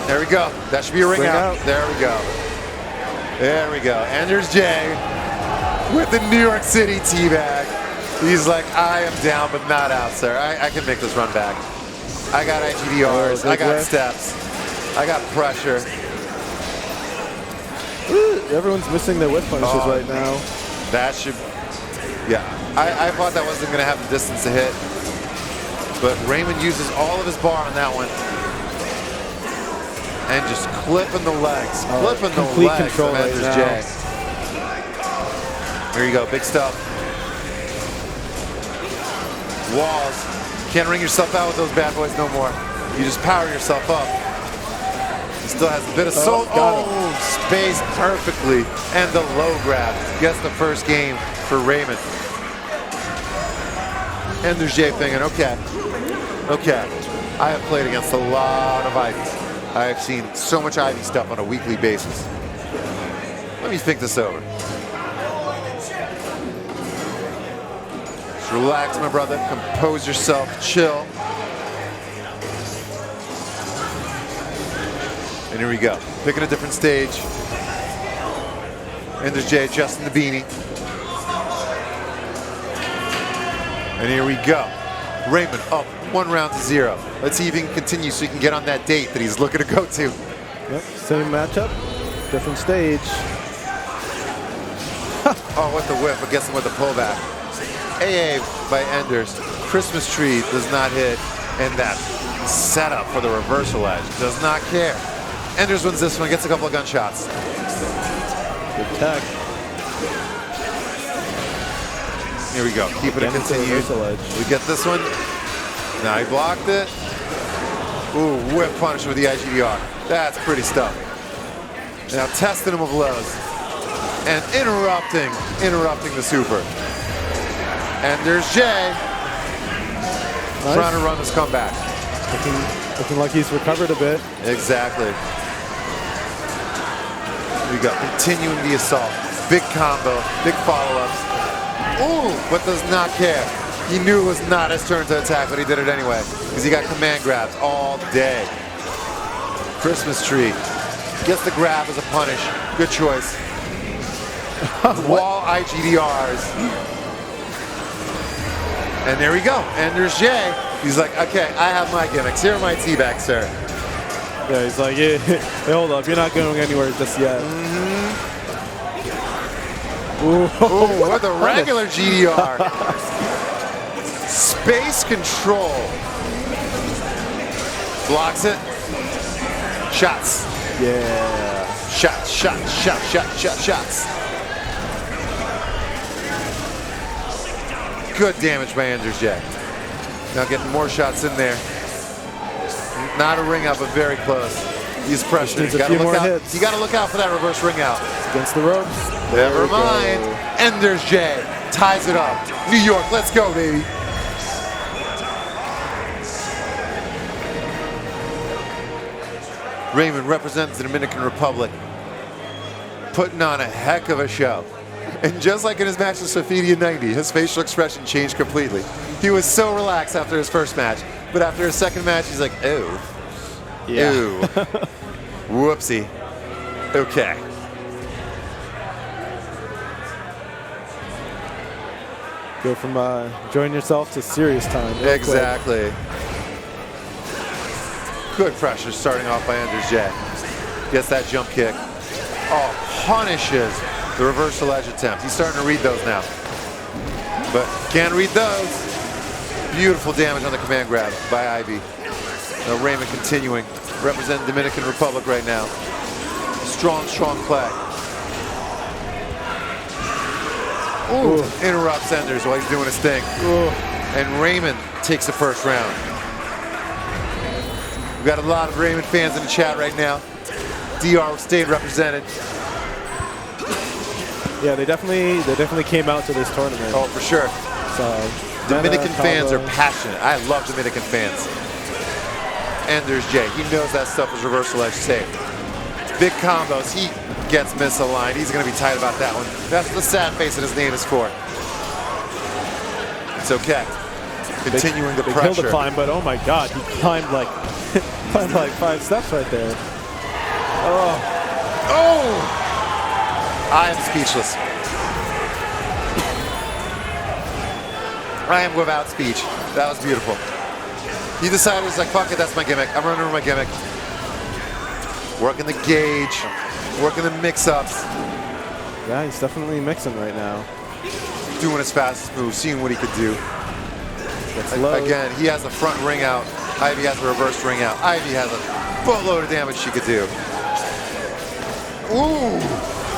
There we go. That should be a ring out. There we go. There we go. Ender's J with the New York City teabag. He's like, I am down but not out, sir. I can make this run back. I got IGDRs, I got steps, I got pressure. Everyone's missing their whip punishes right now. That should, yeah. I thought that wasn't going to have the distance to hit. But Raymond uses all of his bar on that one. And just clipping the legs. Clipping the legs control of Enders J. Here you go, big stuff. Walls. Can't ring yourself out with those bad boys no more. You just power yourself up. He still has a bit of soul. Oh, spaced perfectly. And the low grab gets the first game for Raymond. Enders J thinking, okay. I have played against a lot of Ivies. I have seen so much Ivy stuff on a weekly basis. Let me think this over. Just relax, my brother. Compose yourself. Chill. And here we go. Picking a different stage. Enders J adjusting the beanie. And here we go. Raymond up 1-0. Let's see if he can continue so he can get on that date that he's looking to go to. Yep, same matchup, different stage. Oh, with the whip, but guessing with the pullback. AA by Enders. Christmas tree does not hit. And that setup for the reversal edge does not care. Enders wins this one, gets a couple of gunshots. Good tech. Here we go. Keep it continued. We get this one. Now he blocked it. Ooh, whip punish with the IGDR. That's pretty stuff. Now testing him with lows. And interrupting the super. And there's Jay. Nice. Trying to run this comeback. Looking like he's recovered a bit. Exactly. Here we go. Continuing the assault. Big combo. Big follow-ups. Ooh, but does not care. He knew it was not his turn to attack, but he did it anyway because he got command grabs all day. Christmas tree gets the grab as a punish. Good choice. Wall IGDRs. And there we go. And there's Jay. He's like, okay, I have my gimmicks. Here are my teabags, sir. Yeah, he's like, hey, hold up. You're not going anywhere just yet. Ooh, with a regular GDR. Space control. Blocks it. Shots. Yeah. Shots. Good damage by Enders J. Now getting more shots in there. Not a ring out, but very close. He's pressure. You gotta look out for that reverse ring out. It's against the ropes. Never mind. Enders J ties it up. New York, let's go, baby. Raymond represents the Dominican Republic, putting on a heck of a show. And just like in his match with Safidi in 90, his facial expression changed completely. He was so relaxed after his first match, but after his second match, he's like, ew. Yeah. Ew. Whoopsie. Okay. Go from enjoying yourself to serious time. Exactly. Good pressure starting off by Enders J. Gets that jump kick. Oh, punishes the reversal edge attempt. He's starting to read those now. But can't read those. Beautiful damage on the command grab by Ivy. Now Raymond continuing. Representing Dominican Republic right now. Strong play. Ooh. Interrupts Enders while he's doing his thing. Ooh. And Raymond takes the first round. We've got a lot of Raymond fans in the chat right now. DR stayed represented. Yeah, they definitely came out to this tournament. Oh, for sure. So Dominican fans are passionate. I love Dominican fans. Enders J, he knows that stuff is reversal edge safe. Big combos, he gets misaligned. He's gonna be tight about that one. That's what the sad face in his name is for. It's okay. Continuing the pressure. They killed the climb, but oh my God, he climbed like 5 steps right there. Oh. I am speechless. I am without speech. That was beautiful. He decided, he's like, fuck it, that's my gimmick. I'm running over my gimmick. Working the gauge, working the mix-ups. Yeah, he's definitely mixing right now. Doing his fastest move, seeing what he could do. Low. Again, he has a front ring out. Ivy has a reverse ring out. Ivy has a boatload of damage she could do. Ooh,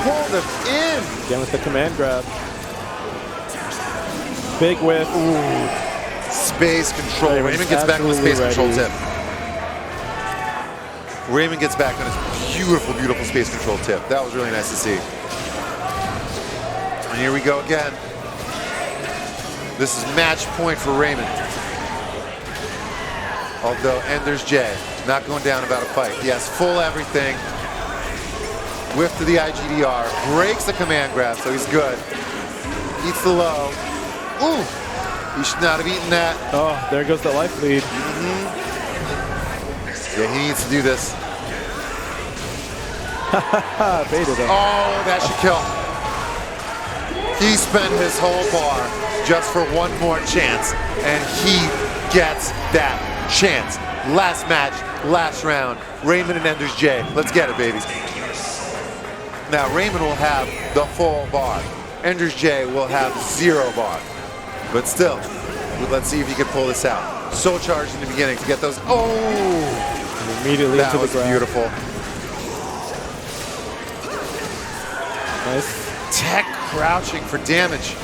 pulled him in. Again with the command grab. Big whiff. Ooh, space control. Raymond gets back on the space control tip. Raymond gets back on his beautiful, beautiful space control tip. That was really nice to see. And here we go again. This is match point for Raymond. Although Ender's J not going down about a fight. He has full everything. Whiff to the IGDR. Breaks the command grab, so he's good. Eats the low. Ooh! He should not have eaten that. Oh, there goes the life lead. Yeah, he needs to do this. Baited him. Oh, that should kill. He spent his whole bar just for one more chance, and he gets that chance. Last match, last round. Raymond and Ender's J. Let's get it, baby. Now, Raymond will have the full bar. Ender's J will have 0 bar. But still, let's see if he can pull this out. Soul charge in the beginning to get those. Oh! And immediately that into was the ground. beautiful. Nice. Tech crouching for damage.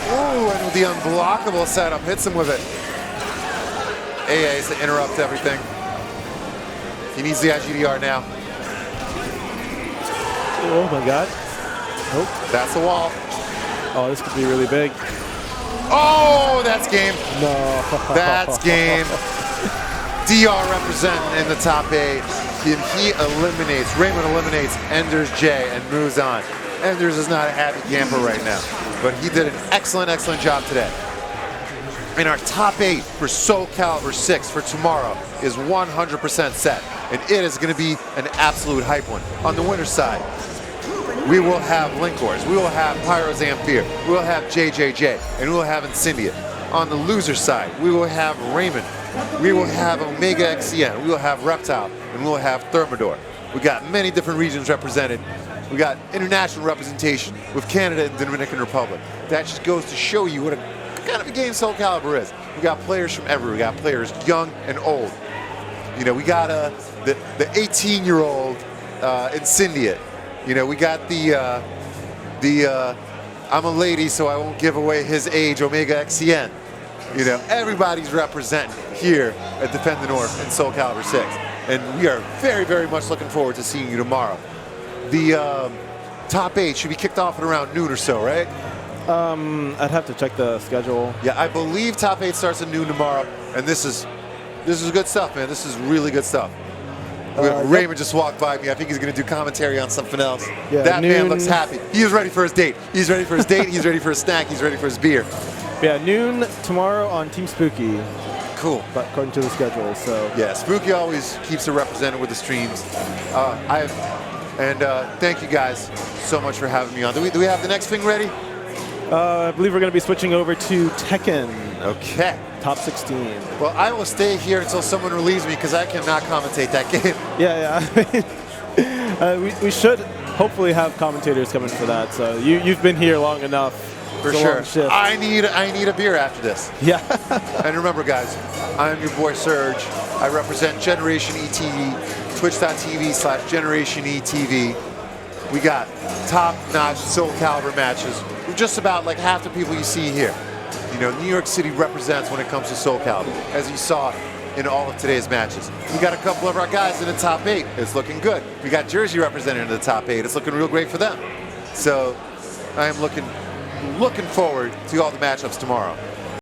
Ooh, and with the unblockable setup, hits him with it. AA's to interrupt everything. He needs the IGDR now. Oh my god. Nope. That's a wall. Oh, this could be really big. Oh, that's game. No. That's game. DR representing in the top 8. He eliminates, Raymond eliminates Ender's J and moves on. Enders is not a happy camper right now, but he did an excellent, excellent job today. And our top 8 for SOULCALIBUR 6 for tomorrow is 100% set, and it is going to be an absolute hype one. On the winner's side, we will have linkorz, we will have PyroZamfir, we will have JJJ, and we will have Incendiate. On the loser side, we will have Raymond, we will have OmegaXcn, we will have Reptile, and we will have Thermidor. We got many different regions represented. We got international representation with Canada and the Dominican Republic. That just goes to show you what kind of a game SOULCALIBUR is. We got players from everywhere. We got players young and old. You know, we got the 18-year-old Incendiate. You know, we got the I'm a lady, so I won't give away his age, OmegaXcn. You know, everybody's representing here at Defend the North in SOULCALIBUR 6. And we are very, very much looking forward to seeing you tomorrow. The top 8 should be kicked off at around noon or so, right? I'd have to check the schedule. Yeah, I believe top 8 starts at noon tomorrow, and this is good stuff, man. This is really good stuff. Raymond just walked by me. I think he's going to do commentary on something else. Yeah, that noon. man looks happy. He is ready for his date. He's ready for his date. He's ready for his snack. He's ready for his beer. Yeah, noon tomorrow on Team Spooky. Cool. But according to the schedule, so. Yeah, Spooky always keeps it represented with the streams. Thank you guys so much for having me on. Do we have the next thing ready? I believe we're going to be switching over to Tekken. Okay. Top 16. Well, I will stay here until someone relieves me because I cannot commentate that game. Yeah. We should hopefully have commentators coming for that. So you've been here long enough. For sure. I need a beer after this. Yeah. And remember, guys, I'm your boy Serge. I represent Generation ETV, twitch.tv/Generation ETV. We got top-notch SOULCALIBUR matches with just about like half the people you see here. You know, New York City represents when it comes to SOULCALIBUR, as you saw in all of today's matches. We got a couple of our guys in the top 8. It's looking good. We got Jersey represented in the top 8. It's looking real great for them. So I am looking forward to all the matchups tomorrow.